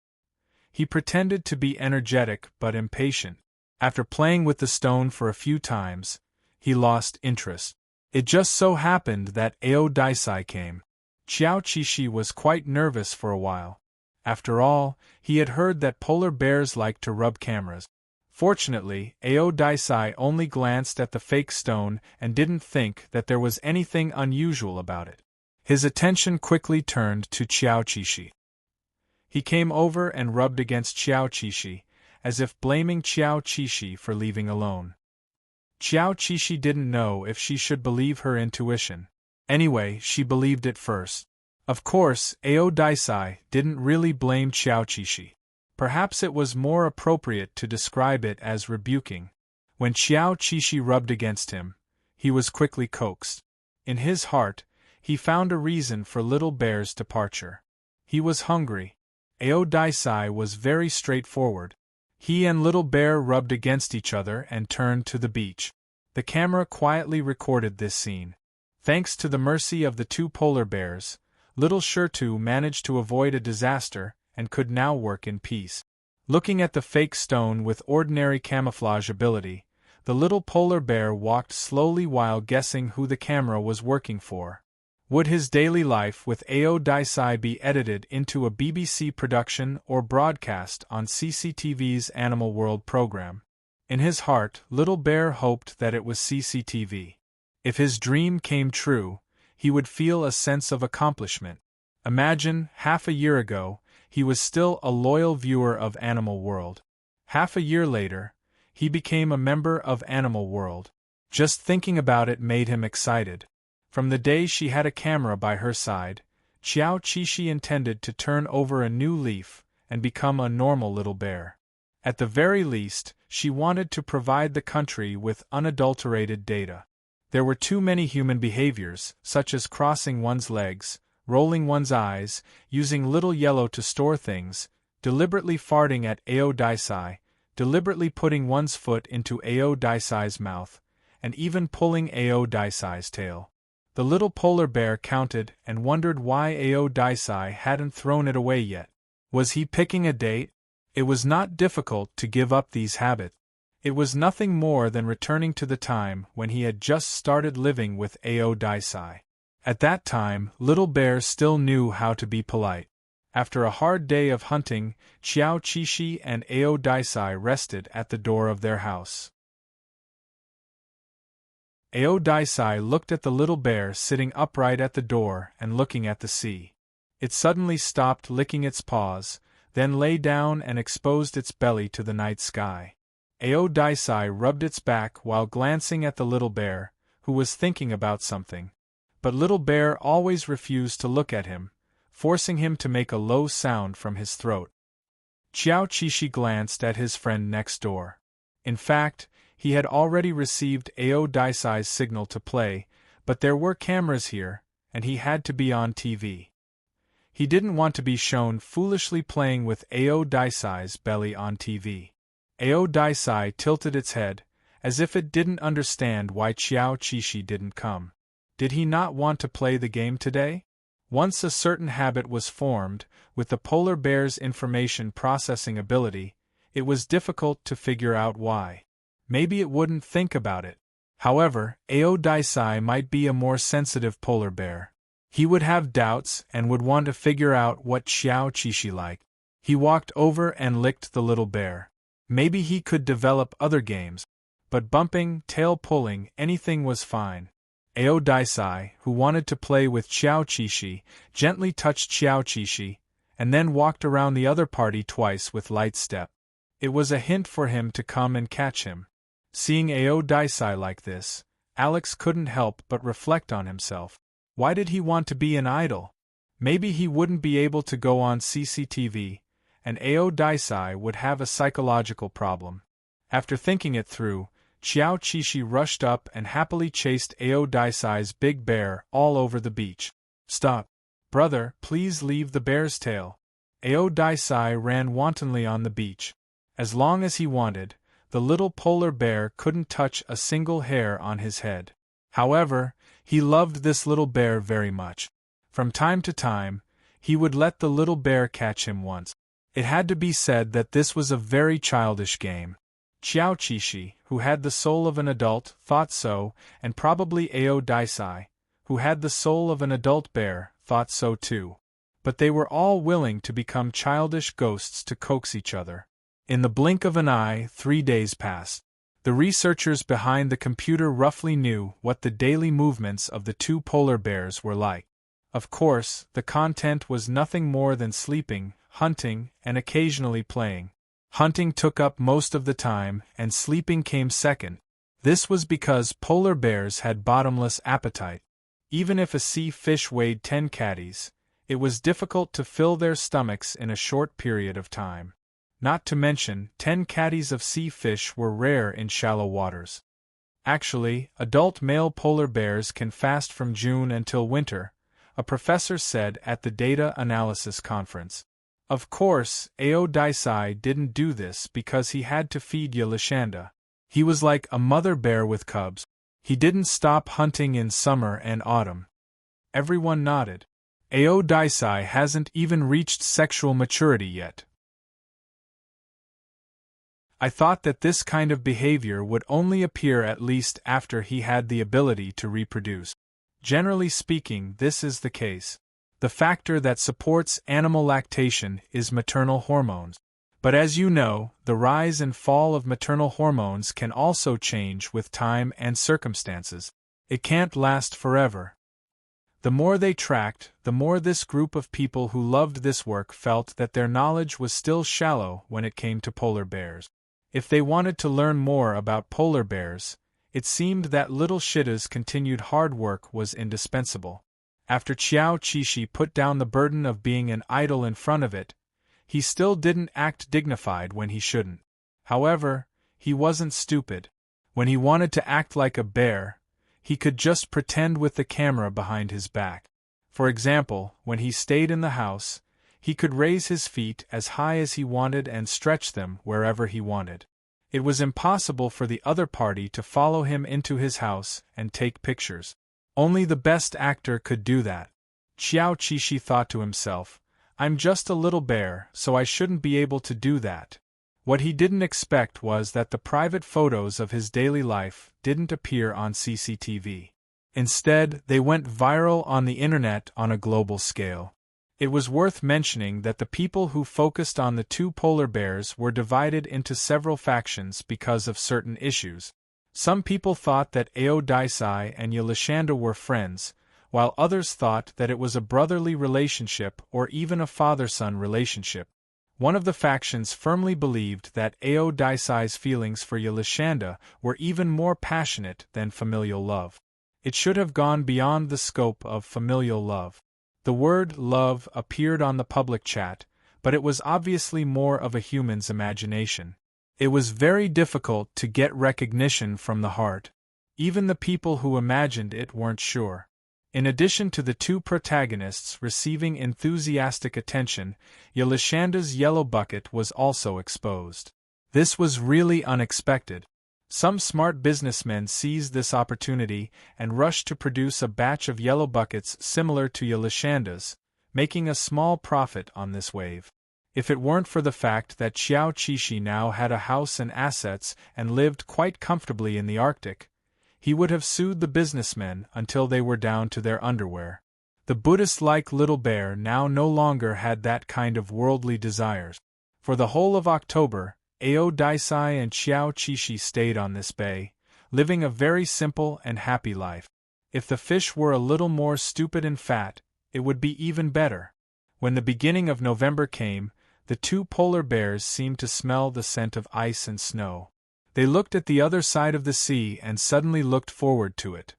He pretended to be energetic but impatient. After playing with the stone for a few times, he lost interest. It just so happened that Ao Daisai came. Xiao Qixi was quite nervous for a while. After all, he had heard that polar bears like to rub cameras. Fortunately, Ao Daisai only glanced at the fake stone and didn't think that there was anything unusual about it. His attention quickly turned to Xiao Qixi. He came over and rubbed against Xiao Qixi, as if blaming Xiao Qixi for leaving alone. Xiao Qixi didn't know if she should believe her intuition. Anyway, she believed it first. Of course, Ao Daisai didn't really blame Xiao Qixi. Perhaps it was more appropriate to describe it as rebuking. When Xiao Qixi rubbed against him, he was quickly coaxed. In his heart, he found a reason for Little Bear's departure. He was hungry. Ao Daisai was very straightforward. He and Little Bear rubbed against each other and turned to the beach. The camera quietly recorded this scene. Thanks to the mercy of the two polar bears, Little Sure-Two managed to avoid a disaster and could now work in peace. Looking at the fake stone with ordinary camouflage ability, the little polar bear walked slowly while guessing who the camera was working for. Would his daily life with Aodicei be edited into a BBC production or broadcast on CCTV's Animal World program? In his heart, Little Bear hoped that it was CCTV. If his dream came true, he would feel a sense of accomplishment. Imagine, half a year ago, he was still a loyal viewer of Animal World. Half a year later, he became a member of Animal World. Just thinking about it made him excited. From the day she had a camera by her side, Xiao Qishi intended to turn over a new leaf and become a normal little bear. At the very least, she wanted to provide the country with unadulterated data. There were too many human behaviors, such as crossing one's legs, rolling one's eyes, using Little Yellow to store things, deliberately farting at Aodicei, deliberately putting one's foot into Aodicei's mouth, and even pulling Aodicei's tail. The little polar bear counted and wondered why Aodicei hadn't thrown it away yet. Was he picking a date? It was not difficult to give up these habits. It was nothing more than returning to the time when he had just started living with Aodicei. At that time, Little Bear still knew how to be polite. After a hard day of hunting, Xiao Qishi and Aodicei rested at the door of their house. Aodicei looked at the little bear sitting upright at the door and looking at the sea. It suddenly stopped licking its paws, then lay down and exposed its belly to the night sky. Aodicei rubbed its back while glancing at the little bear, who was thinking about something. But Little Bear always refused to look at him, forcing him to make a low sound from his throat. Xiao Qishi glanced at his friend next door. In fact, he had already received Aodicei's signal to play, but there were cameras here, and he had to be on TV. He didn't want to be shown foolishly playing with Aodicei's belly on TV. Aodicei tilted its head, as if it didn't understand why Xiao Qishi didn't come. Did he not want to play the game today? Once a certain habit was formed, with the polar bear's information processing ability, it was difficult to figure out why. Maybe it wouldn't think about it. However, Aodicei might be a more sensitive polar bear. He would have doubts and would want to figure out what Xiao Qishi liked. He walked over and licked the little bear. Maybe he could develop other games. But bumping, tail pulling, anything was fine. Aodicei, who wanted to play with Xiao Qishi, gently touched Xiao Qishi, and then walked around the other party twice with light step. It was a hint for him to come and catch him. Seeing Aodicei like this, Alex couldn't help but reflect on himself. Why did he want to be an idol? Maybe he wouldn't be able to go on CCTV, and Aodicei would have a psychological problem. After thinking it through, Xiao Qishi rushed up and happily chased Aodicei's big bear all over the beach. Stop. Brother, please leave the bear's tail. Aodicei ran wantonly on the beach. As long as he wanted, the little polar bear couldn't touch a single hair on his head. However, he loved this little bear very much. From time to time, he would let the little bear catch him once. It had to be said that this was a very childish game. Xiao Qishi, who had the soul of an adult, thought so, and probably Aodicei, who had the soul of an adult bear, thought so too. But they were all willing to become childish ghosts to coax each other. In the blink of an eye, 3 days passed. The researchers behind the computer roughly knew what the daily movements of the two polar bears were like. Of course, the content was nothing more than sleeping, hunting, and occasionally playing. Hunting took up most of the time, and sleeping came second. This was because polar bears had bottomless appetite. Even if a sea fish weighed 10 caddies, it was difficult to fill their stomachs in a short period of time. Not to mention, 10 caddies of sea fish were rare in shallow waters. Actually, adult male polar bears can fast from June until winter, a professor said at the data analysis conference. Of course, Ao Daisai didn't do this because he had to feed Yelishanda. He was like a mother bear with cubs. He didn't stop hunting in summer and autumn. Everyone nodded. Ao Daisai hasn't even reached sexual maturity yet. I thought that this kind of behavior would only appear at least after he had the ability to reproduce. Generally speaking, this is the case. The factor that supports animal lactation is maternal hormones. But as you know, the rise and fall of maternal hormones can also change with time and circumstances. It can't last forever. The more they tracked, the more this group of people who loved this work felt that their knowledge was still shallow when it came to polar bears. If they wanted to learn more about polar bears, it seemed that little Shida's continued hard work was indispensable. After Qiao Qishi put down the burden of being an idol in front of it, he still didn't act dignified when he shouldn't. However, he wasn't stupid. When he wanted to act like a bear, he could just pretend with the camera behind his back. For example, when he stayed in the house, he could raise his feet as high as he wanted and stretch them wherever he wanted. It was impossible for the other party to follow him into his house and take pictures. Only the best actor could do that. Qiao Qishi thought to himself, I'm just a little bear, so I shouldn't be able to do that. What he didn't expect was that the private photos of his daily life didn't appear on CCTV. Instead, they went viral on the internet on a global scale. It was worth mentioning that the people who focused on the two polar bears were divided into several factions because of certain issues. Some people thought that Ao Daisai and Yelishanda were friends, while others thought that it was a brotherly relationship or even a father-son relationship. One of the factions firmly believed that Ao Daisai's feelings for Yelishanda were even more passionate than familial love. It should have gone beyond the scope of familial love. The word love appeared on the public chat, but it was obviously more of a human's imagination. It was very difficult to get recognition from the heart. Even the people who imagined it weren't sure. In addition to the two protagonists receiving enthusiastic attention, Yelishanda's yellow bucket was also exposed. This was really unexpected. Some smart businessmen seized this opportunity and rushed to produce a batch of yellow buckets similar to Yelishanda's, making a small profit on this wave. If it weren't for the fact that Qiao Qishi now had a house and assets and lived quite comfortably in the Arctic, he would have sued the businessmen until they were down to their underwear. The Buddhist-like little bear now no longer had that kind of worldly desires. For the whole of October, Ao Daisai and Qiao Qishi stayed on this bay, living a very simple and happy life. If the fish were a little more stupid and fat, it would be even better. When the beginning of November came, the two polar bears seemed to smell the scent of ice and snow. They looked at the other side of the sea and suddenly looked forward to it.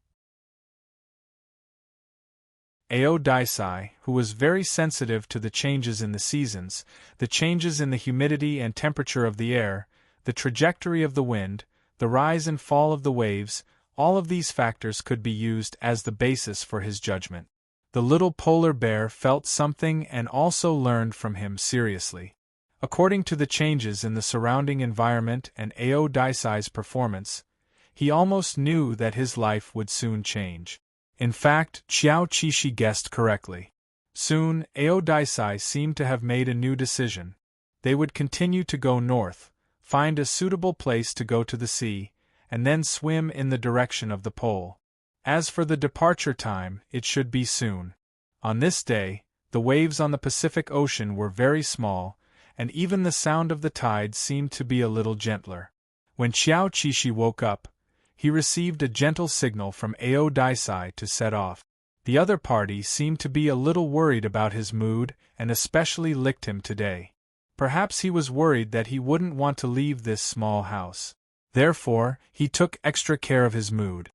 Ao Daisai, who was very sensitive to the changes in the seasons, the changes in the humidity and temperature of the air, the trajectory of the wind, the rise and fall of the waves, all of these factors could be used as the basis for his judgment. The little polar bear felt something and also learned from him seriously. According to the changes in the surrounding environment and Ao Daisai's performance, he almost knew that his life would soon change. In fact, Qiao Qishi guessed correctly. Soon, Ao Daisai seemed to have made a new decision. They would continue to go north, find a suitable place to go to the sea, and then swim in the direction of the pole. As for the departure time, it should be soon. On this day, the waves on the Pacific Ocean were very small, and even the sound of the tide seemed to be a little gentler. When Qiao Qishi woke up, he received a gentle signal from Ao Daisai to set off. The other party seemed to be a little worried about his mood and especially licked him today. Perhaps he was worried that he wouldn't want to leave this small house. Therefore, he took extra care of his mood.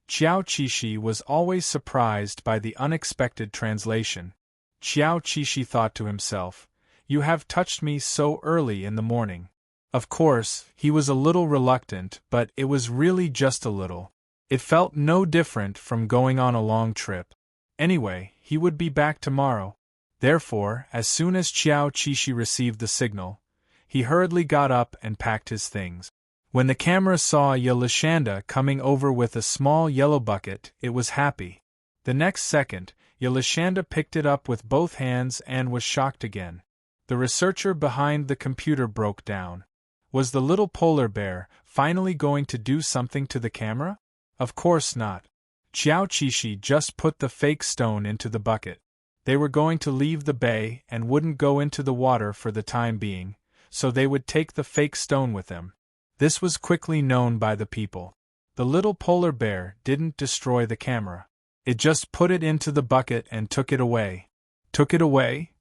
Qiao Qishi was always surprised by the unexpected translation. Qiao Qishi thought to himself, "You have touched me so early in the morning." Of course, he was a little reluctant, but it was really just a little. It felt no different from going on a long trip. Anyway, he would be back tomorrow. Therefore, as soon as Qiao Qishi received the signal, he hurriedly got up and packed his things. When the camera saw Yelishanda coming over with a small yellow bucket, it was happy. The next second, Yelishanda picked it up with both hands and was shocked again. The researcher behind the computer broke down. Was the little polar bear finally going to do something to the camera? Of course not. Qiao Qishi just put the fake stone into the bucket. They were going to leave the bay and wouldn't go into the water for the time being, so they would take the fake stone with them. This was quickly known by the people. The little polar bear didn't destroy the camera. It just put it into the bucket and took it away. Took it away?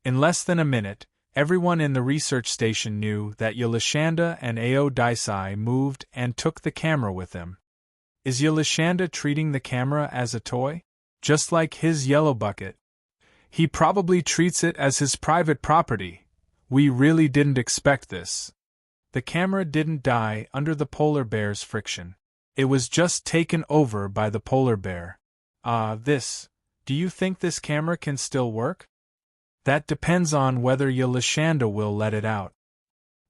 In less than a minute, everyone in the research station knew that Yelishanda and Ao Daisai moved and took the camera with them. Is Yelishanda treating the camera as a toy? Just like his yellow bucket? He probably treats it as his private property. We really didn't expect this. The camera didn't die under the polar bear's friction. It was just taken over by the polar bear. Do you think this camera can still work? That depends on whether Yelishanda will let it out.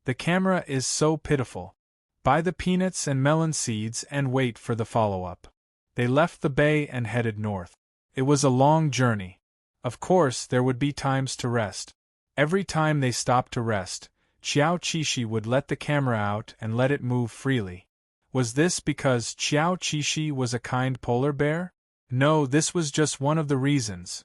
The camera is so pitiful. Buy the peanuts and melon seeds and wait for the follow-up. They left the bay and headed north. It was a long journey. Of course, there would be times to rest. Every time they stopped to rest, Qiao Qishi would let the camera out and let it move freely. Was this because Qiao Qishi was a kind polar bear? No, this was just one of the reasons.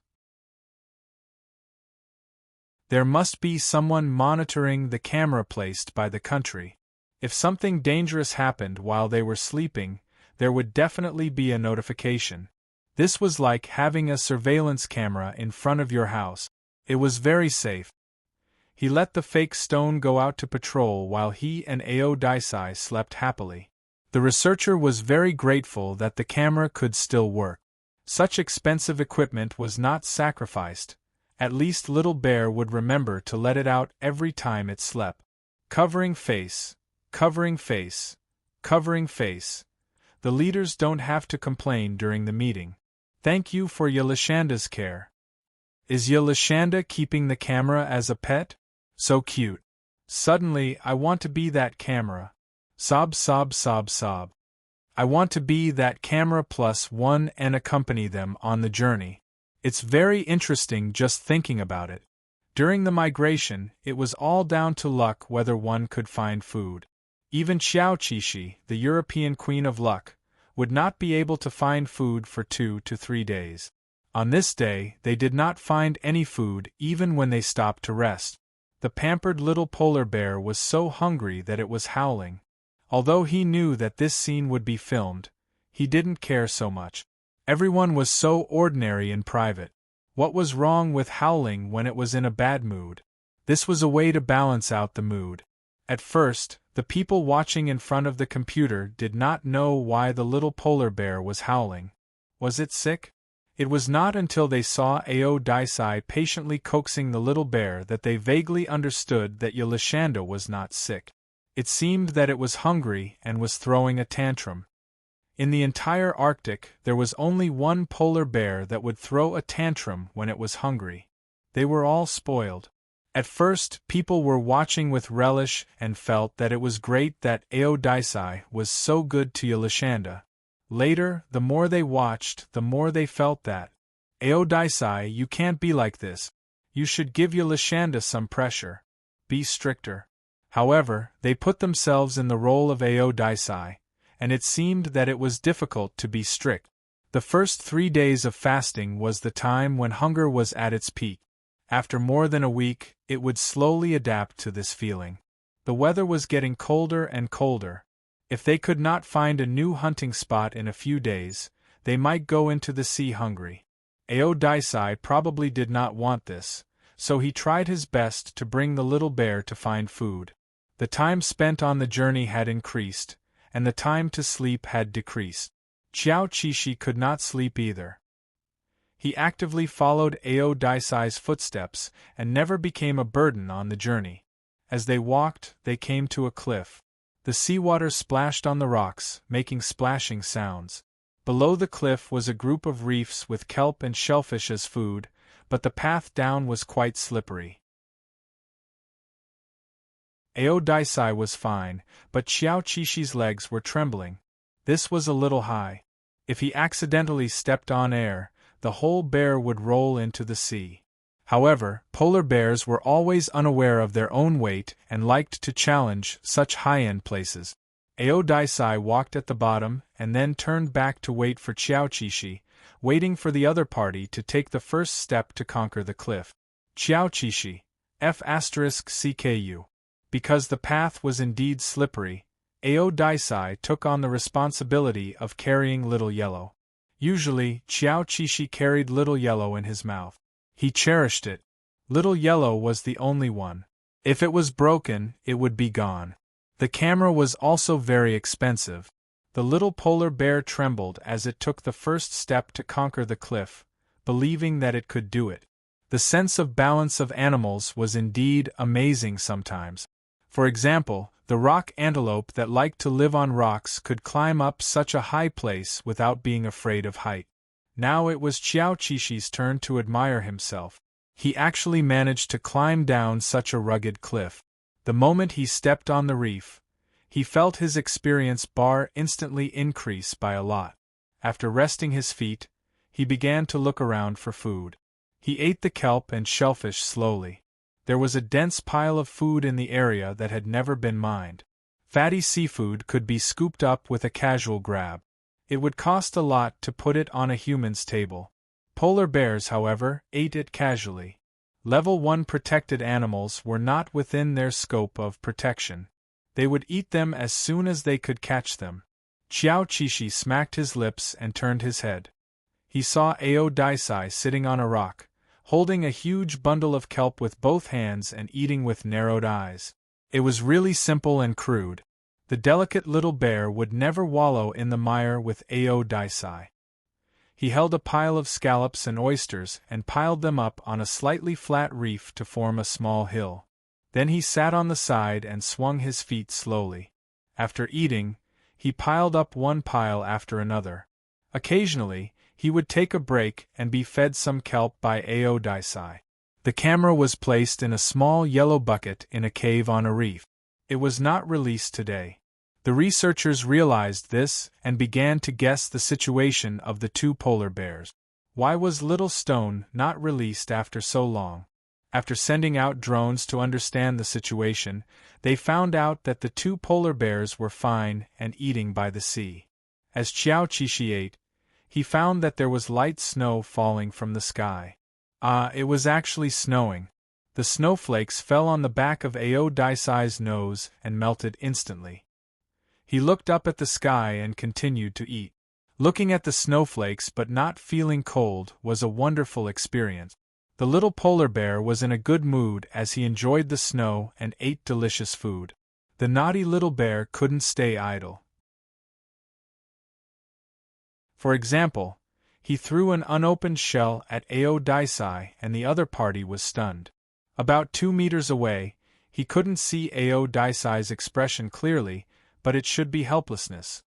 There must be someone monitoring the camera placed by the country. If something dangerous happened while they were sleeping, there would definitely be a notification. This was like having a surveillance camera in front of your house. It was very safe. He let the fake stone go out to patrol while he and Ao Daisai slept happily. The researcher was very grateful that the camera could still work. Such expensive equipment was not sacrificed. At least Little Bear would remember to let it out every time it slept. Covering face, covering face, covering face. The leaders don't have to complain during the meeting. Thank you for Yelishanda's care. Is Yelishanda keeping the camera as a pet? So cute. Suddenly, I want to be that camera. Sob, sob, sob, sob. I want to be that camera +1 and accompany them on the journey. It's very interesting just thinking about it. During the migration, it was all down to luck whether one could find food. Even Qiao Qishi, the European Queen of Luck, would not be able to find food for 2 to 3 days. On this day, they did not find any food even when they stopped to rest. The pampered little polar bear was so hungry that it was howling. Although he knew that this scene would be filmed, he didn't care so much. Everyone was so ordinary in private. What was wrong with howling when it was in a bad mood? This was a way to balance out the mood. At first, the people watching in front of the computer did not know why the little polar bear was howling. Was it sick? It was not until they saw Ao Daisai patiently coaxing the little bear that they vaguely understood that Yelishanda was not sick. It seemed that it was hungry and was throwing a tantrum. In the entire Arctic, there was only one polar bear that would throw a tantrum when it was hungry. They were all spoiled. At first, people were watching with relish and felt that it was great that Ao Daisai was so good to Yelishanda. Later, the more they watched, the more they felt that, Ao Daisai, you can't be like this. You should give Yelishanda some pressure. Be stricter. However, they put themselves in the role of Ao Daisai, and it seemed that it was difficult to be strict. The first 3 days of fasting was the time when hunger was at its peak. After more than a week, it would slowly adapt to this feeling. The weather was getting colder and colder. If they could not find a new hunting spot in a few days, they might go into the sea hungry. Ao Daisai probably did not want this, so he tried his best to bring the little bear to find food. The time spent on the journey had increased, and the time to sleep had decreased. Qiao Qishi could not sleep either. He actively followed Ao Daisai's footsteps and never became a burden on the journey. As they walked, they came to a cliff. The seawater splashed on the rocks, making splashing sounds. Below the cliff was a group of reefs with kelp and shellfish as food, but the path down was quite slippery. Aodisei was fine, but Xiao Qixi's legs were trembling. This was a little high. If he accidentally stepped on air, the whole bear would roll into the sea. However, polar bears were always unaware of their own weight and liked to challenge such high-end places. Aodisei walked at the bottom and then turned back to wait for Xiao Qixi, waiting for the other party to take the first step to conquer the cliff. Xiao Qixi, F***CKU. Because the path was indeed slippery, Aodisei took on the responsibility of carrying Little Yellow. Usually, Xiao Qixi carried Little Yellow in his mouth. He cherished it. Little Yellow was the only one. If it was broken, it would be gone. The camera was also very expensive. The little polar bear trembled as it took the first step to conquer the cliff, believing that it could do it. The sense of balance of animals was indeed amazing sometimes. For example, the rock antelope that liked to live on rocks could climb up such a high place without being afraid of height. Now it was Xiao Qixi's turn to admire himself. He actually managed to climb down such a rugged cliff. The moment he stepped on the reef, he felt his experience bar instantly increase by a lot. After resting his feet, he began to look around for food. He ate the kelp and shellfish slowly. There was a dense pile of food in the area that had never been mined. Fatty seafood could be scooped up with a casual grab. It would cost a lot to put it on a human's table. Polar bears, however, ate it casually. Level 1 protected animals were not within their scope of protection. They would eat them as soon as they could catch them. Xiao Qixi smacked his lips and turned his head. He saw Aodisei sitting on a rock, holding a huge bundle of kelp with both hands and eating with narrowed eyes. It was really simple and crude. The delicate little bear would never wallow in the mire with Aodisei. He held a pile of scallops and oysters and piled them up on a slightly flat reef to form a small hill. Then he sat on the side and swung his feet slowly. After eating, he piled up one pile after another. Occasionally, he would take a break and be fed some kelp by Aodisei. The camera was placed in a small yellow bucket in a cave on a reef. It was not released today. The researchers realized this and began to guess the situation of the two polar bears. Why was Little Stone not released after so long? After sending out drones to understand the situation, they found out that the two polar bears were fine and eating by the sea. As Xiao Qixi ate, he found that there was light snow falling from the sky. It was actually snowing. The snowflakes fell on the back of Aodisei's nose and melted instantly. He looked up at the sky and continued to eat. Looking at the snowflakes but not feeling cold was a wonderful experience. The little polar bear was in a good mood as he enjoyed the snow and ate delicious food. The naughty little bear couldn't stay idle. For example, he threw an unopened shell at Aodisei and the other party was stunned. About 2 meters away, he couldn't see Aodisei's expression clearly, but it should be helplessness.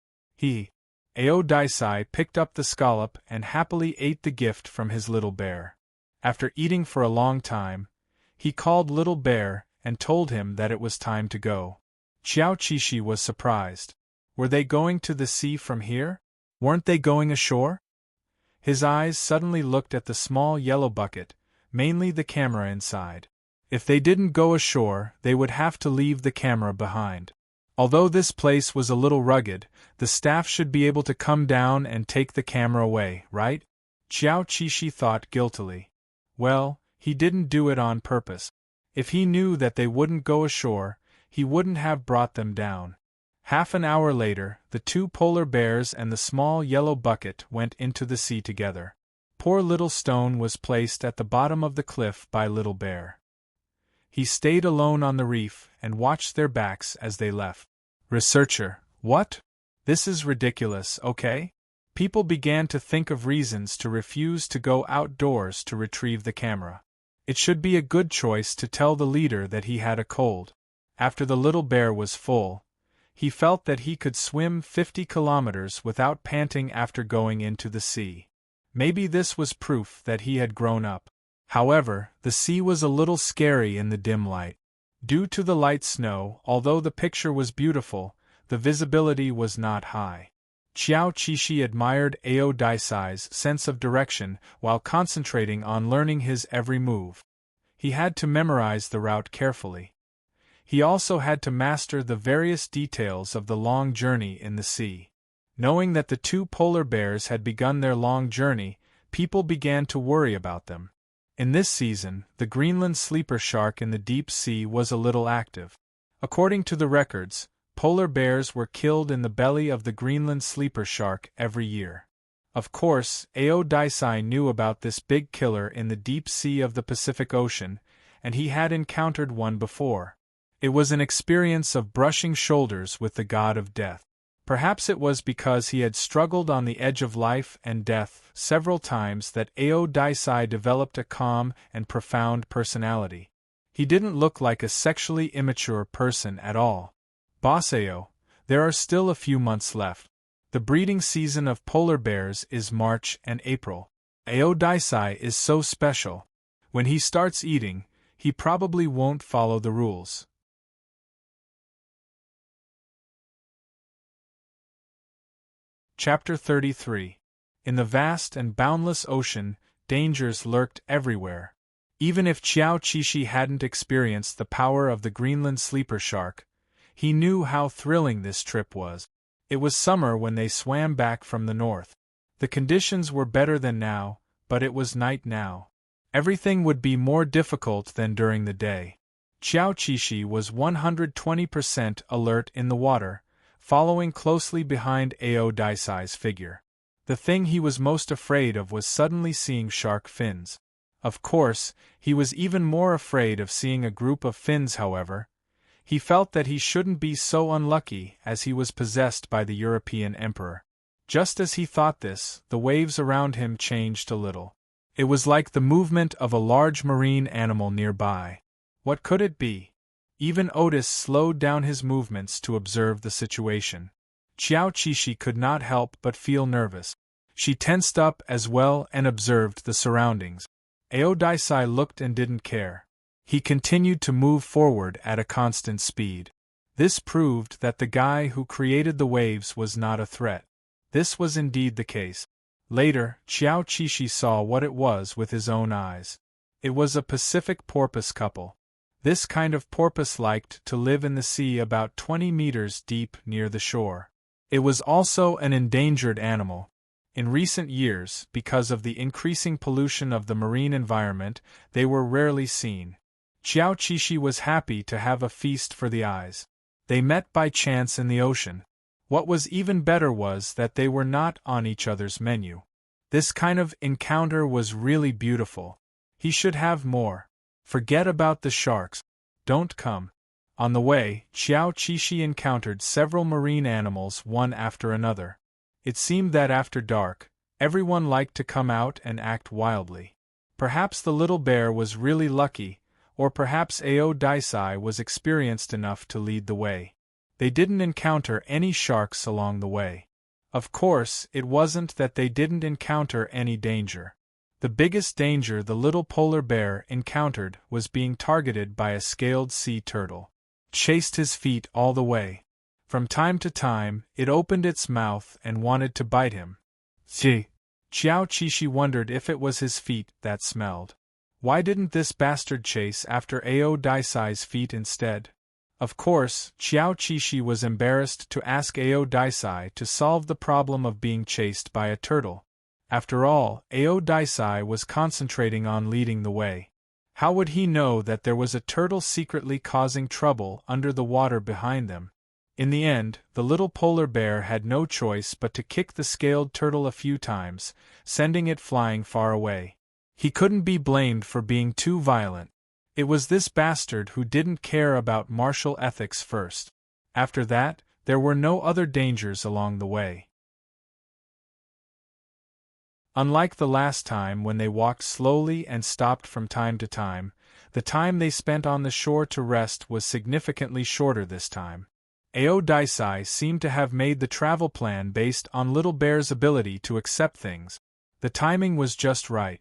Aodisei picked up the scallop and happily ate the gift from his little bear. After eating for a long time, he called Little Bear and told him that it was time to go. Xiao Qixi was surprised. Were they going to the sea from here? Weren't they going ashore? His eyes suddenly looked at the small yellow bucket, mainly the camera inside. If they didn't go ashore, they would have to leave the camera behind. Although this place was a little rugged, the staff should be able to come down and take the camera away, right? Xiao Qixi thought guiltily. Well, he didn't do it on purpose. If he knew that they wouldn't go ashore, he wouldn't have brought them down. Half an hour later, the two polar bears and the small yellow bucket went into the sea together. Poor Little Stone was placed at the bottom of the cliff by Little Bear. He stayed alone on the reef and watched their backs as they left. Researcher: What? This is ridiculous, okay? People began to think of reasons to refuse to go outdoors to retrieve the camera. It should be a good choice to tell the leader that he had a cold. After the little bear was full, he felt that he could swim 50 kilometers without panting after going into the sea. Maybe this was proof that he had grown up. However, the sea was a little scary in the dim light. Due to the light snow, although the picture was beautiful, the visibility was not high. Qiao Qishi admired Ao Daisai's sense of direction while concentrating on learning his every move. He had to memorize the route carefully. He also had to master the various details of the long journey in the sea. Knowing that the two polar bears had begun their long journey, people began to worry about them. In this season, the Greenland sleeper shark in the deep sea was a little active. According to the records, polar bears were killed in the belly of the Greenland sleeper shark every year. Of course, Ao Daisai knew about this big killer in the deep sea of the Pacific Ocean, and he had encountered one before. It was an experience of brushing shoulders with the god of death. Perhaps it was because he had struggled on the edge of life and death several times that Ao Daisai developed a calm and profound personality. He didn't look like a sexually immature person at all. Boss Ao, there are still a few months left. The breeding season of polar bears is March and April. Ao Daisai is so special. When he starts eating, he probably won't follow the rules. Chapter 33. In the vast and boundless ocean, dangers lurked everywhere. Even if Qiao Qishi hadn't experienced the power of the Greenland sleeper shark, he knew how thrilling this trip was. It was summer when they swam back from the north. The conditions were better than now, but it was night now. Everything would be more difficult than during the day. Qiao Qishi was 120% alert in the water, following closely behind Ao Daisai's figure. The thing he was most afraid of was suddenly seeing shark fins. Of course, he was even more afraid of seeing a group of fins. However, he felt that he shouldn't be so unlucky as he was possessed by the European emperor. Just as he thought this, the waves around him changed a little. It was like the movement of a large marine animal nearby. What could it be? Even Otis slowed down his movements to observe the situation. Qiao Qishi could not help but feel nervous. She tensed up as well and observed the surroundings. Ao Daisai looked and didn't care. He continued to move forward at a constant speed. This proved that the guy who created the waves was not a threat. This was indeed the case. Later, Qiao Qishi saw what it was with his own eyes. It was a Pacific porpoise couple. This kind of porpoise liked to live in the sea about 20 meters deep near the shore. It was also an endangered animal. In recent years, because of the increasing pollution of the marine environment, they were rarely seen. Qiao Qishi was happy to have a feast for the eyes. They met by chance in the ocean. What was even better was that they were not on each other's menu. This kind of encounter was really beautiful. He should have more. Forget about the sharks. Don't come. On the way, Qiao Qishi encountered several marine animals one after another. It seemed that after dark, everyone liked to come out and act wildly. Perhaps the little bear was really lucky, or perhaps Ao Daisai was experienced enough to lead the way. They didn't encounter any sharks along the way. Of course, it wasn't that they didn't encounter any danger. The biggest danger the little polar bear encountered was being targeted by a scaled sea turtle. Chased his feet all the way. From time to time, it opened its mouth and wanted to bite him. Qiao Qishi wondered if it was his feet that smelled. Why didn't this bastard chase after Ao Daisai's feet instead? Of course, Qiao Qishi was embarrassed to ask Ao Daisai to solve the problem of being chased by a turtle. After all, Ao Daisai was concentrating on leading the way. How would he know that there was a turtle secretly causing trouble under the water behind them? In the end, the little polar bear had no choice but to kick the scaled turtle a few times, sending it flying far away. He couldn't be blamed for being too violent. It was this bastard who didn't care about martial ethics first. After that, there were no other dangers along the way. Unlike the last time when they walked slowly and stopped from time to time, the time they spent on the shore to rest was significantly shorter this time. Ao Daisai seemed to have made the travel plan based on Little Bear's ability to accept things. The timing was just right.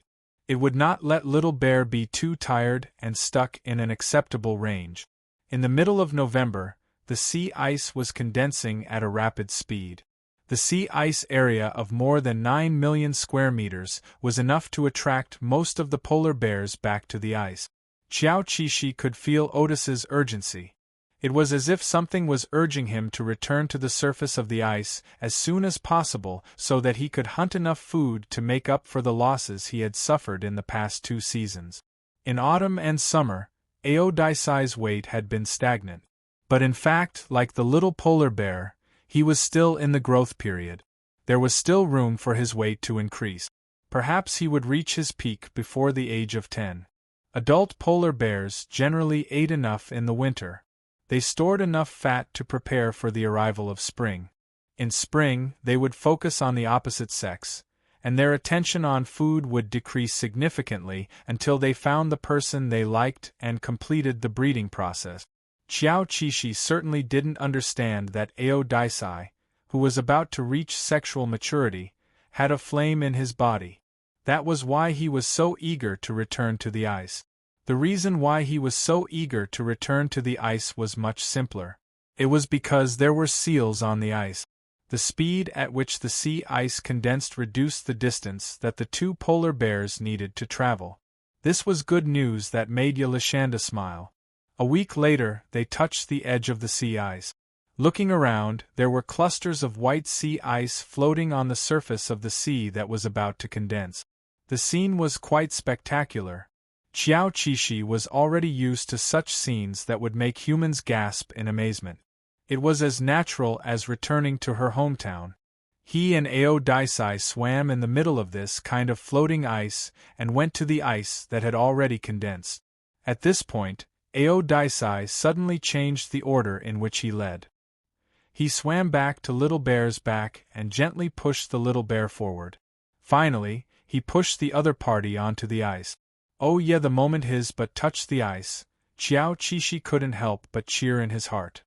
It would not let Little Bear be too tired and stuck in an acceptable range. In the middle of November, the sea ice was condensing at a rapid speed. The sea ice area of more than 9 million square meters was enough to attract most of the polar bears back to the ice. Xiao Qishi could feel Otis's urgency. It was as if something was urging him to return to the surface of the ice as soon as possible so that he could hunt enough food to make up for the losses he had suffered in the past 2 seasons. In autumn and summer, Aodai's weight had been stagnant. But in fact, like the little polar bear, he was still in the growth period. There was still room for his weight to increase. Perhaps he would reach his peak before the age of 10. Adult polar bears generally ate enough in the winter. They stored enough fat to prepare for the arrival of spring. In spring, they would focus on the opposite sex, and their attention on food would decrease significantly until they found the person they liked and completed the breeding process. Xiao Qishi certainly didn't understand that Aodai, who was about to reach sexual maturity, had a flame in his body. That was why he was so eager to return to the ice. The reason why he was so eager to return to the ice was much simpler. It was because there were seals on the ice. The speed at which the sea ice condensed reduced the distance that the 2 polar bears needed to travel. This was good news that made Yalashanda smile. A week later, they touched the edge of the sea ice. Looking around, there were clusters of white sea ice floating on the surface of the sea that was about to condense. The scene was quite spectacular. Xiao Qishi was already used to such scenes that would make humans gasp in amazement. It was as natural as returning to her hometown. He and Aodai swam in the middle of this kind of floating ice and went to the ice that had already condensed. At this point, Aodai suddenly changed the order in which he led. He swam back to Little Bear's back and gently pushed the little bear forward. Finally, he pushed the other party onto the ice. Oh yeah, the moment his butt touched the ice, Xiao Qishi couldn't help but cheer in his heart.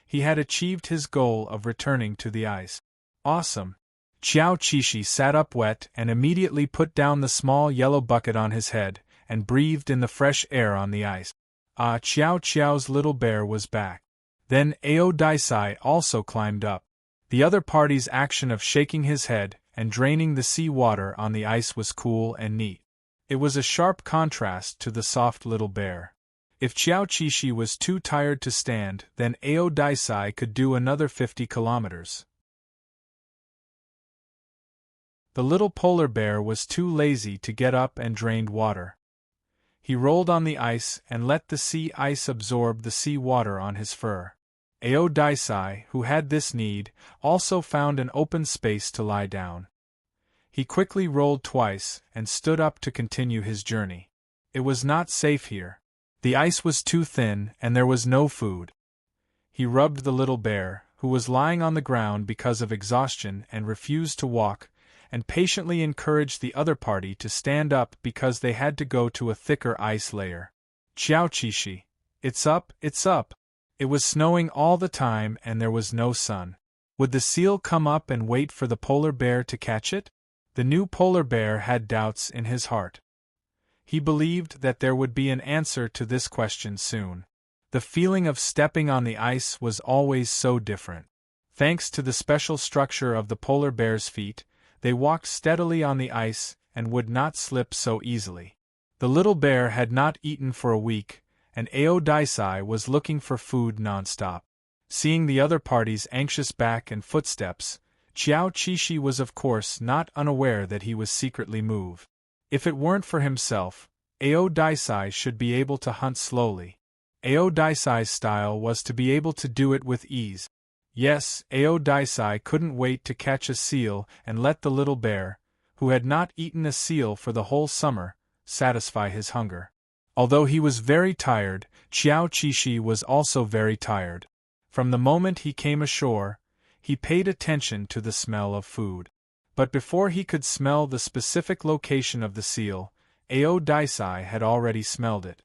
He had achieved his goal of returning to the ice. Awesome! Xiao Qishi sat up wet and immediately put down the small yellow bucket on his head and breathed in the fresh air on the ice. Xiao's little bear was back. Then Aodai also climbed up. The other party's action of shaking his head and draining the sea water on the ice was cool and neat. It was a sharp contrast to the soft little bear. If Xiao Qishi was too tired to stand, then Aodai could do another 50 kilometers. The little polar bear was too lazy to get up and drain water. He rolled on the ice and let the sea ice absorb the sea water on his fur. Aodai, who had this need, also found an open space to lie down. He quickly rolled twice and stood up to continue his journey. It was not safe here. The ice was too thin and there was no food. He rubbed the little bear, who was lying on the ground because of exhaustion and refused to walk, and patiently encouraged the other party to stand up because they had to go to a thicker ice layer. Xiao Qishi, it's up, it's up! It was snowing all the time and there was no sun. Would the seal come up and wait for the polar bear to catch it? The new polar bear had doubts in his heart. He believed that there would be an answer to this question soon. The feeling of stepping on the ice was always so different. Thanks to the special structure of the polar bear's feet, they walked steadily on the ice and would not slip so easily. The little bear had not eaten for a week, and Aodai was looking for food non-stop. Seeing the other party's anxious back and footsteps, Xiao Qishi was of course not unaware that he was secretly moved. If it weren't for himself, Aodai should be able to hunt slowly. Aodai's style was to be able to do it with ease. Yes, Aodai couldn't wait to catch a seal and let the little bear, who had not eaten a seal for the whole summer, satisfy his hunger. Although he was very tired, Xiao Qishi was also very tired. From the moment he came ashore, he paid attention to the smell of food. But before he could smell the specific location of the seal, Aodai had already smelled it.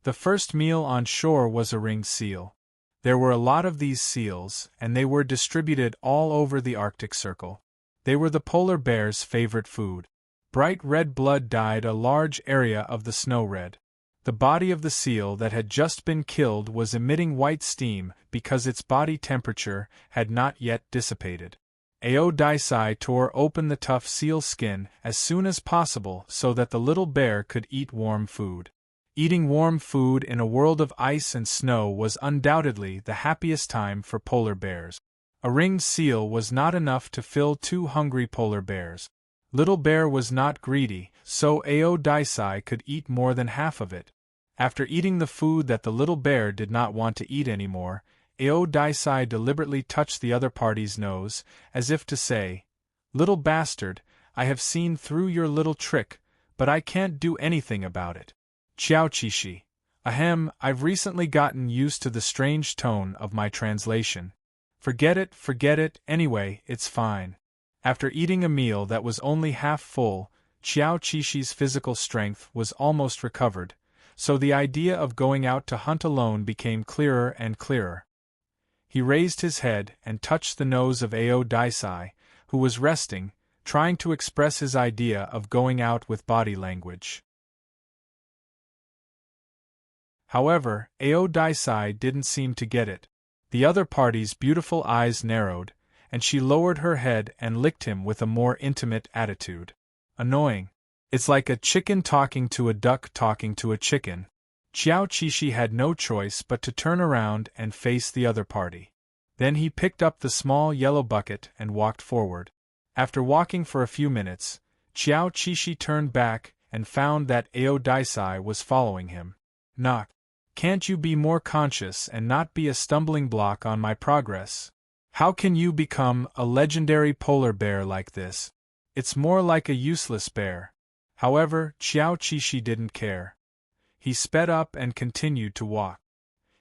The first meal on shore was a ringed seal. There were a lot of these seals, and they were distributed all over the Arctic Circle. They were the polar bear's favorite food. bright red blood dyed a large area of the snow red. The body of the seal that had just been killed was emitting white steam because its body temperature had not yet dissipated. Aodicei tore open the tough seal skin as soon as possible so that the little bear could eat warm food. Eating warm food in a world of ice and snow was undoubtedly the happiest time for polar bears. A ringed seal was not enough to fill two hungry polar bears. Little Bear was not greedy, so Aodicei could eat more than half of it. After eating the food that the little bear did not want to eat anymore, Aodicei deliberately touched the other party's nose, as if to say, "Little bastard, I have seen through your little trick, but I can't do anything about it. Chiao-chi-shi. Ahem, I've recently gotten used to the strange tone of my translation. Forget it, anyway, it's fine." After eating a meal that was only half full, Chiao-chi-shi's physical strength was almost recovered, so the idea of going out to hunt alone became clearer and clearer. He raised his head and touched the nose of Aodicei, who was resting, trying to express his idea of going out with body language. However, Aodicei didn't seem to get it. The other party's beautiful eyes narrowed, and she lowered her head and licked him with a more intimate attitude. Annoying. It's like a chicken talking to a duck talking to a chicken. Chiao-chi-shi had no choice but to turn around and face the other party. Then he picked up the small yellow bucket and walked forward. After walking for a few minutes, Chiao-chi-shi turned back and found that Aodicei was following him. "Knock. Can't you be more conscious and not be a stumbling block on my progress? How can you become a legendary polar bear like this? It's more like a useless bear." However, Chiao-chi-shi didn't care. He sped up and continued to walk.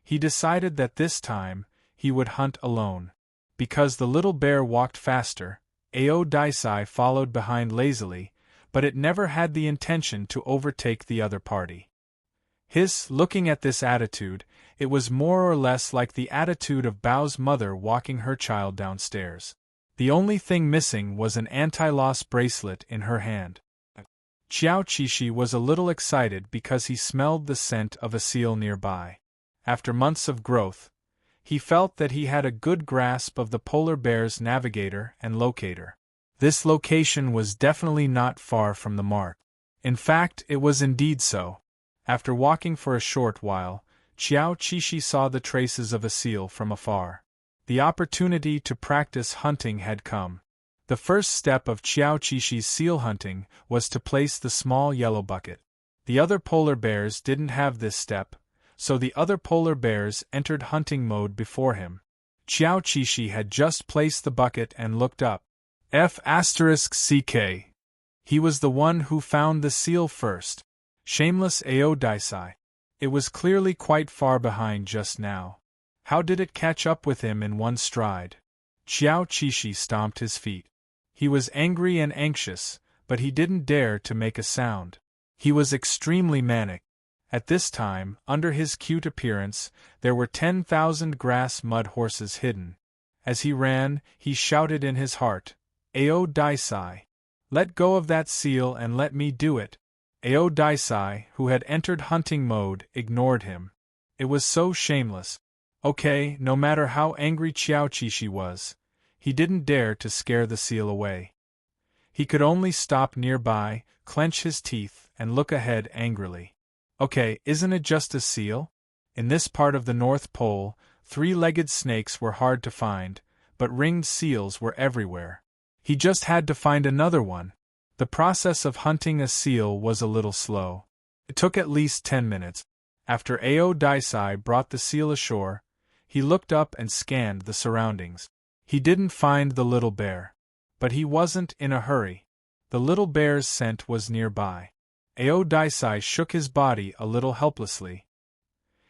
He decided that this time, he would hunt alone. Because the little bear walked faster, Aodicei followed behind lazily, but it never had the intention to overtake the other party. Looking at this attitude, it was more or less like the attitude of Bao's mother walking her child downstairs. The only thing missing was an anti-loss bracelet in her hand. Chiao-chi-shi was a little excited because he smelled the scent of a seal nearby. After months of growth, he felt that he had a good grasp of the polar bear's navigator and locator. This location was definitely not far from the mark. In fact, it was indeed so. After walking for a short while, Chiao-chi-shi saw the traces of a seal from afar. The opportunity to practice hunting had come. The first step of Chiao-chi-shi's seal hunting was to place the small yellow bucket. The other polar bears didn't have this step, so the other polar bears entered hunting mode before him. Chiao-chi-shi had just placed the bucket and looked up. F***ck. He was the one who found the seal first. Shameless Aodicei. It was clearly quite far behind just now. How did it catch up with him in one stride? Chiao-chi-shi stomped his feet. He was angry and anxious, but he didn't dare to make a sound. He was extremely manic. At this time, under his cute appearance, there were 10,000 grass mud horses hidden. As he ran, he shouted in his heart, "Aodicei! Let go of that seal and let me do it." Aodicei, who had entered hunting mode, ignored him. It was so shameless. Okay, no matter how angry Chiao-chi-shi was, he didn't dare to scare the seal away. He could only stop nearby, clench his teeth, and look ahead angrily. Okay, isn't it just a seal? In this part of the North Pole, three-legged snakes were hard to find, but ringed seals were everywhere. He just had to find another one. The process of hunting a seal was a little slow. It took at least 10 minutes. After Aodicei brought the seal ashore, he looked up and scanned the surroundings. He didn't find the little bear. But he wasn't in a hurry. The little bear's scent was nearby. Aodicei shook his body a little helplessly.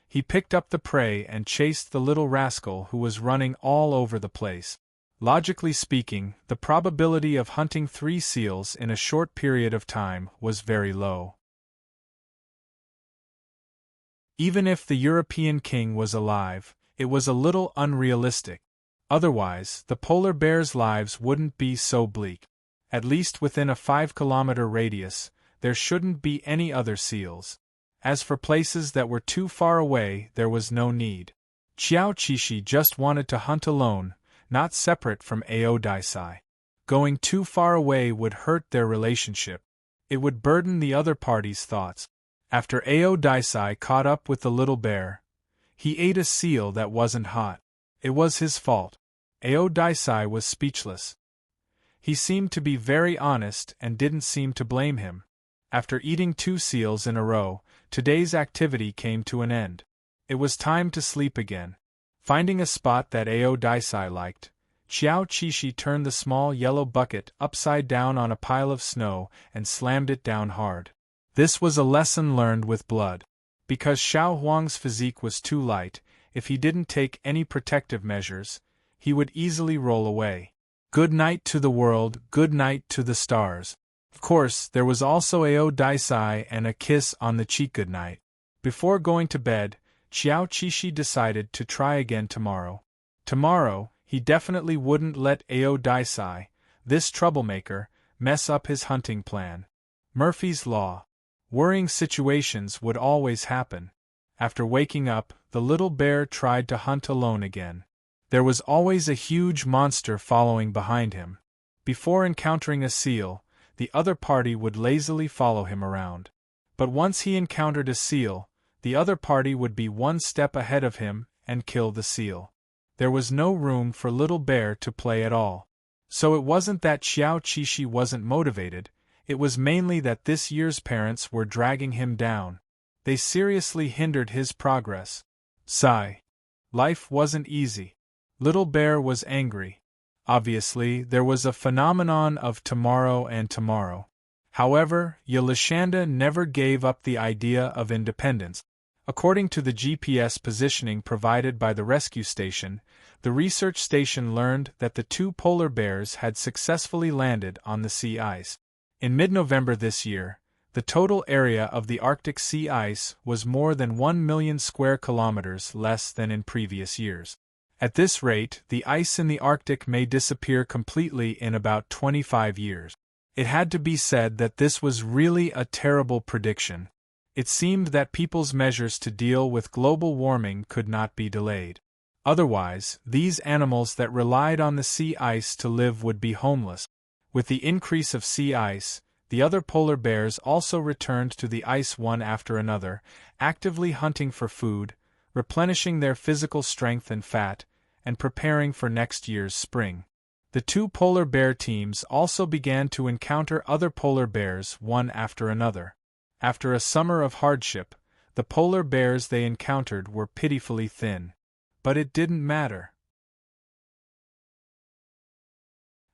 He picked up the prey and chased the little rascal who was running all over the place. Logically speaking, the probability of hunting 3 seals in a short period of time was very low. Even if the European king was alive, it was a little unrealistic. Otherwise, the polar bears' lives wouldn't be so bleak. At least within a 5-kilometer radius, there shouldn't be any other seals. As for places that were too far away, there was no need. Xiao Qishi just wanted to hunt alone, not separate from Ao Daisai. Going too far away would hurt their relationship. It would burden the other party's thoughts. After Ao Daisai caught up with the little bear, he ate a seal that wasn't hot. It was his fault. Ao Daisai was speechless. He seemed to be very honest and didn't seem to blame him. After eating 2 seals in a row, today's activity came to an end. It was time to sleep again. Finding a spot that Ao Daisai liked, Xiao Qishi turned the small yellow bucket upside down on a pile of snow and slammed it down hard. This was a lesson learned with blood. Because Xiao Huang's physique was too light, if he didn't take any protective measures, he would easily roll away. Good night to the world, good night to the stars. Of course, there was also Ao Daisai and a kiss on the cheek goodnight. Before going to bed, Xiao Qishi decided to try again tomorrow. Tomorrow, he definitely wouldn't let Ao Daisai, this troublemaker, mess up his hunting plan. Murphy's Law. Worrying situations would always happen. After waking up, the little bear tried to hunt alone again. There was always a huge monster following behind him. Before encountering a seal, the other party would lazily follow him around. But once he encountered a seal, the other party would be one step ahead of him and kill the seal. There was no room for Little Bear to play at all. So it wasn't that Xiao Qishi wasn't motivated, it was mainly that this year's parents were dragging him down. They seriously hindered his progress. Sigh. Life wasn't easy. Little Bear was angry. Obviously, there was a phenomenon of tomorrow and tomorrow. However, Yelishanda never gave up the idea of independence. According to the GPS positioning provided by the rescue station, the research station learned that the 2 polar bears had successfully landed on the sea ice. In mid-November this year, the total area of the Arctic sea ice was more than 1 million square kilometers less than in previous years. At this rate, the ice in the Arctic may disappear completely in about 25 years. It had to be said that this was really a terrible prediction. It seemed that people's measures to deal with global warming could not be delayed. Otherwise, these animals that relied on the sea ice to live would be homeless. With the increase of sea ice, the other polar bears also returned to the ice one after another, actively hunting for food, replenishing their physical strength and fat, and preparing for next year's spring. The 2 polar bear teams also began to encounter other polar bears one after another. After a summer of hardship, the polar bears they encountered were pitifully thin. But it didn't matter.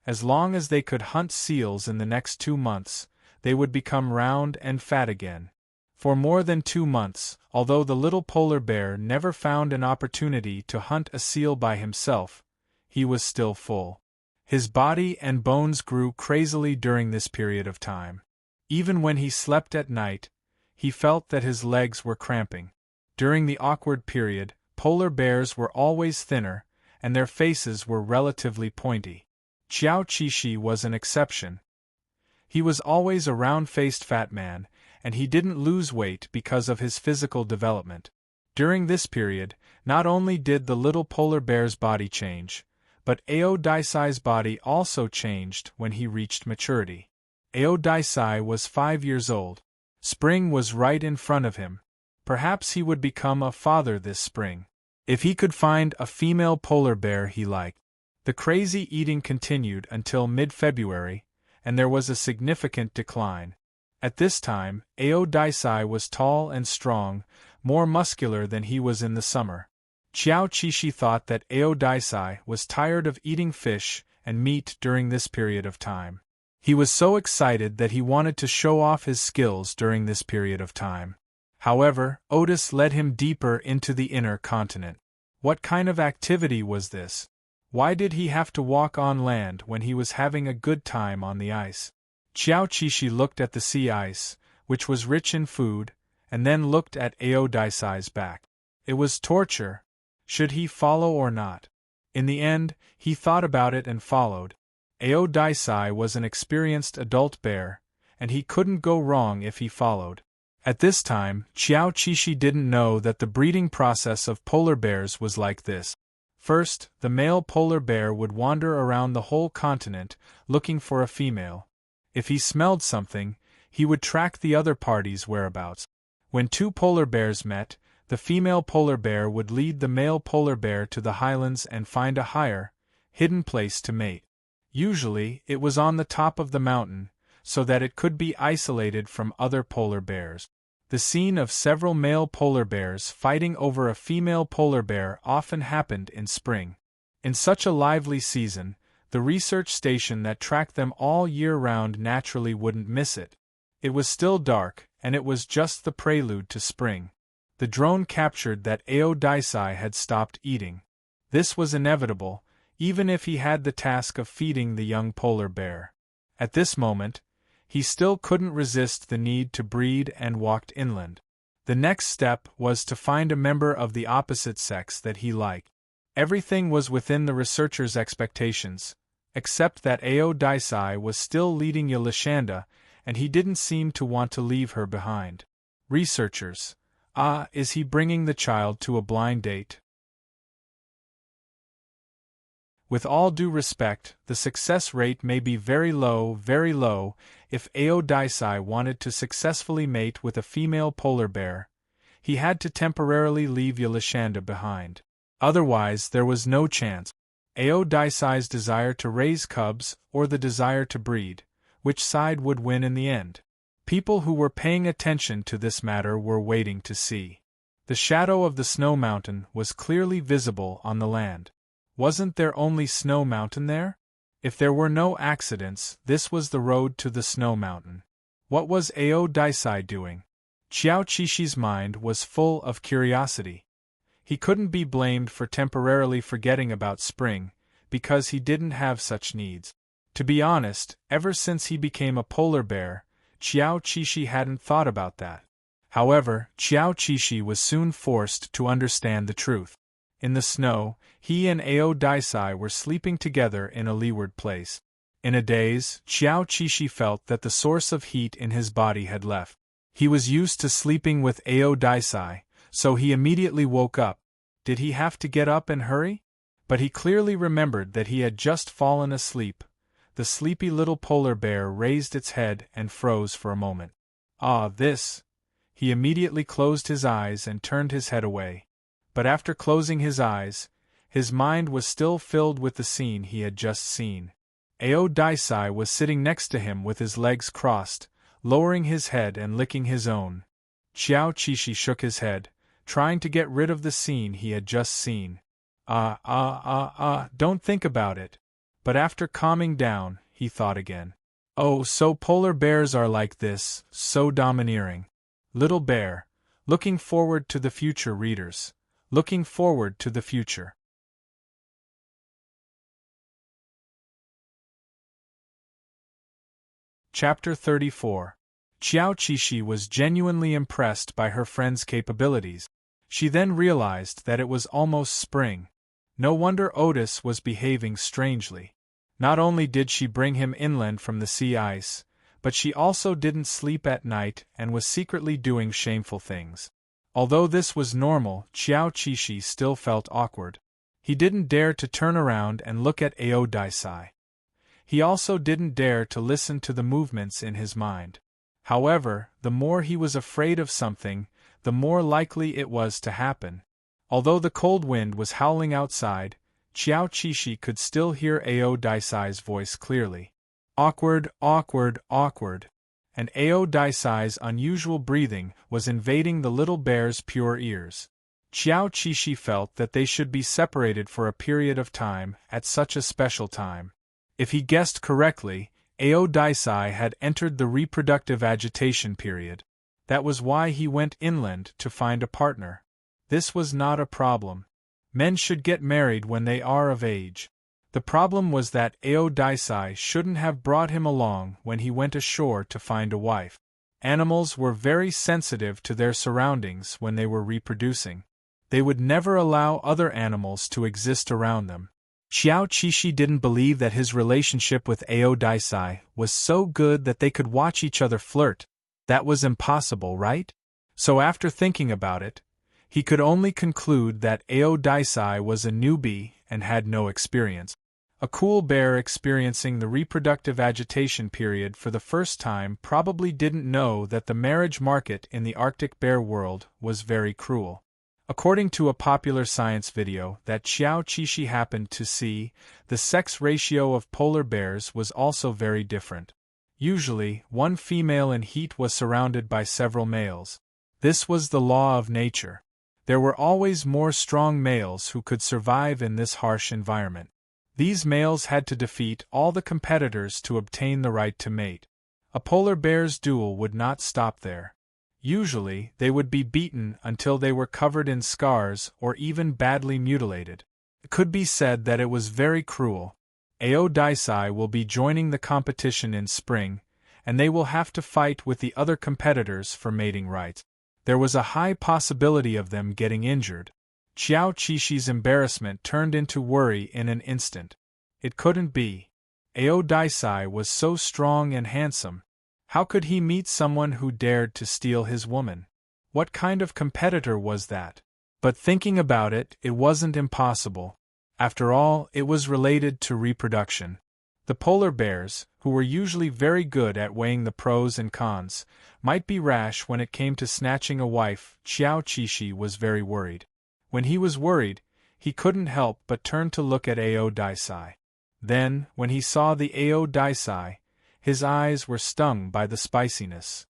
As long as they could hunt seals in the next 2 months, they would become round and fat again. For more than 2 months, although the little polar bear never found an opportunity to hunt a seal by himself, he was still full. His body and bones grew crazily during this period of time. Even when he slept at night, he felt that his legs were cramping. During the awkward period, polar bears were always thinner, and their faces were relatively pointy. Xiao Qishi was an exception. He was always a round-faced fat man, and he didn't lose weight because of his physical development. During this period, not only did the little polar bear's body change, but Ao Daisai's body also changed when he reached maturity. Ao Daisai was 5 years old. Spring was right in front of him. Perhaps he would become a father this spring. If he could find a female polar bear he liked. The crazy eating continued until mid-February, and there was a significant decline. At this time, Ao Daisai was tall and strong, more muscular than he was in the summer. Xiao Qishi thought that Ao Daisai was tired of eating fish and meat during this period of time. He was so excited that he wanted to show off his skills during this period of time. However, Otis led him deeper into the inner continent. What kind of activity was this? Why did he have to walk on land when he was having a good time on the ice? Xiao Qishi looked at the sea ice, which was rich in food, and then looked at Ao Daisai's back. It was torture. Should he follow or not? In the end, he thought about it and followed. Aodisai was an experienced adult bear, and he couldn't go wrong if he followed. At this time, Qiao Qishi didn't know that the breeding process of polar bears was like this. First, the male polar bear would wander around the whole continent, looking for a female. If he smelled something, he would track the other party's whereabouts. When two polar bears met, the female polar bear would lead the male polar bear to the highlands and find a higher, hidden place to mate. Usually, it was on the top of the mountain, so that it could be isolated from other polar bears. The scene of several male polar bears fighting over a female polar bear often happened in spring. In such a lively season, the research station that tracked them all year round naturally wouldn't miss it. It was still dark, and it was just the prelude to spring. The drone captured that Aodisai had stopped eating. This was inevitable, even if he had the task of feeding the young polar bear. At this moment, he still couldn't resist the need to breed and walked inland. The next step was to find a member of the opposite sex that he liked. Everything was within the researcher's expectations, except that Aodisai was still leading Yelishanda, and he didn't seem to want to leave her behind. Researchers: is he bringing the child to a blind date? With all due respect, the success rate may be very low, if Aodisai wanted to successfully mate with a female polar bear. He had to temporarily leave Yelishanda behind. Otherwise, there was no chance. Aodisai's desire to raise cubs, or the desire to breed, which side would win in the end? People who were paying attention to this matter were waiting to see. The shadow of the snow mountain was clearly visible on the land. Wasn't there only Snow Mountain there? If there were no accidents, this was the road to the Snow Mountain. What was Aodisai doing? Qiao Qishi's mind was full of curiosity. He couldn't be blamed for temporarily forgetting about spring, because he didn't have such needs. To be honest, ever since he became a polar bear, Qiao Qishi hadn't thought about that. However, Qiao Qishi was soon forced to understand the truth. In the snow, he and Aodisai were sleeping together in a leeward place. In a daze, Qiao Qishi felt that the source of heat in his body had left. He was used to sleeping with Aodisai, so he immediately woke up. Did he have to get up and hurry? But he clearly remembered that he had just fallen asleep. The sleepy little polar bear raised its head and froze for a moment. This! He immediately closed his eyes and turned his head away. But after closing his eyes, his mind was still filled with the scene he had just seen. Aodisai was sitting next to him with his legs crossed, lowering his head and licking his own. Qiao Qishi shook his head, trying to get rid of the scene he had just seen. Don't think about it. But after calming down, he thought again. Oh, so polar bears are like this, so domineering. Little bear, looking forward to the future, readers. Looking forward to the future. Chapter 34. Qiao Qishi was genuinely impressed by her friend's capabilities. She then realized that it was almost spring. No wonder Otis was behaving strangely. Not only did she bring him inland from the sea ice, but she also didn't sleep at night and was secretly doing shameful things. Although this was normal, Qiao Qishi still felt awkward. He didn't dare to turn around and look at Aodisai. He also didn't dare to listen to the movements in his mind. However, the more he was afraid of something, the more likely it was to happen. Although the cold wind was howling outside, Qiao Qishi could still hear Aodisai's voice clearly. Awkward, and Aodisai's unusual breathing was invading the little bear's pure ears. Qiao Qishi felt that they should be separated for a period of time at such a special time. If he guessed correctly, Aodisai had entered the reproductive agitation period. That was why he went inland to find a partner. This was not a problem. Men should get married when they are of age. The problem was that Aodisai shouldn't have brought him along when he went ashore to find a wife. Animals were very sensitive to their surroundings when they were reproducing. They would never allow other animals to exist around them. Xiao Qishi didn't believe that his relationship with Ao Daisai was so good that they could watch each other flirt. That was impossible, right? So after thinking about it, he could only conclude that Ao Daisai was a newbie and had no experience. A cool bear experiencing the reproductive agitation period for the first time probably didn't know that the marriage market in the Arctic bear world was very cruel. According to a popular science video that Xiao Qishi happened to see, the sex ratio of polar bears was also very different. Usually, one female in heat was surrounded by several males. This was the law of nature. There were always more strong males who could survive in this harsh environment. These males had to defeat all the competitors to obtain the right to mate. A polar bear's duel would not stop there. Usually, they would be beaten until they were covered in scars or even badly mutilated. It could be said that it was very cruel. Ao Daisai will be joining the competition in spring, and they will have to fight with the other competitors for mating rights. There was a high possibility of them getting injured. Xiao Qishi's embarrassment turned into worry in an instant. It couldn't be. Ao Daisai was so strong and handsome. How could he meet someone who dared to steal his woman? What kind of competitor was that? But thinking about it, it wasn't impossible. After all, it was related to reproduction. The polar bears, who were usually very good at weighing the pros and cons, might be rash when it came to snatching a wife. Xiao Qishi was very worried. When he was worried, he couldn't help but turn to look at Ao Daisai. Then, when he saw the Ao Daisai, his eyes were stung by the spiciness.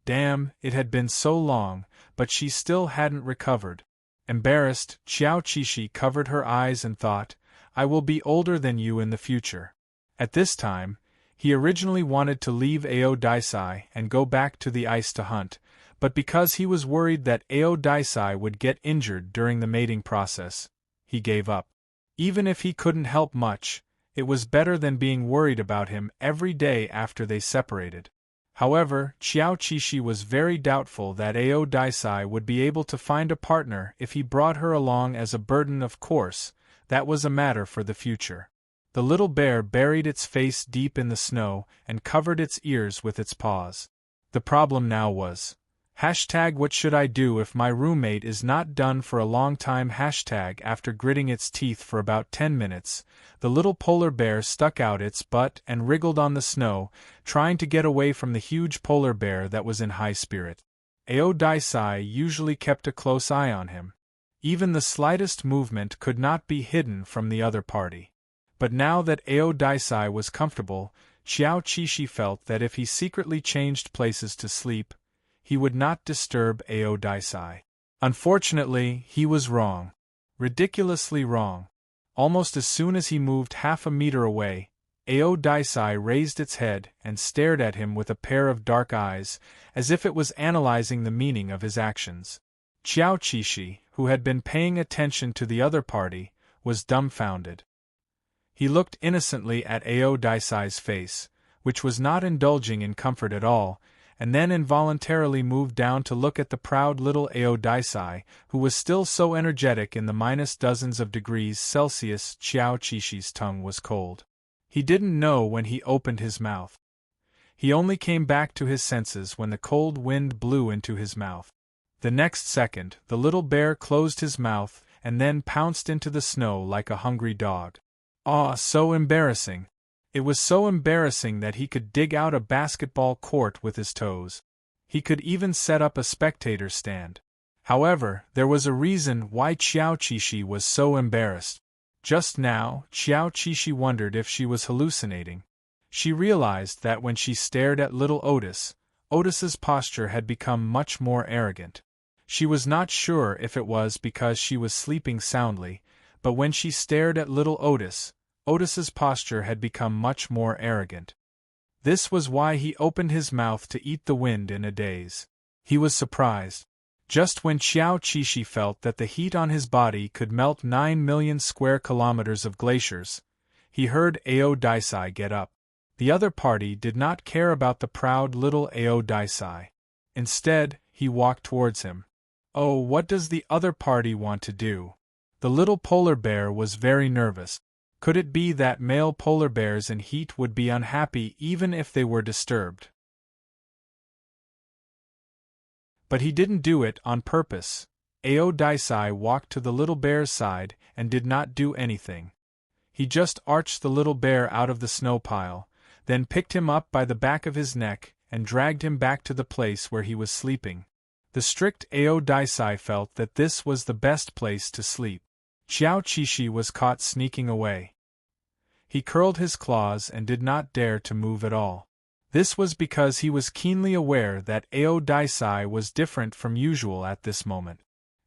Damn, it had been so long, but she still hadn't recovered. Embarrassed, Xiao Qishi covered her eyes and thought, I will be older than you in the future. At this time, he originally wanted to leave Ao Daisai and go back to the ice to hunt, but because he was worried that Ao Daisai would get injured during the mating process, he gave up. Even if he couldn't help much, it was better than being worried about him every day after they separated. However, Xiao Qishi was very doubtful that Ao Daisai would be able to find a partner if he brought her along as a burden. Of course, that was a matter for the future. The little bear buried its face deep in the snow and covered its ears with its paws. The problem now was, #what should I do if my roommate is not done for a long time? After gritting its teeth for about 10 minutes, the little polar bear stuck out its butt and wriggled on the snow, trying to get away from the huge polar bear that was in high spirit. Ao Daisai usually kept a close eye on him. Even the slightest movement could not be hidden from the other party. But now that Ao Daisai was comfortable, Xiao Qishi felt that if he secretly changed places to sleep, he would not disturb Ao Daisai. Unfortunately, he was wrong. Ridiculously wrong. Almost as soon as he moved half a meter away, Ao Daisai raised its head and stared at him with a pair of dark eyes, as if it was analyzing the meaning of his actions. Xiao Qishi, who had been paying attention to the other party, was dumbfounded. He looked innocently at Ao Daisai's face, which was not indulging in comfort at all, and then involuntarily moved down to look at the proud little Ao Daisai, who was still so energetic in the minus dozens of degrees Celsius. Xiao Qishi's tongue was cold. He didn't know when he opened his mouth. He only came back to his senses when the cold wind blew into his mouth. The next second, the little bear closed his mouth and then pounced into the snow like a hungry dog. Ah, so embarrassing! It was so embarrassing that he could dig out a basketball court with his toes. He could even set up a spectator stand. However, there was a reason why Xiao Qishi was so embarrassed. Just now, Xiao Qishi wondered if she was hallucinating. She realized that when she stared at little Otis, Otis's posture had become much more arrogant. She was not sure if it was because she was sleeping soundly, but when she stared at little Otis, Otis's posture had become much more arrogant. This was why he opened his mouth to eat the wind in a daze. He was surprised. Just when Xiao Qishi felt that the heat on his body could melt 9 million square kilometers of glaciers, he heard Ao Daisai get up. The other party did not care about the proud little Ao Daisai. Instead, he walked towards him. Oh, what does the other party want to do? The little polar bear was very nervous. Could it be that male polar bears in heat would be unhappy even if they were disturbed? But he didn't do it on purpose. Aodicei walked to the little bear's side and did not do anything. He just arched the little bear out of the snow pile, then picked him up by the back of his neck and dragged him back to the place where he was sleeping. The strict Aodicei felt that this was the best place to sleep. Xiao Qishi was caught sneaking away. He curled his claws and did not dare to move at all. This was because he was keenly aware that Aodicei was different from usual at this moment.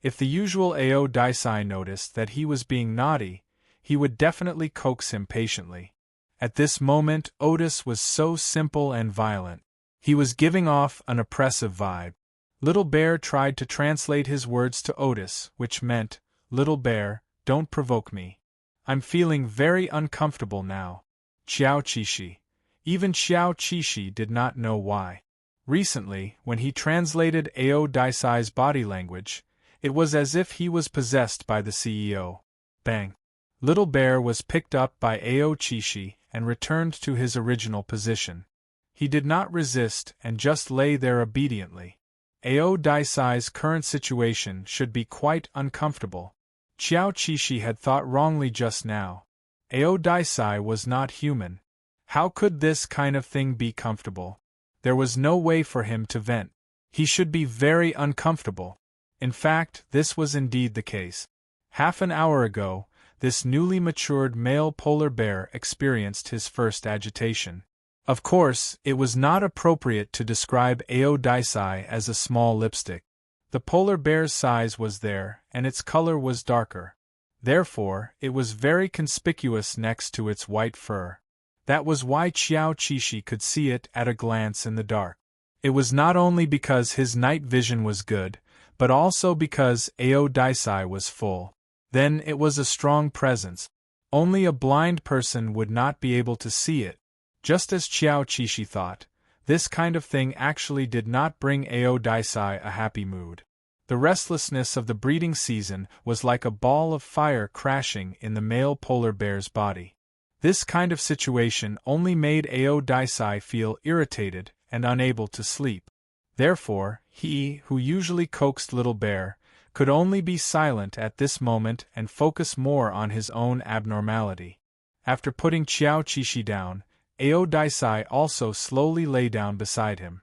If the usual Aodicei noticed that he was being naughty, he would definitely coax him patiently. At this moment, Otis was so simple and violent. He was giving off an oppressive vibe. Little Bear tried to translate his words to Otis, which meant, "Little Bear, don't provoke me. I'm feeling very uncomfortable now." Xiao Qishi. Even Xiao Qishi did not know why. Recently, when he translated Aodicei's body language, it was as if he was possessed by the CEO. Bang! Little Bear was picked up by Ao Qishi and returned to his original position. He did not resist and just lay there obediently. Aodicei's current situation should be quite uncomfortable. Xiao Qishi had thought wrongly just now. Aodicei was not human. How could this kind of thing be comfortable? There was no way for him to vent. He should be very uncomfortable. In fact, this was indeed the case. Half an hour ago, this newly matured male polar bear experienced his first agitation. Of course, it was not appropriate to describe Aodicei as a small lipstick. The polar bear's size was there, and its color was darker. Therefore, it was very conspicuous next to its white fur. That was why Xiao Qishi could see it at a glance in the dark. It was not only because his night vision was good, but also because Aodicei was full. Then it was a strong presence. Only a blind person would not be able to see it. Just as Xiao Qishi thought, this kind of thing actually did not bring Aodicei a happy mood. The restlessness of the breeding season was like a ball of fire crashing in the male polar bear's body. This kind of situation only made Aodicei feel irritated and unable to sleep. Therefore, he, who usually coaxed Little Bear, could only be silent at this moment and focus more on his own abnormality. After putting Xiao Qishi down, Aodicei also slowly lay down beside him.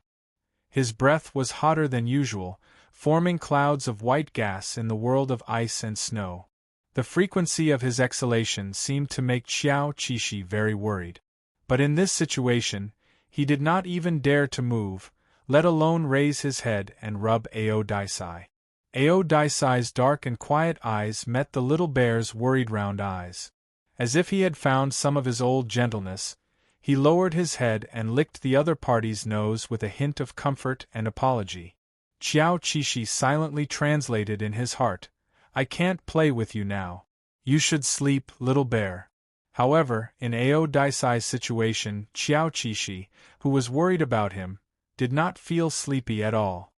His breath was hotter than usual, forming clouds of white gas in the world of ice and snow. The frequency of his exhalation seemed to make Xiao Qishi very worried. But in this situation, he did not even dare to move, let alone raise his head and rub Aodicei. Aodicei's dark and quiet eyes met the little bear's worried round eyes. As if he had found some of his old gentleness, he lowered his head and licked the other party's nose with a hint of comfort and apology. Xiao Qishi silently translated in his heart, "I can't play with you now. You should sleep, Little Bear." However, in Aodicei's situation, Xiao Qishi, who was worried about him, did not feel sleepy at all.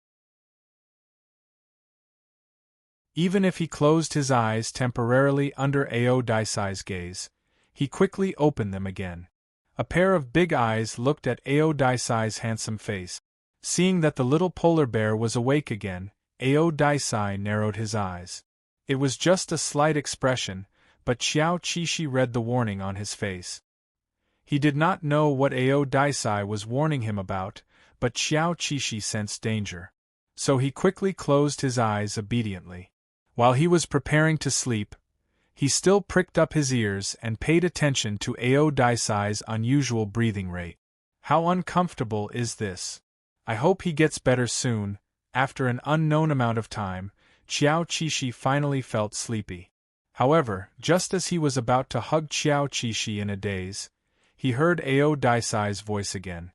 Even if he closed his eyes temporarily under Aodicei's gaze, he quickly opened them again. A pair of big eyes looked at Aodicei's handsome face. Seeing that the little polar bear was awake again, Aodicei narrowed his eyes. It was just a slight expression, but Xiao Qishi read the warning on his face. He did not know what Aodicei was warning him about, but Xiao Qishi sensed danger. So he quickly closed his eyes obediently. While he was preparing to sleep, he still pricked up his ears and paid attention to Aodicei's unusual breathing rate. How uncomfortable is this? I hope he gets better soon. After an unknown amount of time, Xiao Qishi finally felt sleepy. However, just as he was about to hug Xiao Qishi in a daze, he heard Aodicei's voice again.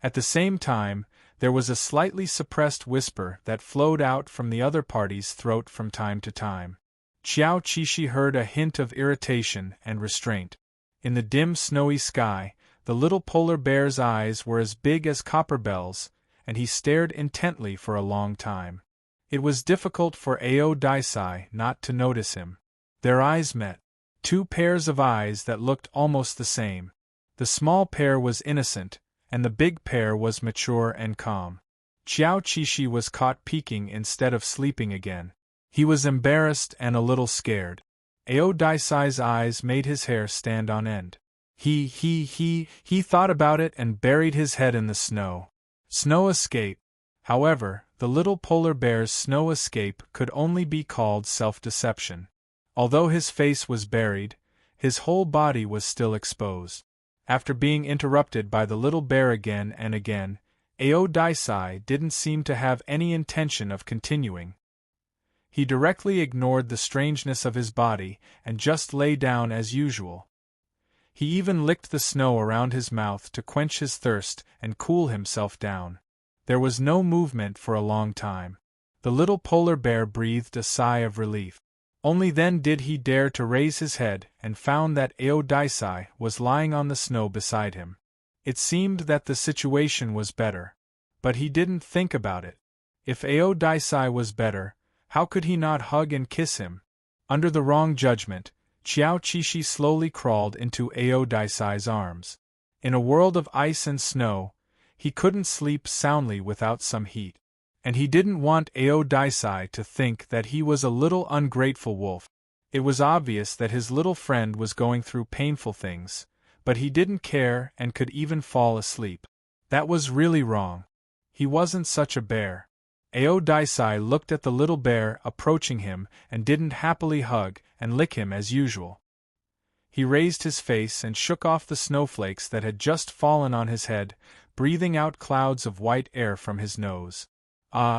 At the same time, there was a slightly suppressed whisper that flowed out from the other party's throat from time to time. Xiao Qishi heard a hint of irritation and restraint. In the dim snowy sky, the little polar bear's eyes were as big as copper bells, and he stared intently for a long time. It was difficult for Aodicei not to notice him. Their eyes met. Two pairs of eyes that looked almost the same. The small pair was innocent, and the big pair was mature and calm. Xiao Qishi was caught peeking instead of sleeping again. He was embarrassed and a little scared. Ao Daisai's eyes made his hair stand on end. He thought about it and buried his head in the snow. Snow escape. However, the little polar bear's snow escape could only be called self-deception. Although his face was buried, his whole body was still exposed. After being interrupted by the little bear again and again, Ao Daisai didn't seem to have any intention of continuing. He directly ignored the strangeness of his body and just lay down as usual. He even licked the snow around his mouth to quench his thirst and cool himself down. There was no movement for a long time. The little polar bear breathed a sigh of relief. Only then did he dare to raise his head and found that Ao Daisai was lying on the snow beside him. It seemed that the situation was better. But he didn't think about it. If Ao Daisai was better, how could he not hug and kiss him? Under the wrong judgment, Xiao Qishi slowly crawled into Ao Daisai's arms. In a world of ice and snow, he couldn't sleep soundly without some heat. And he didn't want Ao Daisai to think that he was a little ungrateful wolf. It was obvious that his little friend was going through painful things, but he didn't care and could even fall asleep. That was really wrong. He wasn't such a bear. Ao Daisai looked at the little bear approaching him and didn't happily hug and lick him as usual. He raised his face and shook off the snowflakes that had just fallen on his head, breathing out clouds of white air from his nose.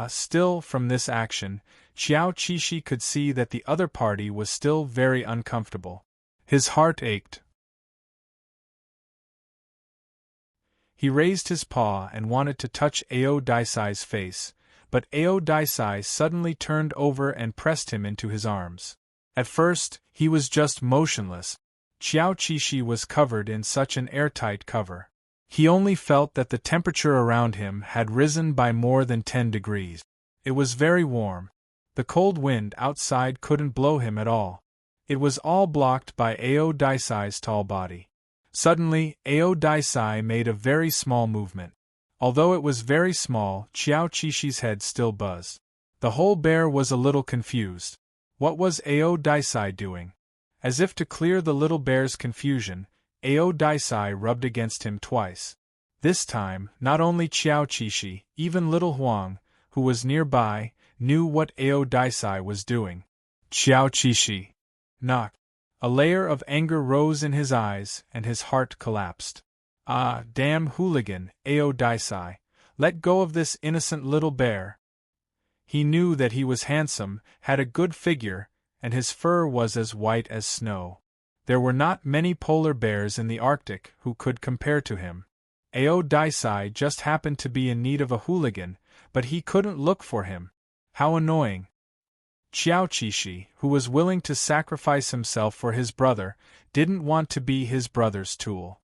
Still, from this action, Xiao Qishi could see that the other party was still very uncomfortable. His heart ached. He raised his paw and wanted to touch Ao Daisai's face, but Ao Daisai suddenly turned over and pressed him into his arms. At first, he was just motionless. Xiao Qishi was covered in such an airtight cover. He only felt that the temperature around him had risen by more than 10 degrees. It was very warm. The cold wind outside couldn't blow him at all. It was all blocked by Ao Daisai's tall body. Suddenly, Ao Daisai made a very small movement. Although it was very small, Xiao Qishi's head still buzzed. The whole bear was a little confused. What was Ao Daisai doing? As if to clear the little bear's confusion, Ao Daisai rubbed against him twice. This time, not only Xiao Qishi, even little Huang, who was nearby, knew what Ao Daisai was doing. Xiao Qishi. Knock. A layer of anger rose in his eyes, and his heart collapsed. Ah, damn hooligan, Ao Daisai. Let go of this innocent little bear. He knew that he was handsome, had a good figure, and his fur was as white as snow. There were not many polar bears in the Arctic who could compare to him. Ao Daisai just happened to be in need of a hooligan, but he couldn't look for him. How annoying. Xiao Qishi, who was willing to sacrifice himself for his brother, didn't want to be his brother's tool.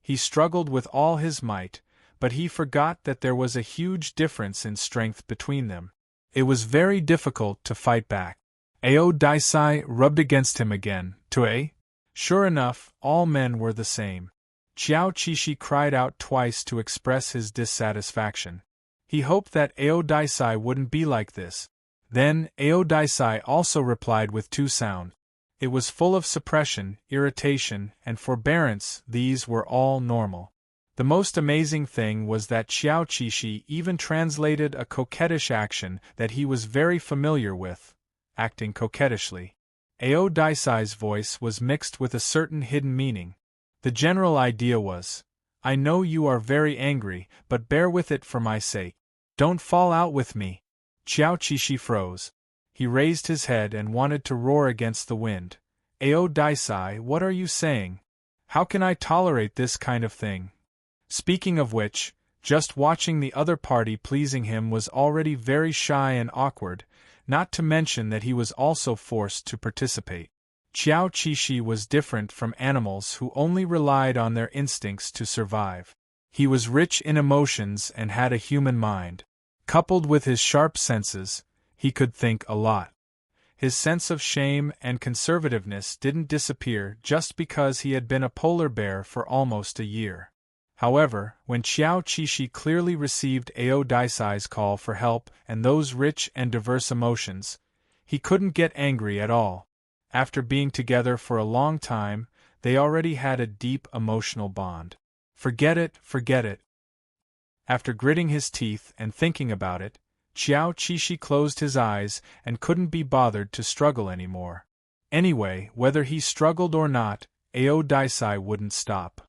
He struggled with all his might, but he forgot that there was a huge difference in strength between them. It was very difficult to fight back. Ao Daisai rubbed against him again. Tue? Sure enough, all men were the same. Xiao Qishi cried out twice to express his dissatisfaction. He hoped that Ao Daisai wouldn't be like this. Then, Ao Daisai also replied with 2 sounds. It was full of suppression, irritation, and forbearance. These were all normal. The most amazing thing was that Xiao Qishi even translated a coquettish action that he was very familiar with, acting coquettishly. Ao Daisai's voice was mixed with a certain hidden meaning. The general idea was, I know you are very angry, but bear with it for my sake. Don't fall out with me. Xiao Qishi froze. He raised his head and wanted to roar against the wind. Ao Daisai, what are you saying? How can I tolerate this kind of thing? Speaking of which, just watching the other party pleasing him was already very shy and awkward, not to mention that he was also forced to participate. Xiao Qishi was different from animals who only relied on their instincts to survive. He was rich in emotions and had a human mind. Coupled with his sharp senses, he could think a lot. His sense of shame and conservativeness didn't disappear just because he had been a polar bear for almost a year. However, when Xiao Qishi clearly received Ao Daisai's call for help and those rich and diverse emotions, he couldn't get angry at all. After being together for a long time, they already had a deep emotional bond. Forget it, forget it. After gritting his teeth and thinking about it, Xiao Qishi closed his eyes and couldn't be bothered to struggle anymore. Anyway, whether he struggled or not, Ao Daisai wouldn't stop.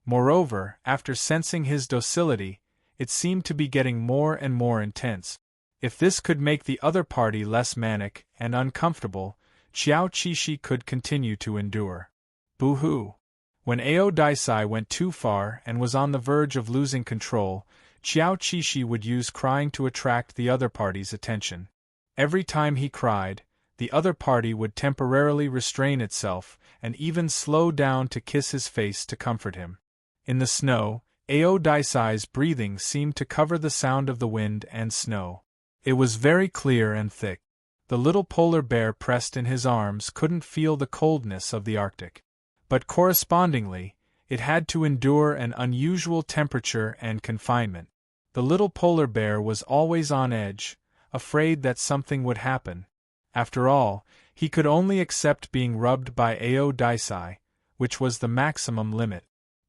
Moreover, after sensing his docility, it seemed to be getting more and more intense. If this could make the other party less manic and uncomfortable, Xiao Qishi could continue to endure. Boo-hoo! When Ao Daisai went too far and was on the verge of losing control, Xiao Qishi would use crying to attract the other party's attention. Every time he cried, the other party would temporarily restrain itself and even slow down to kiss his face to comfort him. In the snow, Ao Daisai's breathing seemed to cover the sound of the wind and snow. It was very clear and thick. The little polar bear pressed in his arms couldn't feel the coldness of the Arctic. But correspondingly, it had to endure an unusual temperature and confinement. The little polar bear was always on edge, afraid that something would happen. After all, he could only accept being rubbed by Ao Daisai, which was the maximum limit.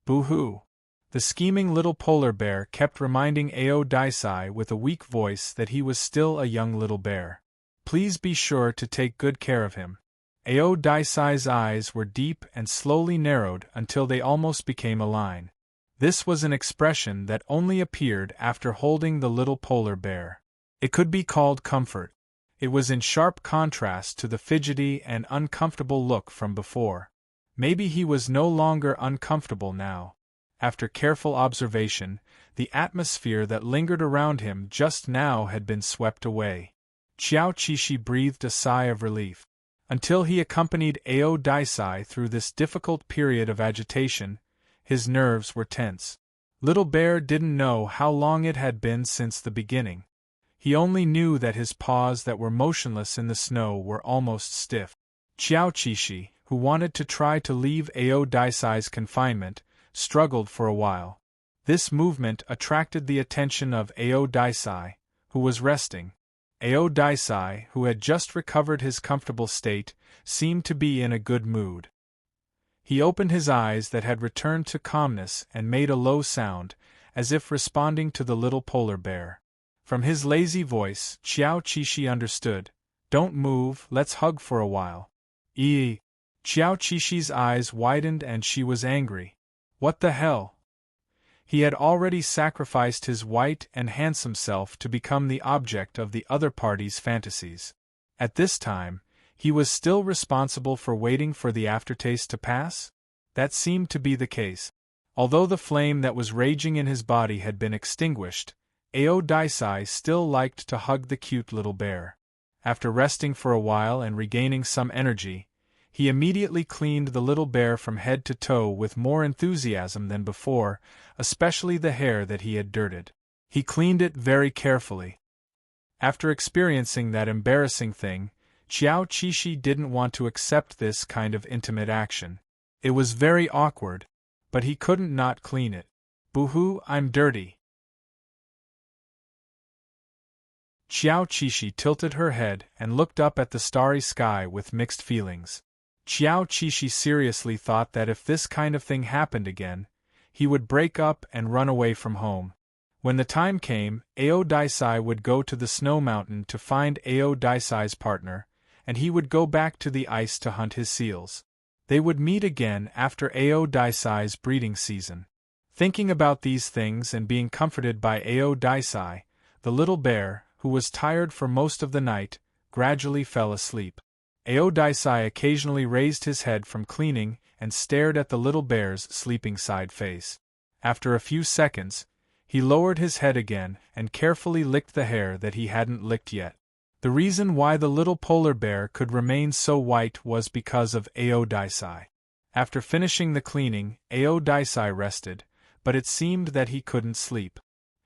Boo-hoo! The scheming little polar bear kept reminding Ao Daisai with a weak voice that he was still a young little bear. Please be sure to take good care of him. Ao Daisai's eyes were deep and slowly narrowed until they almost became a line. This was an expression that only appeared after holding the little polar bear. It could be called comfort. It was in sharp contrast to the fidgety and uncomfortable look from before. Maybe he was no longer uncomfortable now. After careful observation, the atmosphere that lingered around him just now had been swept away. Xiao Qishi breathed a sigh of relief. Until he accompanied Ao Daisai through this difficult period of agitation, his nerves were tense. Little Bear didn't know how long it had been since the beginning. He only knew that his paws that were motionless in the snow were almost stiff. Xiao Qishi, who wanted to try to leave Ao Daisai's confinement, struggled for a while. This movement attracted the attention of Ao Daisai, who was resting. Ao Daisai, who had just recovered his comfortable state, seemed to be in a good mood. He opened his eyes that had returned to calmness and made a low sound, as if responding to the little polar bear. From his lazy voice, Xiao Qishi understood. Don't move, let's hug for a while. Xiao Qishi's eyes widened and she was angry. What the hell? He had already sacrificed his white and handsome self to become the object of the other party's fantasies. At this time, he was still responsible for waiting for the aftertaste to pass? That seemed to be the case. Although the flame that was raging in his body had been extinguished, Ao Daisai still liked to hug the cute little bear. After resting for a while and regaining some energy, he immediately cleaned the little bear from head to toe with more enthusiasm than before, especially the hair that he had dirted. He cleaned it very carefully. After experiencing that embarrassing thing, Xiao Qishi didn't want to accept this kind of intimate action. It was very awkward, but he couldn't not clean it. Boo-hoo, I'm dirty. Xiao Qishi tilted her head and looked up at the starry sky with mixed feelings. Xiao Qishi seriously thought that if this kind of thing happened again, he would break up and run away from home. When the time came, Ao Daisai would go to the snow mountain to find Ao Daisai's partner, and he would go back to the ice to hunt his seals. They would meet again after Ao Daisai's breeding season. Thinking about these things and being comforted by Ao Daisai, the little bear, who was tired for most of the night, gradually fell asleep. Ao Daisai occasionally raised his head from cleaning and stared at the little bear's sleeping side face. After a few seconds, he lowered his head again and carefully licked the hair that he hadn't licked yet. The reason why the little polar bear could remain so white was because of Ao Daisai. After finishing the cleaning, Ao Daisai rested, but it seemed that he couldn't sleep.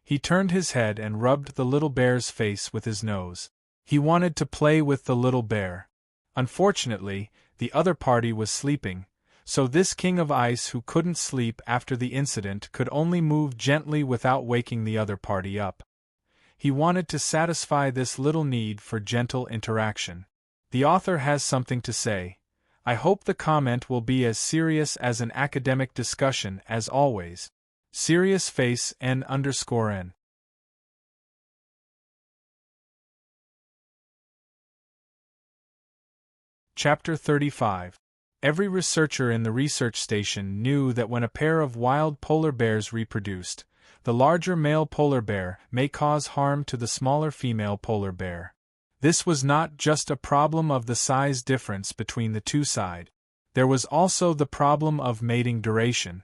He turned his head and rubbed the little bear's face with his nose. He wanted to play with the little bear. Unfortunately, the other party was sleeping, so this king of ice who couldn't sleep after the incident could only move gently without waking the other party up. He wanted to satisfy this little need for gentle interaction. The author has something to say. I hope the comment will be as serious as an academic discussion as always. Serious face N_N. Chapter 35. Every researcher in the research station knew that when a pair of wild polar bears reproduced, the larger male polar bear may cause harm to the smaller female polar bear. This was not just a problem of the size difference between the two sides. There was also the problem of mating duration.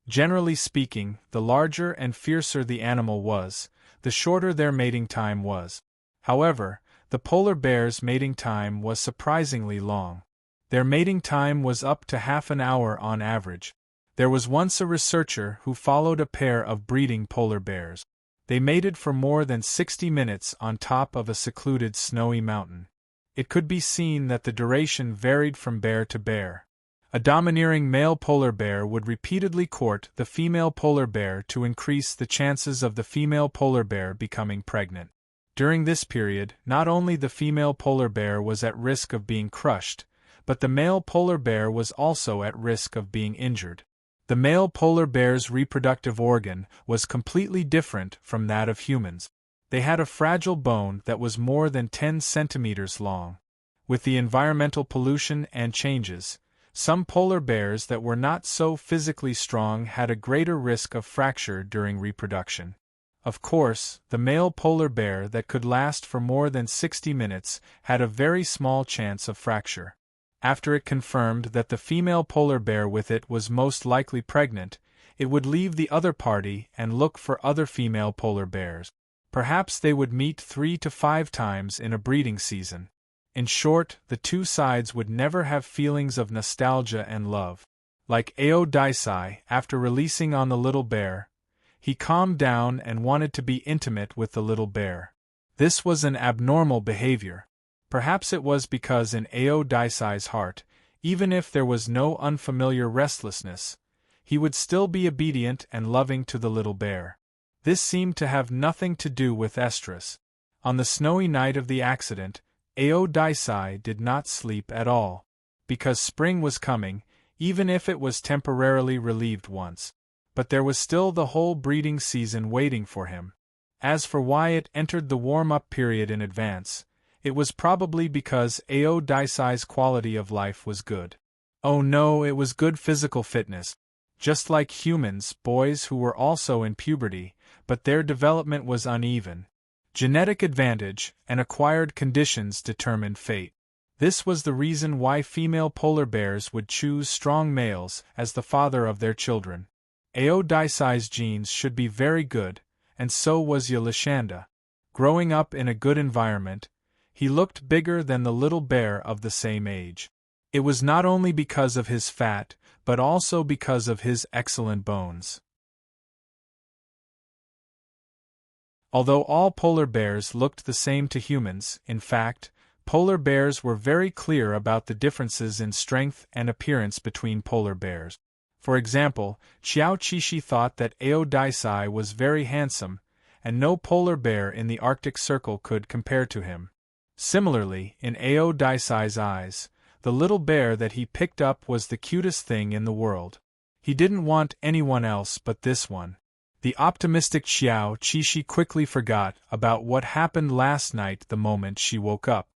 Generally speaking, the larger and fiercer the animal was, the shorter their mating time was. However, the polar bear's mating time was surprisingly long. Their mating time was up to half an hour on average. There was once a researcher who followed a pair of breeding polar bears. They mated for more than 60 minutes on top of a secluded snowy mountain. It could be seen that the duration varied from bear to bear. A domineering male polar bear would repeatedly court the female polar bear to increase the chances of the female polar bear becoming pregnant. During this period, not only the female polar bear was at risk of being crushed, but the male polar bear was also at risk of being injured. The male polar bear's reproductive organ was completely different from that of humans. They had a fragile bone that was more than 10 centimeters long. With the environmental pollution and changes, some polar bears that were not so physically strong had a greater risk of fracture during reproduction. Of course, the male polar bear that could last for more than 60 minutes had a very small chance of fracture. After it confirmed that the female polar bear with it was most likely pregnant, it would leave the other party and look for other female polar bears. Perhaps they would meet 3 to 5 times in a breeding season. In short, the two sides would never have feelings of nostalgia and love. Like Aodicei, after releasing on the little bear, he calmed down and wanted to be intimate with the little bear. This was an abnormal behavior. Perhaps it was because in Aodicei's heart, even if there was no unfamiliar restlessness, he would still be obedient and loving to the little bear. This seemed to have nothing to do with estrus. On the snowy night of the accident, Aodicei did not sleep at all. Because spring was coming, even if it was temporarily relieved once. But there was still the whole breeding season waiting for him. As for why it entered the warm-up period in advance, it was probably because Aodicei's quality of life was good. Oh no, it was good physical fitness. Just like humans, boys who were also in puberty, but their development was uneven. Genetic advantage and acquired conditions determined fate. This was the reason why female polar bears would choose strong males as the father of their children. Aodicei's genes should be very good, and so was Yelishanda. Growing up in a good environment, he looked bigger than the little bear of the same age. It was not only because of his fat, but also because of his excellent bones. Although all polar bears looked the same to humans, in fact, polar bears were very clear about the differences in strength and appearance between polar bears. For example, Xiao Qishi thought that Aodicei was very handsome, and no polar bear in the Arctic Circle could compare to him. Similarly, in Aodicei's eyes, the little bear that he picked up was the cutest thing in the world. He didn't want anyone else but this one. The optimistic Xiao Qishi quickly forgot about what happened last night the moment she woke up.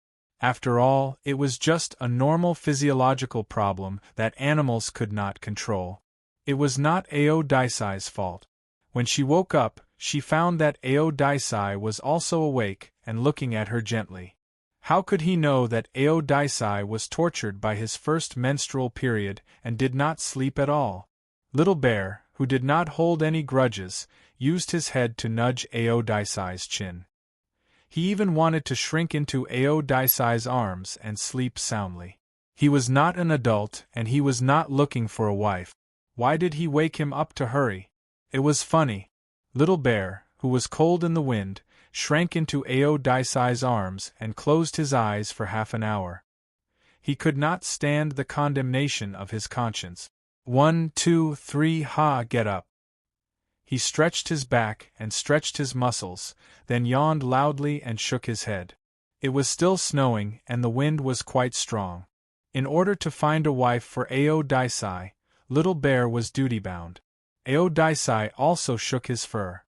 After all, it was just a normal physiological problem that animals could not control. It was not Aodicei's fault. When she woke up, she found that Aodicei was also awake and looking at her gently. How could he know that Aodicei was tortured by his first menstrual period and did not sleep at all? Little Bear, who did not hold any grudges, used his head to nudge Aodicei's chin. He even wanted to shrink into Aodicei's arms and sleep soundly. He was not an adult and he was not looking for a wife. Why did he wake him up to hurry? It was funny. Little Bear, who was cold in the wind, shrank into Aodai's arms and closed his eyes for half an hour. He could not stand the condemnation of his conscience. 1, 2, 3, get up. He stretched his back and stretched his muscles, then yawned loudly and shook his head. It was still snowing and the wind was quite strong. In order to find a wife for Aodai, Little Bear was duty-bound. Aodai also shook his fur.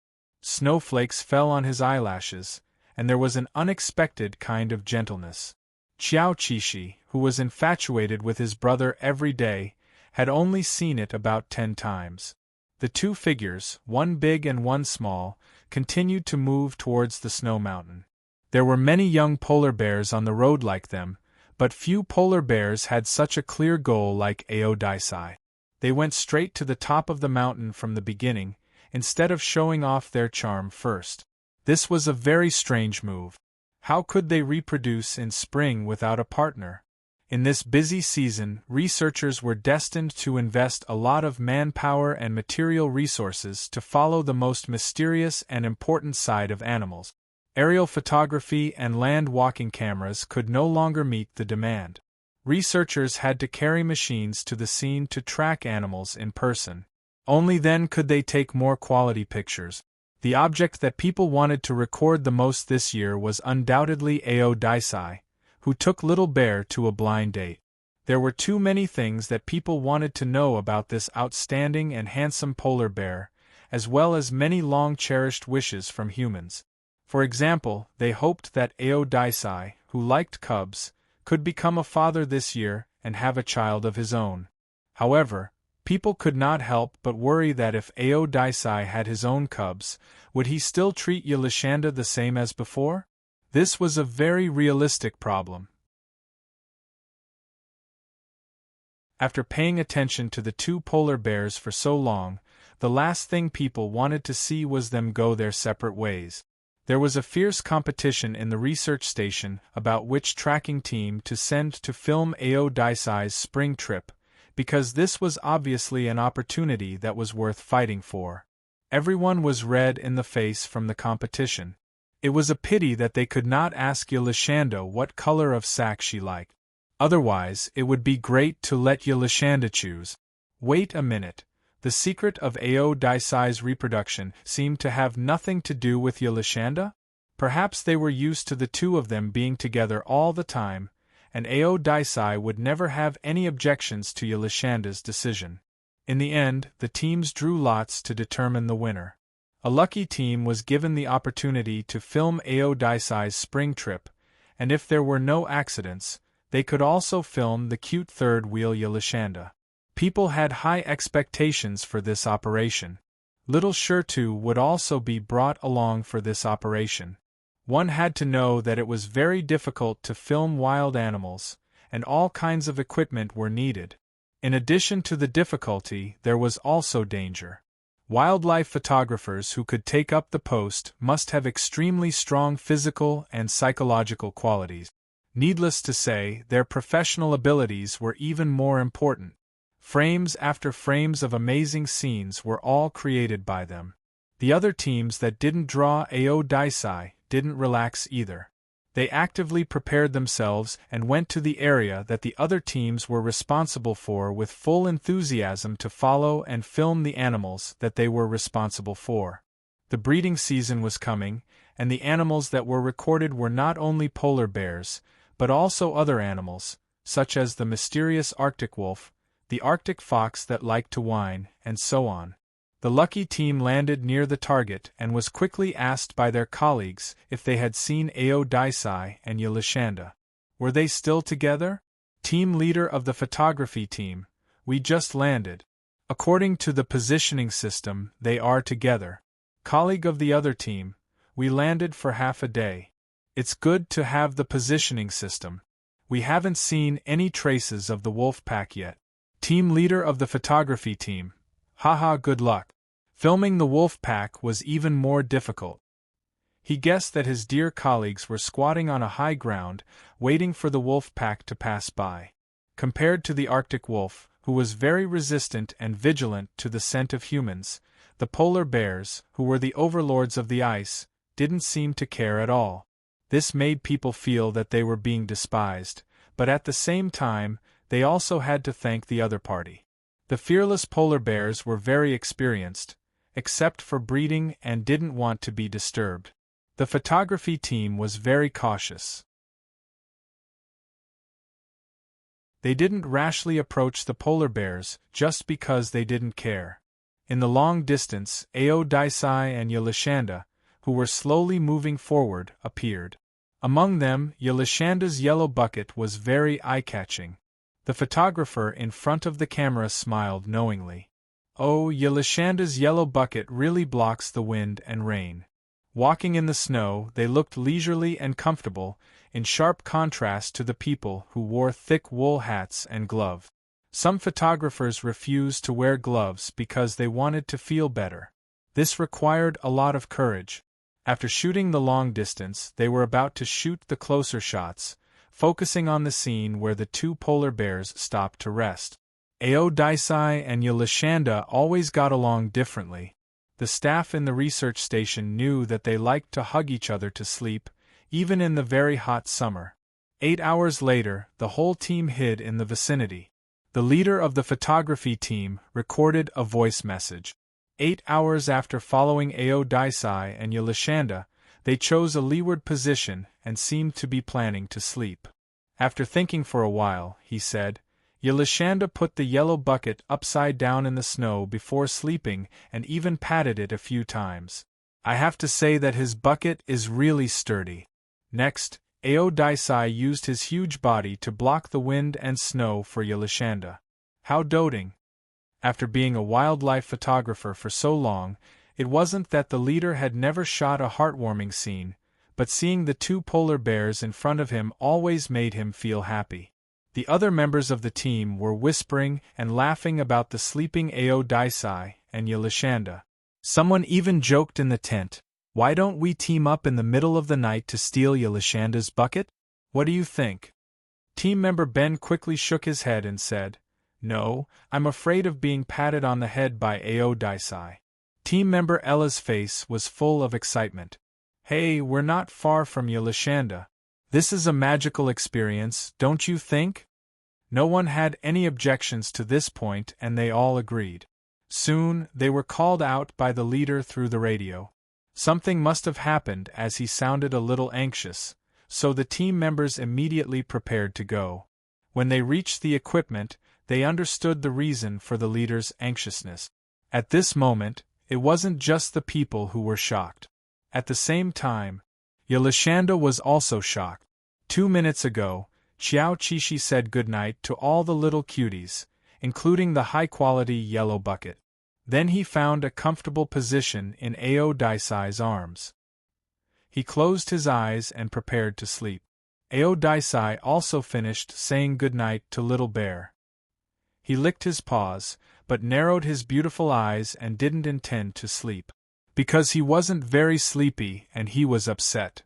Snowflakes fell on his eyelashes, and there was an unexpected kind of gentleness. Xiao Qishi, who was infatuated with his brother every day, had only seen it about 10 times. The two figures, one big and one small, continued to move towards the snow mountain. There were many young polar bears on the road like them, but few polar bears had such a clear goal like Aodai. They went straight to the top of the mountain from the beginning, instead of showing off their charm first. This was a very strange move. How could they reproduce in spring without a partner? In this busy season, researchers were destined to invest a lot of manpower and material resources to follow the most mysterious and important side of animals. Aerial photography and land walking cameras could no longer meet the demand. Researchers had to carry machines to the scene to track animals in person. Only then could they take more quality pictures. The object that people wanted to record the most this year was undoubtedly Aodai, who took Little Bear to a blind date. There were too many things that people wanted to know about this outstanding and handsome polar bear, as well as many long-cherished wishes from humans. For example, they hoped that Aodai, who liked cubs, could become a father this year and have a child of his own. However, people could not help but worry that if Aodai had his own cubs, would he still treat Yelishanda the same as before? This was a very realistic problem. After paying attention to the two polar bears for so long, the last thing people wanted to see was them go their separate ways. There was a fierce competition in the research station about which tracking team to send to film Aodai's spring trip, because this was obviously an opportunity that was worth fighting for. Everyone was red in the face from the competition. It was a pity that they could not ask Yelishanda what color of sack she liked. Otherwise, it would be great to let Yelishanda choose. Wait a minute. The secret of Aodai's reproduction seemed to have nothing to do with Yelishanda? Perhaps they were used to the two of them being together all the time, and Aodai would never have any objections to Yelishanda's decision. In the end, the teams drew lots to determine the winner. A lucky team was given the opportunity to film Aodai's spring trip, and if there were no accidents, they could also film the cute third wheel Yelishanda. People had high expectations for this operation. Little Shirtu would also be brought along for this operation. One had to know that it was very difficult to film wild animals, and all kinds of equipment were needed. In addition to the difficulty, there was also danger. Wildlife photographers who could take up the post must have extremely strong physical and psychological qualities. Needless to say, their professional abilities were even more important. Frames after frames of amazing scenes were all created by them. The other teams that didn't draw Aodai didn't relax either. They actively prepared themselves and went to the area that the other teams were responsible for with full enthusiasm to follow and film the animals that they were responsible for. The breeding season was coming, and the animals that were recorded were not only polar bears, but also other animals, such as the mysterious Arctic wolf, the Arctic fox that liked to whine, and so on. The lucky team landed near the target and was quickly asked by their colleagues if they had seen Aodai and Yelishanda. Were they still together? Team leader of the photography team, we just landed. According to the positioning system, they are together. Colleague of the other team, we landed for half a day. It's good to have the positioning system. We haven't seen any traces of the wolf pack yet. Team leader of the photography team, haha, good luck. Filming the wolf pack was even more difficult. He guessed that his dear colleagues were squatting on a high ground, waiting for the wolf pack to pass by. Compared to the Arctic wolf, who was very resistant and vigilant to the scent of humans, The polar bears, who were the overlords of the ice, didn't seem to care at all. This made people feel that they were being despised, but at the same time, they also had to thank the other party. The fearless polar bears were very experienced, except for breeding, and didn't want to be disturbed. The photography team was very cautious. They didn't rashly approach the polar bears just because they didn't care. In the long distance, Aodisei and Yelishanda, who were slowly moving forward, appeared. Among them, Yelishanda's yellow bucket was very eye-catching. The photographer in front of the camera smiled knowingly. Oh, Yelishanda's yellow bucket really blocks the wind and rain. Walking in the snow, they looked leisurely and comfortable, in sharp contrast to the people who wore thick wool hats and gloves. Some photographers refused to wear gloves because they wanted to feel better. This required a lot of courage. After shooting the long distance, they were about to shoot the closer shots, focusing on the scene where the two polar bears stopped to rest. Aodisei and Yelishanda always got along differently. The staff in the research station knew that they liked to hug each other to sleep, even in the very hot summer. 8 hours later, the whole team hid in the vicinity. The leader of the photography team recorded a voice message. 8 hours after following Aodisei and Yelishanda, they chose a leeward position and seemed to be planning to sleep. After thinking for a while, he said, Yelishanda put the yellow bucket upside down in the snow before sleeping and even patted it a few times. I have to say that his bucket is really sturdy. Next, Aodisei used his huge body to block the wind and snow for Yelishanda. How doting! After being a wildlife photographer for so long, it wasn't that the leader had never shot a heartwarming scene, but seeing the two polar bears in front of him always made him feel happy. The other members of the team were whispering and laughing about the sleeping Aodisei and Yelishanda. Someone even joked in the tent, "Why don't we team up in the middle of the night to steal Yelishanda's bucket? What do you think?" Team member Ben quickly shook his head and said, "No, I'm afraid of being patted on the head by Aodisei." Team member Ella's face was full of excitement. "Hey, we're not far from Yelishanda. This is a magical experience, don't you think?" No one had any objections to this point and they all agreed. Soon, they were called out by the leader through the radio. Something must have happened as he sounded a little anxious, so the team members immediately prepared to go. When they reached the equipment, they understood the reason for the leader's anxiousness. At this moment, it wasn't just the people who were shocked. At the same time, Yelishanda was also shocked. 2 minutes ago, Xiao Qishi said goodnight to all the little cuties, including the high-quality yellow bucket. Then he found a comfortable position in Aodisei's arms. He closed his eyes and prepared to sleep. Aodisei also finished saying goodnight to Little Bear. He licked his paws, but narrowed his beautiful eyes and didn't intend to sleep. Because he wasn't very sleepy and he was upset.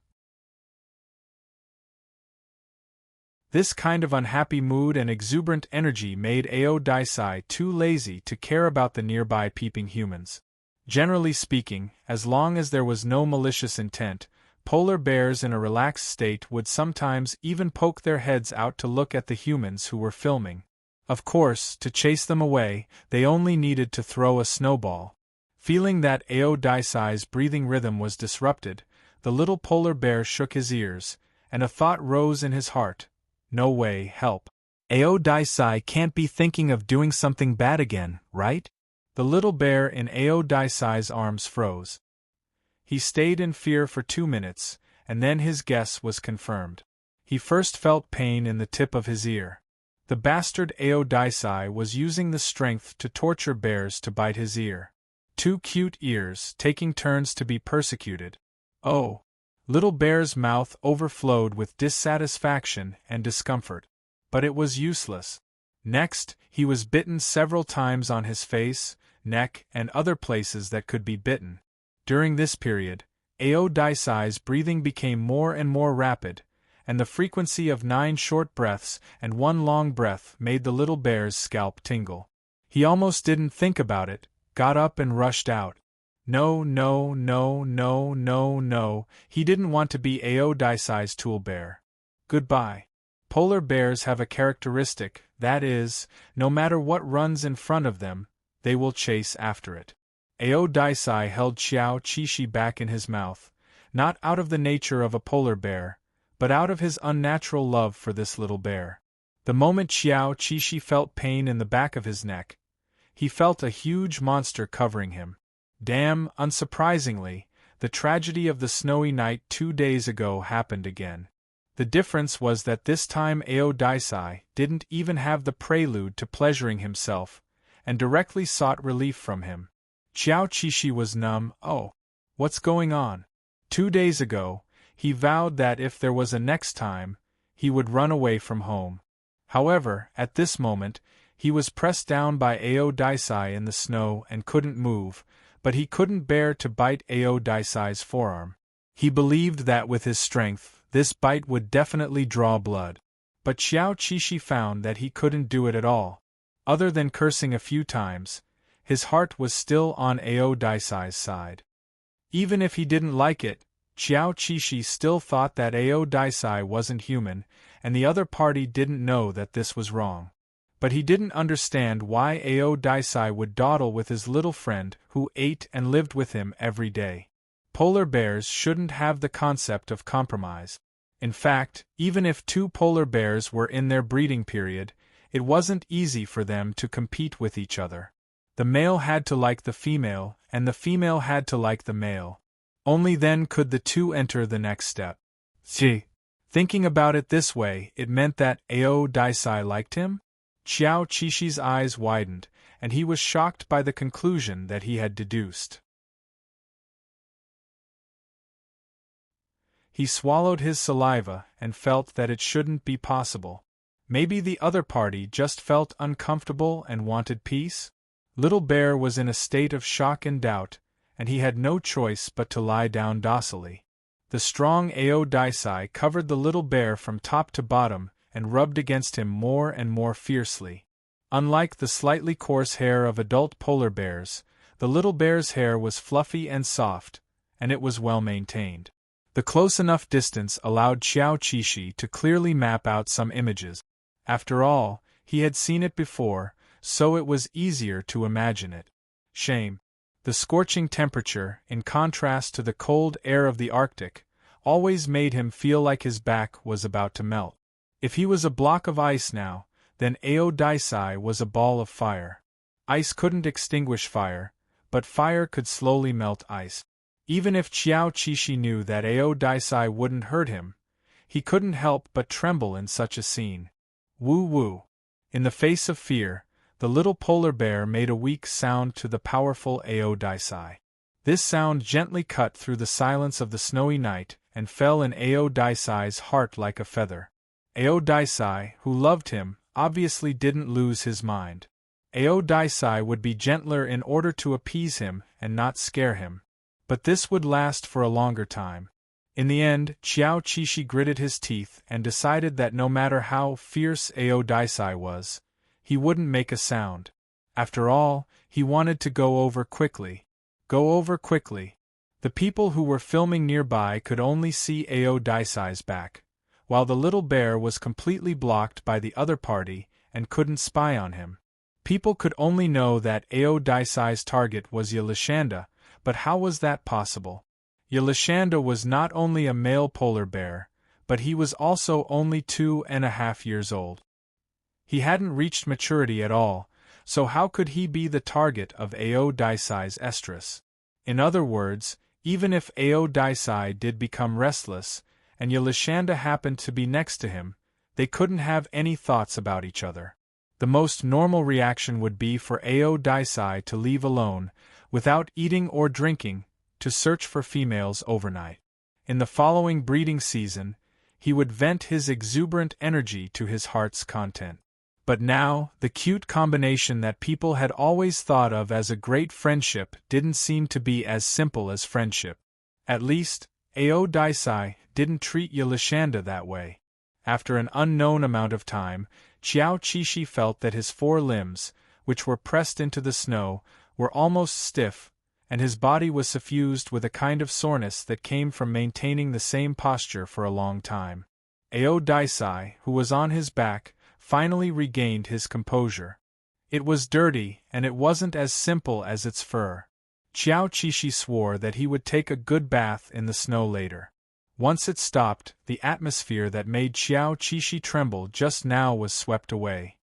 This kind of unhappy mood and exuberant energy made Aodisei too lazy to care about the nearby peeping humans. Generally speaking, as long as there was no malicious intent, polar bears in a relaxed state would sometimes even poke their heads out to look at the humans who were filming. Of course, to chase them away, they only needed to throw a snowball. Feeling that Aodisei's breathing rhythm was disrupted, the little polar bear shook his ears, and a thought rose in his heart. No way, help. Aodisei can't be thinking of doing something bad again, right? The little bear in Aodisei's arms froze. He stayed in fear for 2 minutes, and then his guess was confirmed. He first felt pain in the tip of his ear. The bastard Aodisei was using the strength to torture bears to bite his ear. 2 cute ears taking turns to be persecuted. Oh! Little Bear's mouth overflowed with dissatisfaction and discomfort. But it was useless. Next, he was bitten several times on his face, neck, and other places that could be bitten. During this period, Aodisei's breathing became more and more rapid, and the frequency of 9 short breaths and 1 long breath made the little bear's scalp tingle. He almost didn't think about it, got up and rushed out. No, no, no, no, no, no, he didn't want to be Aodai's tool bear. Goodbye. Polar bears have a characteristic, that is, no matter what runs in front of them, they will chase after it. Aodai held Xiao Qishi back in his mouth, not out of the nature of a polar bear, but out of his unnatural love for this little bear. The moment Xiao Qishi felt pain in the back of his neck, he felt a huge monster covering him. Damn, unsurprisingly, the tragedy of the snowy night 2 days ago happened again. The difference was that this time Aodai didn't even have the prelude to pleasuring himself, and directly sought relief from him. Xiao Qishi was numb. Oh, what's going on? 2 days ago, he vowed that if there was a next time, he would run away from home. However, at this moment, he was pressed down by Aodai in the snow and couldn't move, but he couldn't bear to bite Aodai's forearm. He believed that with his strength, this bite would definitely draw blood. But Xiao Qishi found that he couldn't do it at all. Other than cursing a few times, his heart was still on Aodai's side. Even if he didn't like it, Xiao Qishi still thought that Aodai wasn't human, and the other party didn't know that this was wrong. But he didn't understand why Aodai would dawdle with his little friend who ate and lived with him every day. Polar bears shouldn't have the concept of compromise. In fact, even if 2 polar bears were in their breeding period, it wasn't easy for them to compete with each other. The male had to like the female, and the female had to like the male. Only then could the two enter the next step. Thinking about it this way, it meant that Aodai liked him? Xiao Qishi's eyes widened, and he was shocked by the conclusion that he had deduced. He swallowed his saliva and felt that it shouldn't be possible. Maybe the other party just felt uncomfortable and wanted peace? Little Bear was in a state of shock and doubt, and he had no choice but to lie down docilely. The strong Aodai covered the little bear from top to bottom and rubbed against him more and more fiercely. Unlike the slightly coarse hair of adult polar bears, the little bear's hair was fluffy and soft, and it was well maintained. The close enough distance allowed Xiao Qishi to clearly map out some images. After all, he had seen it before, so it was easier to imagine it. Shame. The scorching temperature, in contrast to the cold air of the Arctic, always made him feel like his back was about to melt. If he was a block of ice now, then Aodai was a ball of fire. Ice couldn't extinguish fire, but fire could slowly melt ice. Even if Xiao Qishi knew that Aodai wouldn't hurt him, he couldn't help but tremble in such a scene. Woo-woo. In the face of fear, the little polar bear made a weak sound to the powerful Aodai. This sound gently cut through the silence of the snowy night and fell in Aodai's heart like a feather. Aodai, who loved him, obviously didn't lose his mind. Aodai would be gentler in order to appease him and not scare him. But this would last for a longer time. In the end, Xiao Qishi gritted his teeth and decided that no matter how fierce Aodai was, he wouldn't make a sound. After all, he wanted to go over quickly. Go over quickly. The people who were filming nearby could only see Aodai's back, while the little bear was completely blocked by the other party and couldn't spy on him. People could only know that Aodai's target was Yelishanda, but how was that possible? Yelishanda was not only a male polar bear, but he was also only 2.5 years old. He hadn't reached maturity at all, so how could he be the target of Aodai's estrus? In other words, even if Aodai did become restless, and Yelishanda happened to be next to him, they couldn't have any thoughts about each other. The most normal reaction would be for Aodai to leave alone, without eating or drinking, to search for females overnight. In the following breeding season, he would vent his exuberant energy to his heart's content. But now, the cute combination that people had always thought of as a great friendship didn't seem to be as simple as friendship. At least, Aodai didn't treat Yelishanda that way. After an unknown amount of time, Xiao Qishi felt that his 4 limbs, which were pressed into the snow, were almost stiff, and his body was suffused with a kind of soreness that came from maintaining the same posture for a long time. Ao Daisai, who was on his back, finally regained his composure. It was dirty, and it wasn't as simple as its fur. Xiao Qishi swore that he would take a good bath in the snow later. Once it stopped, the atmosphere that made Xiao Qishi tremble just now was swept away.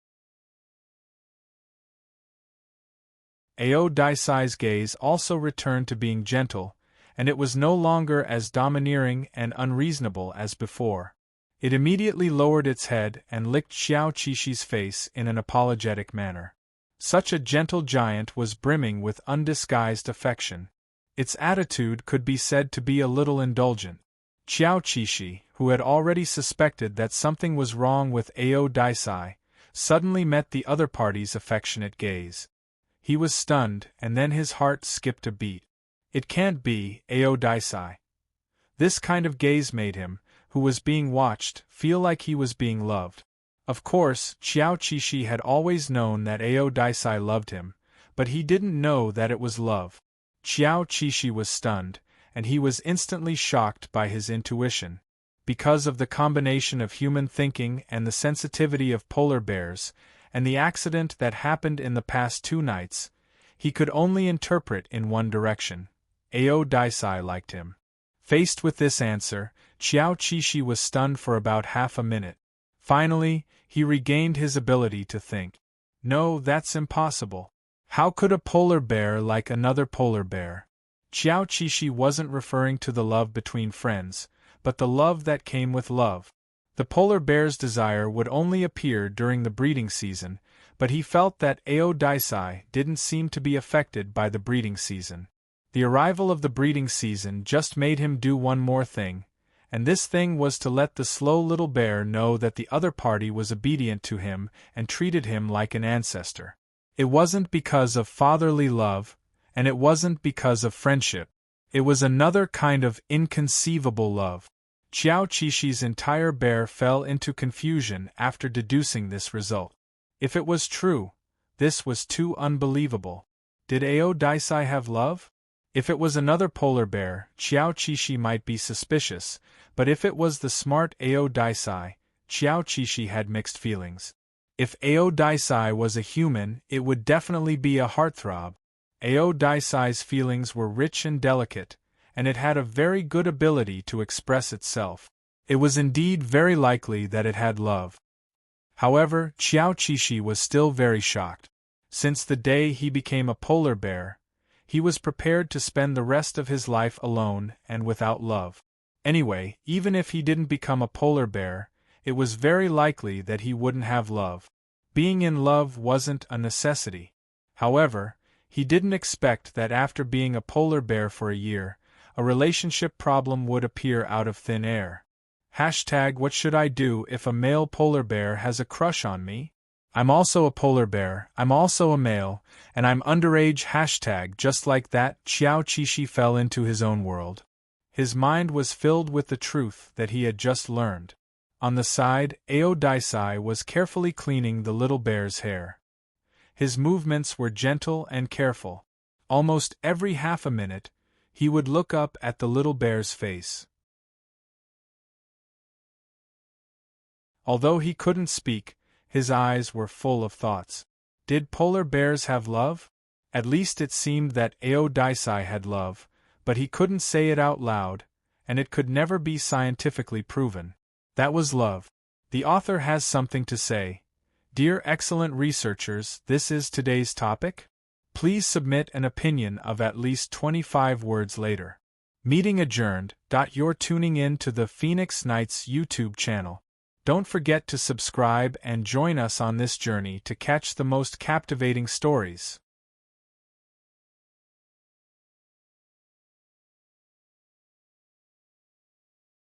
Ao Daisai's gaze also returned to being gentle, and it was no longer as domineering and unreasonable as before. It immediately lowered its head and licked Xiao Qishi's face in an apologetic manner. Such a gentle giant was brimming with undisguised affection. Its attitude could be said to be a little indulgent. Xiao Qishi, who had already suspected that something was wrong with Ao Daisai, suddenly met the other party's affectionate gaze. He was stunned, and then his heart skipped a beat. It can't be, Ao Daisai. This kind of gaze made him, who was being watched, feel like he was being loved. Of course, Xiao Qishi had always known that Ao Daisai loved him, but he didn't know that it was love. Xiao Qishi was stunned, and he was instantly shocked by his intuition. Because of the combination of human thinking and the sensitivity of polar bears, and the accident that happened in the past 2 nights, he could only interpret in one direction. Ao Daisai liked him. Faced with this answer, Xiao Qishi was stunned for about half a minute. Finally, he regained his ability to think. No, that's impossible. How could a polar bear like another polar bear? Xiao Qishi wasn't referring to the love between friends, but the love that came with love. The polar bear's desire would only appear during the breeding season, but he felt that Ao Daisai didn't seem to be affected by the breeding season. The arrival of the breeding season just made him do one more thing, and this thing was to let the slow little bear know that the other party was obedient to him and treated him like an ancestor. It wasn't because of fatherly love, and it wasn't because of friendship. It was another kind of inconceivable love. Xiao Qishi's entire bear fell into confusion after deducing this result. If it was true, this was too unbelievable. Did Ao Daisai have love? If it was another polar bear, Xiao Qishi might be suspicious, but if it was the smart Ao Daisai, Xiao Qishi had mixed feelings. If Ao Daisai was a human, it would definitely be a heartthrob. Ao Daisai's feelings were rich and delicate, and it had a very good ability to express itself. It was indeed very likely that it had love. However, Xiao Qishi was still very shocked. Since the day he became a polar bear, he was prepared to spend the rest of his life alone and without love. Anyway, even if he didn't become a polar bear, it was very likely that he wouldn't have love. Being in love wasn't a necessity. However, he didn't expect that after being a polar bear for a year, a relationship problem would appear out of thin air. #What should I do if a male polar bear has a crush on me? I'm also a polar bear, I'm also a male, and I'm underage. Just like that, Xiao Qishi fell into his own world. His mind was filled with the truth that he had just learned. On the side, Ao Daisai was carefully cleaning the little bear's hair. His movements were gentle and careful. Almost every half a minute, he would look up at the little bear's face. Although he couldn't speak, his eyes were full of thoughts. Did polar bears have love? At least it seemed that Ao Daisai had love, but he couldn't say it out loud, and it could never be scientifically proven. That was love. The author has something to say. Dear excellent researchers, this is today's topic. Please submit an opinion of at least 25 words later. Meeting adjourned. You're tuning in to the Phoenix Nights YouTube channel. Don't forget to subscribe and join us on this journey to catch the most captivating stories.